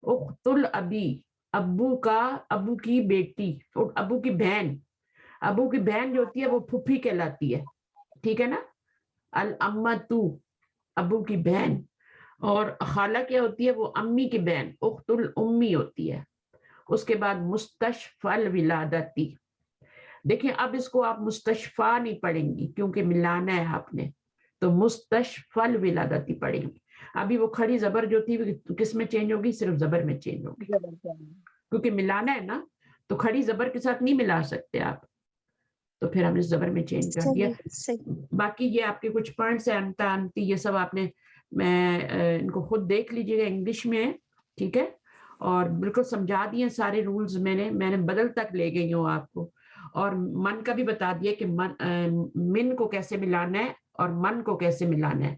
Speaker 1: اخت الابی ابو کا, ابو کی بیٹی, ابو کی بہن. ابو کی بہن جو ہوتی ہے وہ پھوپھی کہلاتی ہے, ٹھیک ہے نا. الامت ابو کی بہن, اور خالہ کیا ہوتی ہے, وہ امی کی بہن, اخت الامی ہوتی ہے. اس کے بعد مستشفی الولادتی, دیکھیں اب اس کو آپ مستشفیٰ نہیں پڑھیں گی کیونکہ ملانا ہے آپ نے, تو مستشفی الولادتی پڑھیں گی. ابھی وہ کھڑی زبر جو تھی کس میں چینج ہوگی, صرف زبر میں چینج ہوگی, کیونکہ ملانا ہے نا, تو کھڑی زبر کے ساتھ نہیں ملا سکتے آپ, تو پھر ہم نے زبر میں چینج کر دیا. باقی یہ آپ کے کچھ پوائنٹس ہیں, انتا انتی, یہ سب آپ نے, میں ان کو خود دیکھ لیجئے گا, انگلش میں ہے, ٹھیک ہے. اور بالکل سمجھا دیے سارے رولز, میں نے بدل تک لے گئی ہوں آپ کو, اور من کا بھی بتا دیا کہ من کو کیسے ملانا ہے اور من کو کیسے ملانا ہے.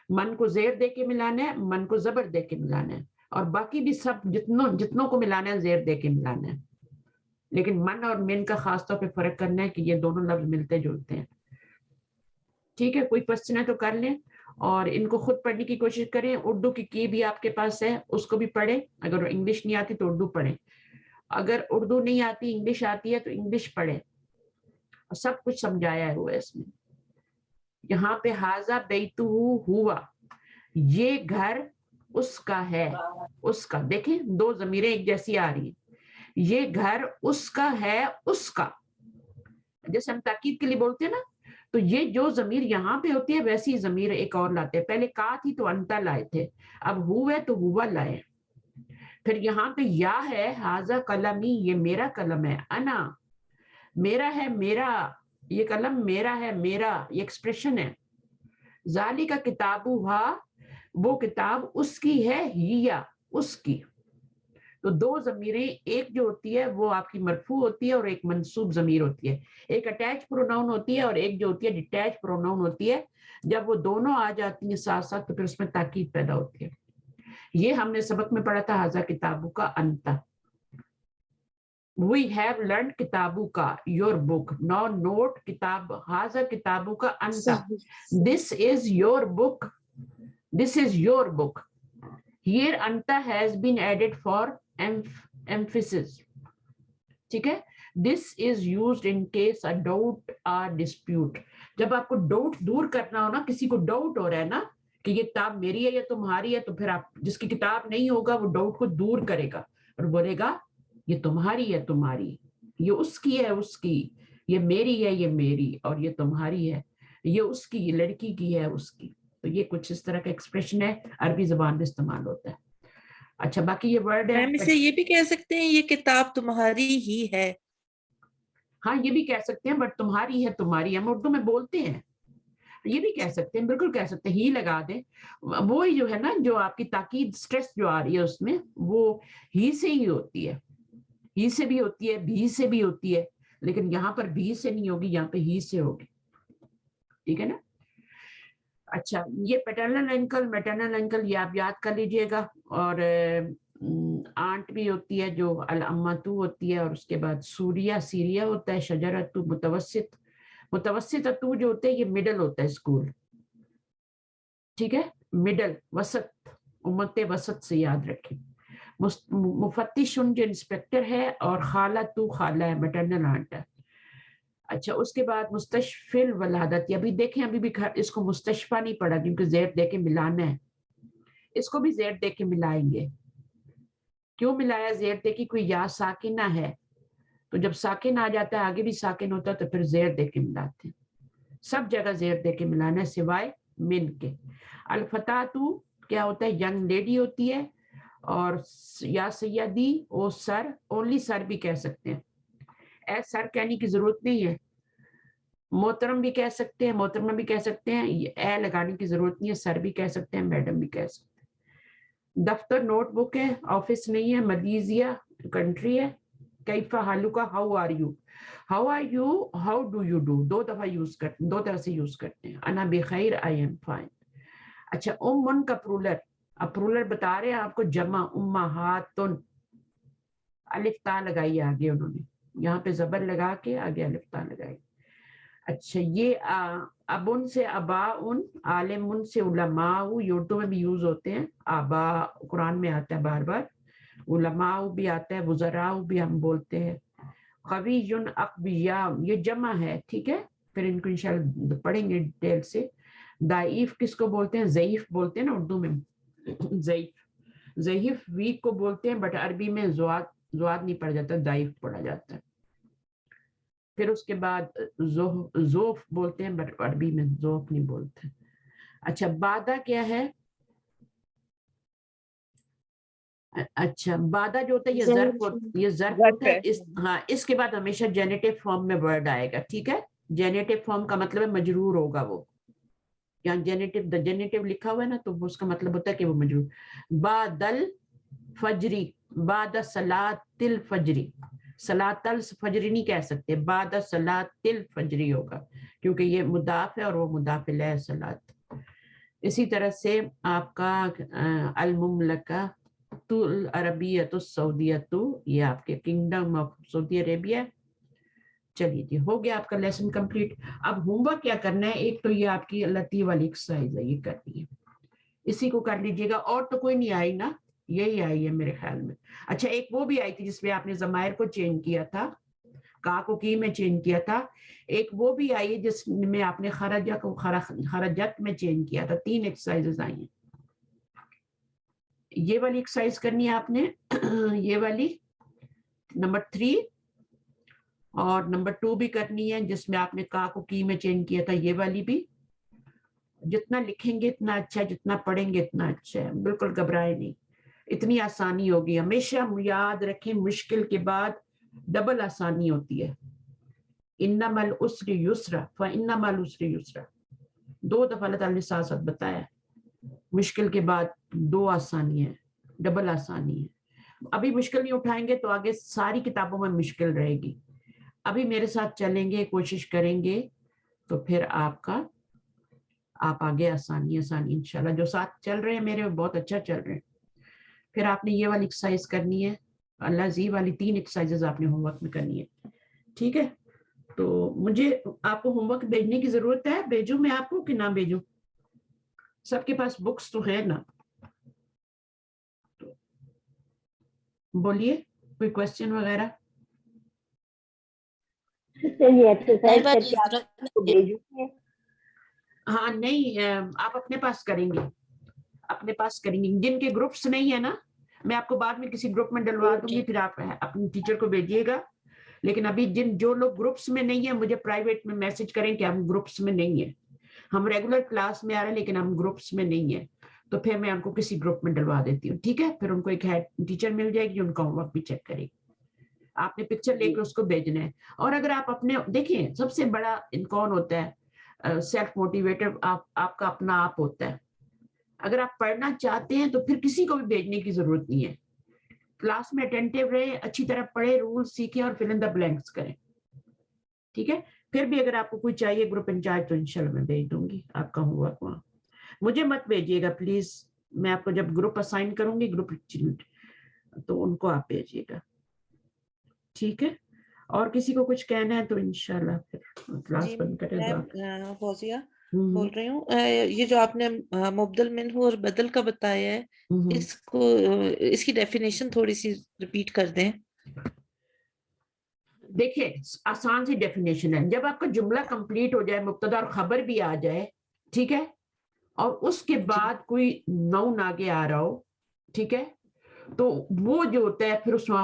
Speaker 1: من کو زیر دے کے ملانا ہے, من کو زبر دے کے ملانا ہے, اور باقی بھی سب جتنوں کو ملانا ہے زیر دے کے ملانا ہے. لیکن من اور من کا خاص طور پہ فرق کرنا ہے کہ یہ دونوں لفظ ملتے جلتے ہیں. ٹھیک ہے, کوئی کوشچن ہے تو کر لیں, اور ان کو خود پڑھنے کی کوشش کریں. اردو کی بھی آپ کے پاس ہے, اس کو بھی پڑھیں. اگر انگلش نہیں آتی تو اردو پڑھیں, اگر اردو نہیں آتی انگلش آتی ہے تو انگلش پڑھیں. سب کچھ سمجھایا ہوا ہے اس میں. یہاں پہ ھذا بیتہ ہوا, یہ گھر اس کا ہے, اس کا, دیکھیں دو ضمیریں ایک جیسی آ رہی ہیں. یہ گھر اس کا ہے, اس کا, جیسے ہم تاکید کے لیے بولتے ہیں نا, تو یہ جو ضمیر یہاں پہ ہوتی ہے ویسی ضمیر ایک اور لاتے ہیں. پہلے کا تھی تو انتا لائے تھے, اب ہو ہے تو ہوا لائے. پھر یہاں پہ یا ہے, ھذا قلمی, یہ میرا قلم ہے, انا میرا ہے, میرا یہ قلم میرا ہے, میرا یہ ایکسپریشن ہے. ذالک کتابھا, وہ کتاب اس کی ہے, ہیا اس کی. تو دو ضمیریں, ایک جو ہوتی ہے وہ آپ کی مرفوع ہوتی ہے اور ایک منصوب ضمیر ہوتی ہے. ایک اٹیچ پروناؤن ہوتی ہے اور ایک جو ہوتی ہے ڈیٹیچ پروناؤن ہوتی ہے. جب وہ دونوں آ جاتی ہیں ساتھ ساتھ تو پھر اس میں تاکید پیدا ہوتی ہے. یہ ہم نے سبق میں پڑھا تھا ھذا کتابک انت. We have learned کتابک, your book. Now note کتاب, ھذا کتابک انت. This is your book. This is your book. Here anta has been added for emphasis. ٹھیک ہے. This is used in case a doubt or dispute. جب آپ کو doubt دور کرنا ہو نا, کسی کو ڈاؤٹ ہو رہا ہے نا کہ یہ کتاب میری ہے یا تمہاری ہے, تو پھر آپ, جس کی کتاب نہیں ہوگا وہ ڈاؤٹ کو دور کرے گا اور بولے گا یہ تمہاری ہے, تمہاری, یہ اس کی ہے, اس کی, یہ میری ہے, یہ میری, اور یہ تمہاری ہے, یہ اس کی, یہ لڑکی کی ہے, اس کی. تو یہ کچھ اس طرح کا ایکسپریشن ہے, عربی زبان میں استعمال ہوتا ہے. اچھا, باقی یہ ورڈ ہے,
Speaker 3: میم اسے یہ بھی کہہ سکتے ہیں یہ کتاب تمہاری ہی ہے.
Speaker 1: ہاں یہ بھی کہہ سکتے ہیں, بٹ تمہاری ہے, تمہاری, ہم اردو میں بولتے ہیں, یہ بھی کہہ سکتے ہیں, بالکل کہہ سکتے ہیں, ہی لگا دیں. وہی جو ہے نا, جو آپ کی تاکید اسٹریس جو آ رہی ہے اس میں, وہ ہی سے ہی ہوتی ہے. ही से भी होती है, भी से भी होती है, लेकिन यहाँ पर भी से नहीं होगी, यहाँ पे ही से होगी, ठीक है ना। अच्छा, ये पैटर्नल अंकल मैटरनल अंकल ये आप याद कर लीजिएगा, और आंट भी होती है जो अल अम्मातू होती है, और उसके बाद सूरिया सीरिया होता है, शजरतु मुतवस्सित, मुतवस्सिततु जो होते हैं ये मिडल होता है स्कूल, ठीक है, मिडल वसत, उम्मते वसत से याद रखें। मुफत्तिशुन जो इंस्पेक्टर है, और खाला तू खाला है, मैटरनल आंट है। अच्छा, उसके बाद मुस्तशफिल वलादत, अभी देखें अभी भी इसको मुस्तशफा नहीं पड़ा क्योंकि जेड दे के मिलाना है, इसको भी जेड दे के मिलाएंगे। क्यों मिलाया जेड दे की? कोई या साकिना है तो जब साकिन आ जाता है आगे भी साकिन होता है तो फिर जेड दे के मिलाते हैं, सब जगह जेड दे के मिलाना है सिवाय मिन के। अल-फतातु क्या होता है? यंग लेडी होती है, और या सैयदी ओ सर, ओनली सर भी कह सकते हैं, ए सर कहने की जरूरत नहीं है, मोहतरम भी कह सकते हैं, मोहतरमा भी कह सकते हैं, ए लगाने की जरूरत नहीं है, सर भी कह सकते हैं, मैडम भी कह सकते हैं। दफ्तर नोटबुक है, ऑफिस नहीं है, मलेशिया कंट्री है। कैफा हालुका, how are you, how are you, how do you do, दो दफा यूज करते हैं, दो तरह से यूज करते हैं। अना बेखैर, आई एम फाइन। अच्छा, उम्मुन का प्लूरल, अब प्लूरल बता रहे हैं आपको, जमा उम्माहातुन, अलिफ ता लगाई आगे उन्होंने, यहाँ पे जबर लगा के आगे अलिफ ता लगाई। अच्छा, ये अबुन से अबा उन, आलिमुन से उलमाउ, ये उर्दू में भी यूज होते हैं, आबा कुरान में आता है बार बार, उलमाउ भी आता है, वुज़राउ भी हम बोलते हैं। क़वियुन अक़विया, ये जमा है, ठीक है, फिर इनको इंशाल्लाह पढ़ेंगे डिटेल से। दाइफ किसको बोलते हैं? ज़ईफ बोलते हैं ना उर्दू में, ज़ईफ, ज़ईफ वीक को बोलते हैं, बट अरबी में ज़ुआद नहीं पढ़ा जाता, दाइफ पढ़ा जाता है। फिर उसके बाद ज़ोफ बोलते हैं, बट अरबी में ज़ोफ नहीं बोलते। अच्छा, बादा क्या है? अच्छा, बादा जो होता है ये ज़र्फ होता है। हाँ, इसके बाद हमेशा जेनेटिव फॉर्म में वर्ड आएगा, ठीक है। जेनेटिव फॉर्म का मतलब है मजरूर होगा वो, यहाँ जेनेटिव लिखा हुआ है ना, तो उसका मतलब होता है कि वो मजरूर। बादल फजरी, बाद सलातिल फजरी, सलातल फजरी नहीं कह सकते, बाद सलातिल फजरी होगा, क्योंकि ये मुदाफ है और वो मुदाफ इलैह सलात। इसी तरह से आपका अल मुमलका तुल अरबियतु सऊदियतु, ये आपके किंगडम ऑफ सऊदी अरेबिया। चलिए जी, हो गया आपका लेसन कंप्लीट। अब होमवर्क क्या करना है? एक तो ये आपकी लतीफ वाली एक्सरसाइज है, ये करनी है, इसी को कर लीजिएगा। और तो कोई नहीं आई ना, यही आई है मेरे ख्याल में। अच्छा, एक वो भी आई थी जिसमें आपने ज़मायर को चेंज किया था, का को की में चेंज किया था। एक वो भी आई है जिसमें आपने खरजा को खरजत में चेंज किया था। 3 एक्सरसाइजेस आई हैं। ये वाली एक्सरसाइज करनी है आपने, ये वाली नंबर 3, और नंबर 2 भी करनी है जिसमें आपने का को की में चेंज किया था, ये वाली भी। जितना लिखेंगे इतना अच्छा है, जितना पढ़ेंगे इतना अच्छा है, बिल्कुल घबराए नहीं, इतनी आसानी होगी। हमेशा याद रखें, मुश्किल के बाद डबल आसानी होती है। इन्नमल उसरि युस्रा फइन्नमल उसरि युस्रा, 2 दफा अल्लाह ताला ने साथ साथ बताया, मुश्किल के बाद 2 आसानी है, डबल आसानी है। अभी मुश्किल नहीं उठाएंगे तो आगे सारी किताबों में मुश्किल रहेगी। अभी मेरे साथ चलेंगे, कोशिश करेंगे, तो फिर आप आगे आसानी इंशाल्लाह। जो साथ चल रहे हैं मेरे, बहुत अच्छा चल रहे हैं। फिर आपने ये वाली एक्सरसाइज करनी है, अल्लाह जी वाली 3 एक्सरसाइजेज आपने होमवर्क में करनी है, ठीक है। तो मुझे आपको होमवर्क भेजने की जरूरत है, भेजूं मैं आपको कि ना भेजूं? सबके पास बुक्स तो है ना? तो बोलिए, कोई क्वेश्चन वगैरह? हाँ, नहीं, आप अपने पास करेंगे, जिनके ग्रुप्स नहीं है ना, मैं आपको बाद में किसी ग्रुप में डलवा दूंगी, फिर आप अपने टीचर को भेजिएगा। लेकिन अभी जो लोग ग्रुप्स में नहीं है, मुझे प्राइवेट में मैसेज करें कि हम ग्रुप्स में नहीं है, हम रेगुलर क्लास में आ रहे हैं लेकिन हम ग्रुप्स में नहीं है, तो फिर मैं उनको किसी ग्रुप में डलवा देती हूँ, ठीक है। फिर उनको एक हेड टीचर मिल जाएगी, उनका होमवर्क भी चेक करेगी। आपने पिक्चर लेकर उसको भेजना है। और अगर आप अपने देखिए, सबसे बड़ा कौन होता है? सेल्फ मोटिवेटेड आपका अपना आप होता है। अगर आप पढ़ना चाहते हैं तो फिर किसी को भी भेजने की जरूरत नहीं है, क्लास में अटेंटिव रहे, अच्छी तरह पढ़े, रूल सीखें और फिल इन द ब्लैंक्स करें, ठीक है। फिर भी अगर आपको कोई चाहिए ग्रुप इंचार्ज तो इंशाल्लाह मैं भेज दूंगी आपका होमवर्क वहाँ। मुझे मत भेजिएगा प्लीज, मैं आपको जब ग्रुप असाइन करूंगी ग्रुप तो उनको आप भेजिएगा, ठीक है। और किसी को कुछ कहना है तो इंशाल्लाह फिर क्लास
Speaker 3: जी
Speaker 1: बंद करें।
Speaker 3: मैं फौजिया बोल रही हूँ, ये जो आपने मुबदल मिन्हु और बदल का बताया है, इसको इसकी डेफिनेशन थोड़ी सी रिपीट कर दें।
Speaker 1: देखिए आसान सी डेफिनेशन है, जब आपका जुमला कंप्लीट हो जाए, मुब्तदा और खबर भी आ जाए, ठीक है, और उसके बाद कोई नाउन आगे आ रहा हो, ठीक है, तो वो जो होता है फिर उसमें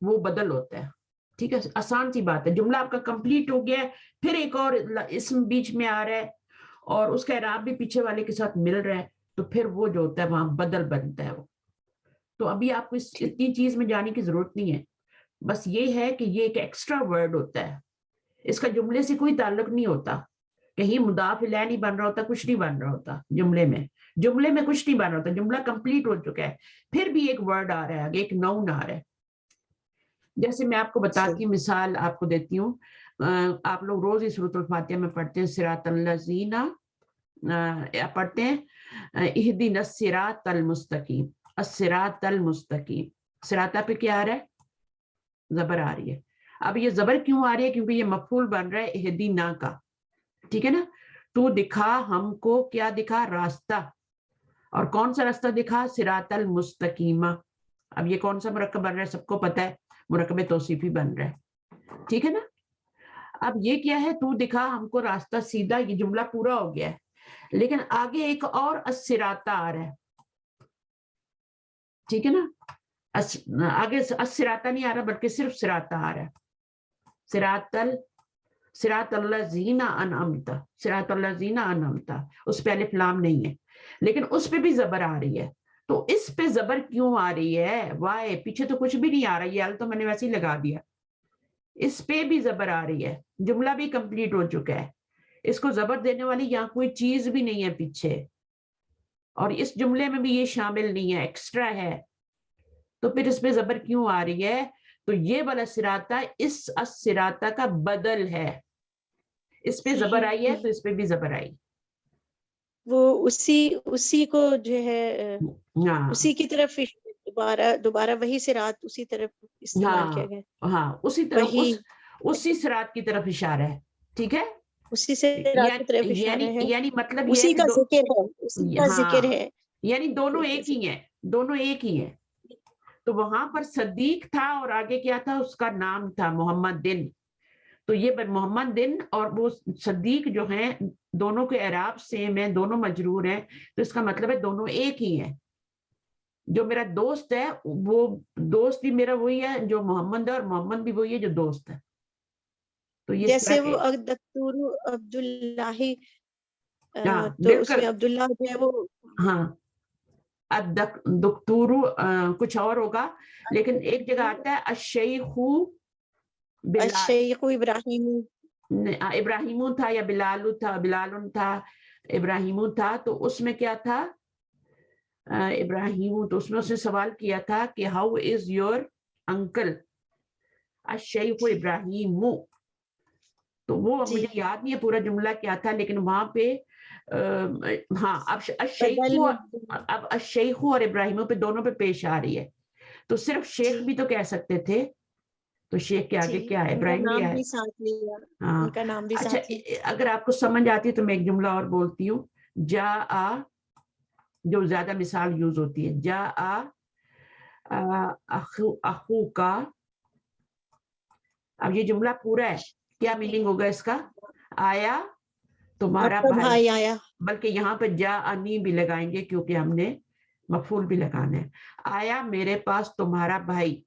Speaker 1: वो बदल होता है, ठीक है। आसान सी बात है, जुमला आपका कंप्लीट हो गया है, फिर एक और इसम बीच में आ रहा है और उसका इराब भी पीछे वाले के साथ मिल रहा है, तो फिर वो जो होता है वहां बदल बनता है वो। तो अभी आपको इतनी चीज में जाने की जरूरत नहीं है, बस ये है कि ये एक एक्स्ट्रा वर्ड होता है, इसका जुमले से कोई ताल्लुक नहीं होता, कहीं मुदाफ इलैह नहीं बन रहा होता, कुछ नहीं बन रहा होता जुमले में कुछ नहीं बन रहा होता, जुमला कंप्लीट हो चुका है, फिर भी एक वर्ड आ रहा है आगे, एक नाउन आ रहा है। जैसे मैं आपको बताती हूँ, मिसाल आपको देती हूँ, आप लोग रोज ही सूरत अल फातिहा में पढ़ते हैं सिरातल लज़ीना, पढ़ते हैं इहदिनस सिरातल मुस्तकीम, अस्सिरातल मुस्तकीम, सिराता पे क्या आ रहा है, जबर आ रही है। अब ये जबर क्यों आ रही है, क्योंकि ये मफूल बन रहा है इहदीना का, ठीक है ना। तू दिखा हमको, क्या दिखा, रास्ता, और कौन सा रास्ता दिखा, सिरातल मुस्तकीमा। अब ये कौन सा मुरक्कब बन रहा है, सबको पता है, मुरक्कब तौसीफी बन रहा है, ठीक है ना। अब ये क्या है, तू दिखा हमको रास्ता सीधा, ये जुमला पूरा हो गया है, लेकिन आगे एक और अस्सिराता आ रहा है, ठीक है ना। आगे अस्सिराता नहीं आ रहा, बल्कि सिर्फ सिराता आ रहा है, सिरातल्लज़ीना अनअमता, सिरातल्लज़ीना अनअमता, उस पे अलिफ लाम नहीं है, लेकिन उस पे भी जबर आ रही है। तो इस पे जबर क्यों आ रही है, वाय, पीछे तो कुछ भी नहीं आ रहा, ये अल तो मैंने वैसे ही लगा दिया, इस पे भी जबर आ रही है, जुमला भी कंप्लीट हो चुका है, इसको जबर देने वाली यहाँ कोई चीज भी नहीं है पीछे, और इस जुमले में भी ये शामिल नहीं है, एक्स्ट्रा है, तो फिर इस पे जबर क्यों आ रही है, तो ये वाला सिराता इस अस्सिराता का बदल है, इस पे जबर आई है तो इस पे भी जबर आई,
Speaker 7: वो उसी को जो है उसी की तरफ दोबारा वही सिरात उसी तरफ इस्तेमाल किया गया।
Speaker 1: हाँ उसी तरफ, उसी सिरात की तरफ इशारा है, ठीक है,
Speaker 7: उसी सिरात की तरफ इशारा है,
Speaker 1: यानी मतलब
Speaker 7: उसी का जिक्र है, उसी का जिक्र है,
Speaker 1: यानी दोनों एक ही हैं, दोनों एक ही हैं। तो वहां पर सदीक था और आगे क्या था, उसका नाम था मोहम्मद दिन, तो ये मोहम्मद दिन और वो सदीक जो हैं दोनों के एराब सेम है, दोनों मजरूर हैं, तो इसका मतलब है दोनों एक ही हैं। जो मेरा दोस्त है वो दोस्त भी मेरा वही है जो मोहम्मद है, और मोहम्मद भी वही है जो दोस्त है। तो ये
Speaker 7: जैसे वो दक्तुरु अब्दुल्लाही, तो उसमें अब्दुल्ला जो है वो,
Speaker 1: हाँ दुक्तुरु कुछ और होगा, लेकिन एक जगह आता है अशैखु
Speaker 7: इब्राहिम,
Speaker 1: इब्राहिमू था या बिलालू था, बिलालुन था, इब्राहिमू था, तो उसमें क्या था, इब्राहिमू, तो उसमें उसने सवाल किया था कि हाउ इज योर अंकल, अशैखु इब्राहिमू, तो वो मुझे याद नहीं है पूरा जुमला क्या था, लेकिन वहां पे हाँ अब अशैखु और इब्राहिमू पे दोनों पे पेश आ रही है, तो सिर्फ शेख भी तो कह सकते थे, तो शेख के आगे क्या है, इब्राहिम भी है, हाँ
Speaker 7: उनका नाम भी
Speaker 1: अच्छा
Speaker 7: साथ लिया।
Speaker 1: अगर आपको समझ आती है तो मैं एक जुमला और बोलती हूँ, जा आ, जो ज्यादा मिसाल यूज होती है, जा आ अखू का, अब ये जुमला पूरा है, क्या मीनिंग होगा इसका, आया तुम्हारा भाई
Speaker 7: आया,
Speaker 1: बल्कि यहाँ पे जा अनी भी लगाएंगे क्योंकि हमने मफूल भी लगाना है, आया मेरे पास तुम्हारा भाई,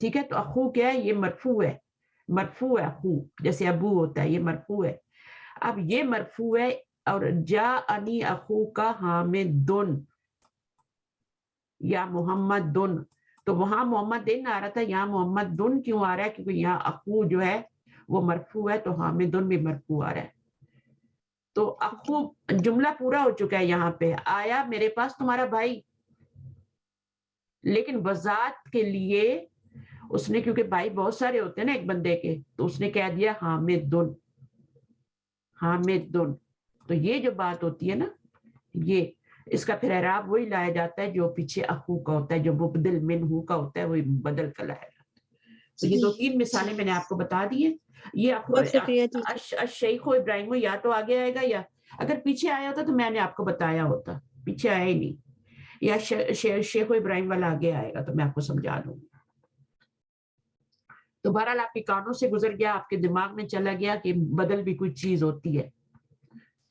Speaker 1: ठीक है। तो अखू क्या है, ये मरफू है, मरफू है अखू, जैसे अबू होता है, ये मरफू है। अब ये मरफू है, और जा अनी अखू का हामिदुन या मोहम्मद दुन, तो वहां मोहम्मद दिन आ रहा था, यहाँ मोहम्मद दुन क्यों आ रहा है, क्योंकि यहाँ अखू जो है वो मरफू है, तो हामिदुन भी मरफू आ रहा है। तो अखू जुमला पूरा हो चुका है, यहाँ पे आया मेरे पास तुम्हारा भाई, لیکن وضاحت کے لیے اس نے, کیونکہ بھائی بہت سارے ہوتے ہیں نا ایک بندے کے, تو اس نے کہہ دیا حامدن, حامدن. تو یہ جو بات ہوتی ہے نا, یہ اس کا پھر اعراب وہی لایا جاتا ہے جو پیچھے اخو کا ہوتا ہے, جو مبدل منہو کا ہوتا ہے وہی بدل کا لایا جاتا ہے. تو یہ 2-3 مثالیں میں نے آپ کو بتا دی ہیں. یہ
Speaker 7: بہت شکریہ ٹیچر.
Speaker 1: الشیخ ابراہیم یا تو آگے آئے گا, یا اگر پیچھے آیا ہوتا تو میں نے آپ کو بتایا ہوتا, پیچھے آیا ہی نہیں. یا شیخ ابراہیم والا آگے آئے گا تو میں آپ کو سمجھا دوں گی. تو بہرحال آپ کے کانوں سے گزر گیا, آپ کے دماغ میں چلا گیا کہ بدل بھی کوئی چیز ہوتی ہے.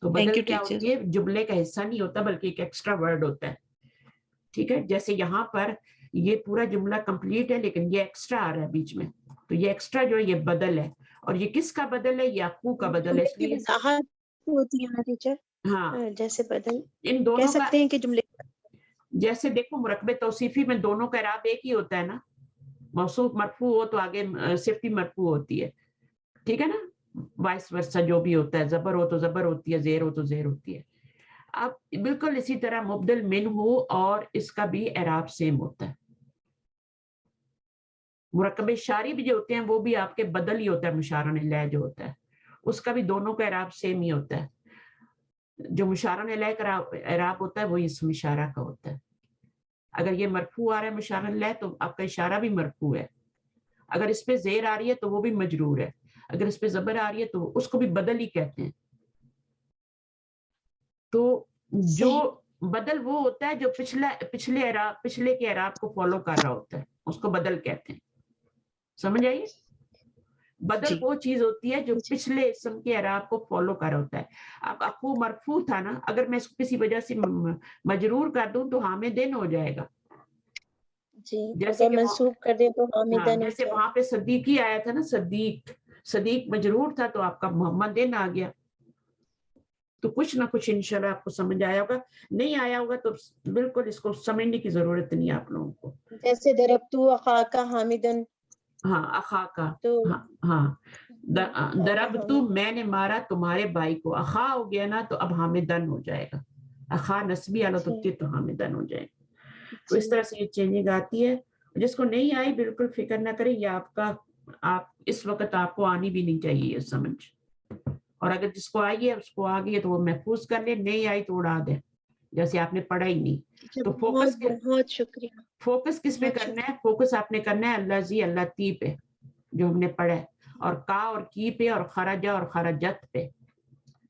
Speaker 1: تو بدل کیا ہوتی ہے, جملے کا حصہ نہیں ہوتا بلکہ ایک ایکسٹرا ورڈ ہوتا ہے. ٹھیک ہے, جیسے یہاں پر یہ پورا جملہ کمپلیٹ ہے لیکن یہ ایکسٹرا آ رہا ہے بیچ میں, تو یہ ایکسٹرا جو ہے یہ بدل ہے. اور یہ کس کا بدل ہے؟ یہ اخو کا بدل ہے. اس لیے
Speaker 7: وضاحت ہوتی ہے نا ٹیچر,
Speaker 1: ہاں
Speaker 7: جیسے بدل
Speaker 1: ان دونوں
Speaker 7: کہہ سکتے ہیں کہ جملے,
Speaker 1: جیسے دیکھو مرکب توصیفی میں دونوں کا اعراب ایک ہی ہوتا ہے نا, موصوف مرفوع ہو تو آگے صفتی مرفوع ہوتی ہے. ٹھیک ہے نا, وائس ورسا جو بھی ہوتا ہے, زبر ہو تو زبر ہوتی ہے, زیر ہو تو زیر ہوتی ہے. اب بالکل اسی طرح مبدل من ہو اور اس کا بھی اعراب سیم ہوتا ہے. مرکب شاری بھی جو ہوتے ہیں وہ بھی آپ کے بدل ہی ہوتا ہے. مشارن الیہ جو ہوتا ہے اس کا بھی دونوں کا اعراب سیم ہی ہوتا ہے. جو مشارن الیہ کا اعراب ہوتا ہے وہ اسم اشارہ کا ہوتا ہے. اگر یہ مرفوع آ رہا ہے مشارن الیہ تو آپ کا اشارہ بھی مرفوع ہے. اگر اس پہ زیر آ رہی ہے تو وہ بھی مجرور ہے. اگر اس پہ زبر آ رہی ہے تو اس کو بھی بدل ہی کہتے ہیں. تو جو بدل وہ ہوتا ہے جو پچھلے کے اعراب کو فالو کر رہا ہوتا ہے, اس کو بدل کہتے ہیں. سمجھ آئیے, بدل وہ چیز ہوتی ہے جو پچھلے اسم کے اعراب کو فالو کر رہا ہوتا ہے. اب اخو مرفوع تھا نا, اگر میں اس کو کسی وجہ سے مجرور کر دوں تو حامدن ہو جائے گا. جیسے
Speaker 7: اگر منسوب کر دیں تو حامدن.
Speaker 1: جیسے وہاں پہ صدیقی آیا تھا نا, صدیق مجرور تھا تو آپ کا محمدن آ گیا. تو کچھ نہ کچھ انشاءاللہ آپ کو سمجھ آیا ہوگا. نہیں آیا ہوگا تو بالکل اس کو سمجھنے کی ضرورت نہیں ہے آپ لوگوں کو.
Speaker 7: جیسے ضربتو اخاک حامدن,
Speaker 1: ہاں اخاک, ہاں ضربتو میں نے مارا تمہارے بھائی کو. اخا ہو گیا نا تو اب حامدن ہو جائے گا. اخا نسبی آلت ہوتی ہے تو حامدن ہو جائے گا. تو اس طرح سے یہ چینجنگ آتی ہے. جس کو نہیں آئی بالکل فکر نہ کریں, یہ آپ اس وقت آپ کو آنی بھی نہیں چاہیے یہ سمجھ. اور اگر جس کو آئی ہے اس کو آ گئی ہے تو وہ محفوظ کر لے, نہیں آئی تو اڑا دے جیسے آپ نے پڑھا ہی نہیں. تو
Speaker 7: بہت شکریہ.
Speaker 1: فوکس کس پہ کرنا ہے؟ فوکس آپ نے کرنا ہے اللہ زی اللہ تی پہ جو ہم نے پڑھا ہے, اور کا اور کی پہ, اور خرجہ اور خرجت پہ.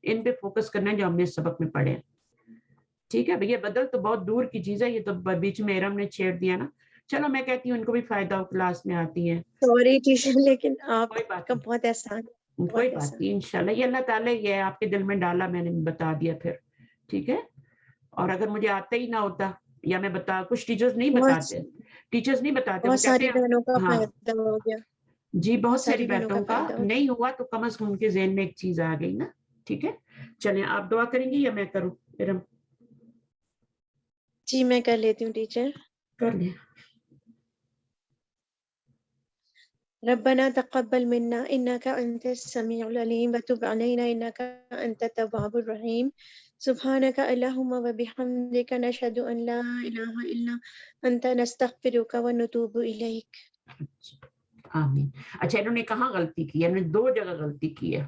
Speaker 1: ان پہ فوکس کرنا ہے جو ہم نے سبق میں پڑھے. ٹھیک ہے, یہ بدل تو بہت دور کی چیز ہے, یہ تو بیچ میں ارم نے چھیڑ دیا نا. چلو میں کہتی ہوں ان کو بھی فائدہ ہو, کلاس میں آتی ہیں.
Speaker 7: سوری ٹیچر, لیکن آپ
Speaker 1: کوئی بات
Speaker 7: کا بہت احسان.
Speaker 1: کوئی بات نہیں, انشاءاللہ یہ اللہ تعالیٰ یہ آپ کے دل میں ڈالا, میں نے بتا دیا پھر. ٹھیک ہے, اور اگر مجھے آتا ہی نہ ہوتا یا میں کچھ ٹیچرز نہیں بتاتے,
Speaker 7: بہت ساری بہنوں کا فائدہ ہو گیا.
Speaker 1: جی بہت ساری بہنوں کا نہیں ہوا تو کم از کم ان کے ذہن میں ایک چیز آ گئی نا. ٹھیک ہے, چلیں آپ دعا کریں گی یا میں کروں؟ پھر
Speaker 7: جی میں کر لیتی ہوں ٹیچر.
Speaker 1: کر لیں.
Speaker 7: ربنا تقبل منا انك انت السميع العليم وتب علينا انك انت التواب الرحيم. سبحانك اللهم وبحمدك نشهد ان لا اله الا انت نستغفرك ونتوب اليك.
Speaker 1: آمین. اچھا انہوں نے کہاں غلطی کی؟ انہوں نے 2 جگہ غلطی کی ہے.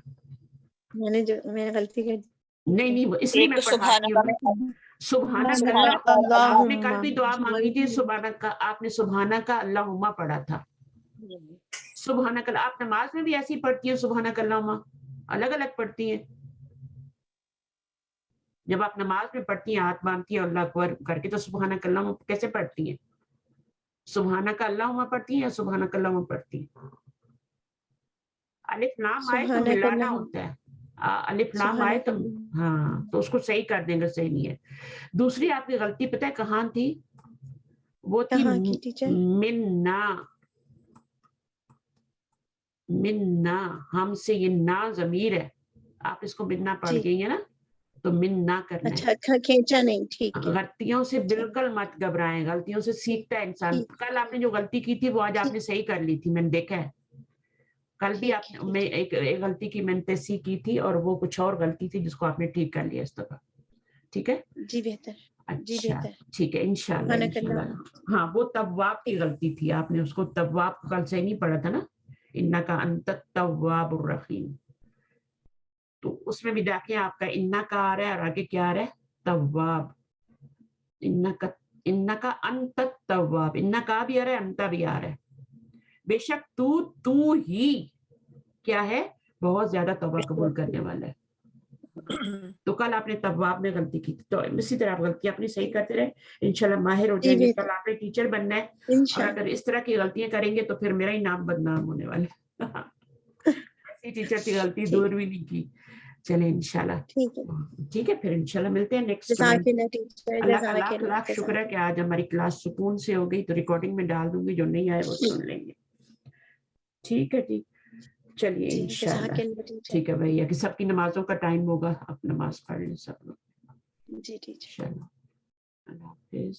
Speaker 7: میں نے غلطی کر دی.
Speaker 1: نہیں اس لیے میں پڑھاتی ہوں. سبحانک اللہ, آپ نے کل بھی دعا مانگی تھی سبحانک, آپ نے سبحانک اللہم پڑھا تھا. سبحانک اللہ, آپ نماز میں بھی ایسی پڑھتی ہیں سبحانک اللہم, الگ الگ پڑھتی ہیں. جب آپ نماز میں پڑھتی ہیں ہاتھ باندھتی ہیں اللہ اکبر کر کے تو سبحانک اللہم کیسے پڑھتی ہیں؟ سبحانک اللہم پڑھتی ہیں یا سبحانک اللہم پڑھتی ہیں؟ الف لام آئے تو ملانا ہوتا ہے, الف لام آئے تو ہاں تو اس کو صحیح کر دیں گے, صحیح نہیں ہے. دوسری آپ کی غلطی پتہ ہے کہاں تھی؟ وہ تھی مننا, ہم سے. یہ نا ضمیر ہے, آپ اس کو مننا پڑھ گئی ہیں نا, تو مننا کرنا ہے.
Speaker 7: اچھا کھینچا نہیں, ٹھیک ہے.
Speaker 1: غلطیوں سے بالکل مت گھبرائیں, غلطیوں سے سیکھتا ہے انسان. کل آپ نے جو غلطی کی تھی وہ آج آپ نے صحیح کر لی تھی, میں نے دیکھا ہے. کل بھی آپ نے ایک غلطی کی میں نے تصحیح کی تھی اور وہ کچھ اور غلطی تھی جس کو آپ نے ٹھیک کر لیا اس دفعہ. ٹھیک ہے
Speaker 7: جی, بہتر. जी
Speaker 1: अच्छा
Speaker 7: बेहतर
Speaker 1: ठीक है, इंशाल्लाह
Speaker 7: खाना करना
Speaker 1: इंशाल्लाह। हाँ वो तव्वाब की गलती थी, आपने उसको तव्वाब कल से नहीं पढ़ा था ना, इन्ना का अंत तव्वाबुर रहीम, तो उसमें भी देखिए आपका इन्ना का आ रहा है और आगे क्या आ रहा है, तव्वाब। इन्ना का अंत तव्वाब, इन्ना का भी आ रहा है, अंता भी आ रहा है। बेशक तू ही क्या है, बहुत ज्यादा तौबा कबूल करने वाला है। तो कल आपने तव्वाब में गलती की थी, तो इसी तरह आप गलतियां अपनी सही करते रहे, इंशाल्लाह माहिर हो
Speaker 7: जी
Speaker 1: जाएंगे।
Speaker 7: बेहतर
Speaker 1: कल आपने टीचर बनना है, और
Speaker 7: इंशाल्लाह
Speaker 1: अगर इस तरह की गलतियां करेंगे तो फिर मेरा ही नाम बदनाम होने वाला है। ऐसी टीचर की गलती
Speaker 7: ठीक
Speaker 1: दूर भी नहीं की। चले इंशाल्लाह
Speaker 7: ठीक है
Speaker 1: ठीक है, फिर इंशाल्लाह मिलते हैं नेक्स्ट मंथ।
Speaker 7: जज़ाकिल्लाह टीचर
Speaker 1: अल्लाह का लाख
Speaker 7: जज़ाकिल्लाह
Speaker 1: लाख शुक्र है कि आज हमारी क्लास सुकून से हो गई, तो रिकॉर्डिंग में डाल दूंगी, जो नहीं आए वो सुन लेंगे। ठीक है जी, चलिए
Speaker 7: जी
Speaker 1: इंशाल्लाह।
Speaker 7: जज़ाकिल्लाह टीचर
Speaker 1: ठीक है भैया, कि सबकी नमाजों का टाइम होगा, अब नमाज पढ़ लें सब लोग।
Speaker 7: जी टीचर
Speaker 1: चलो, अल्लाह हाफिज।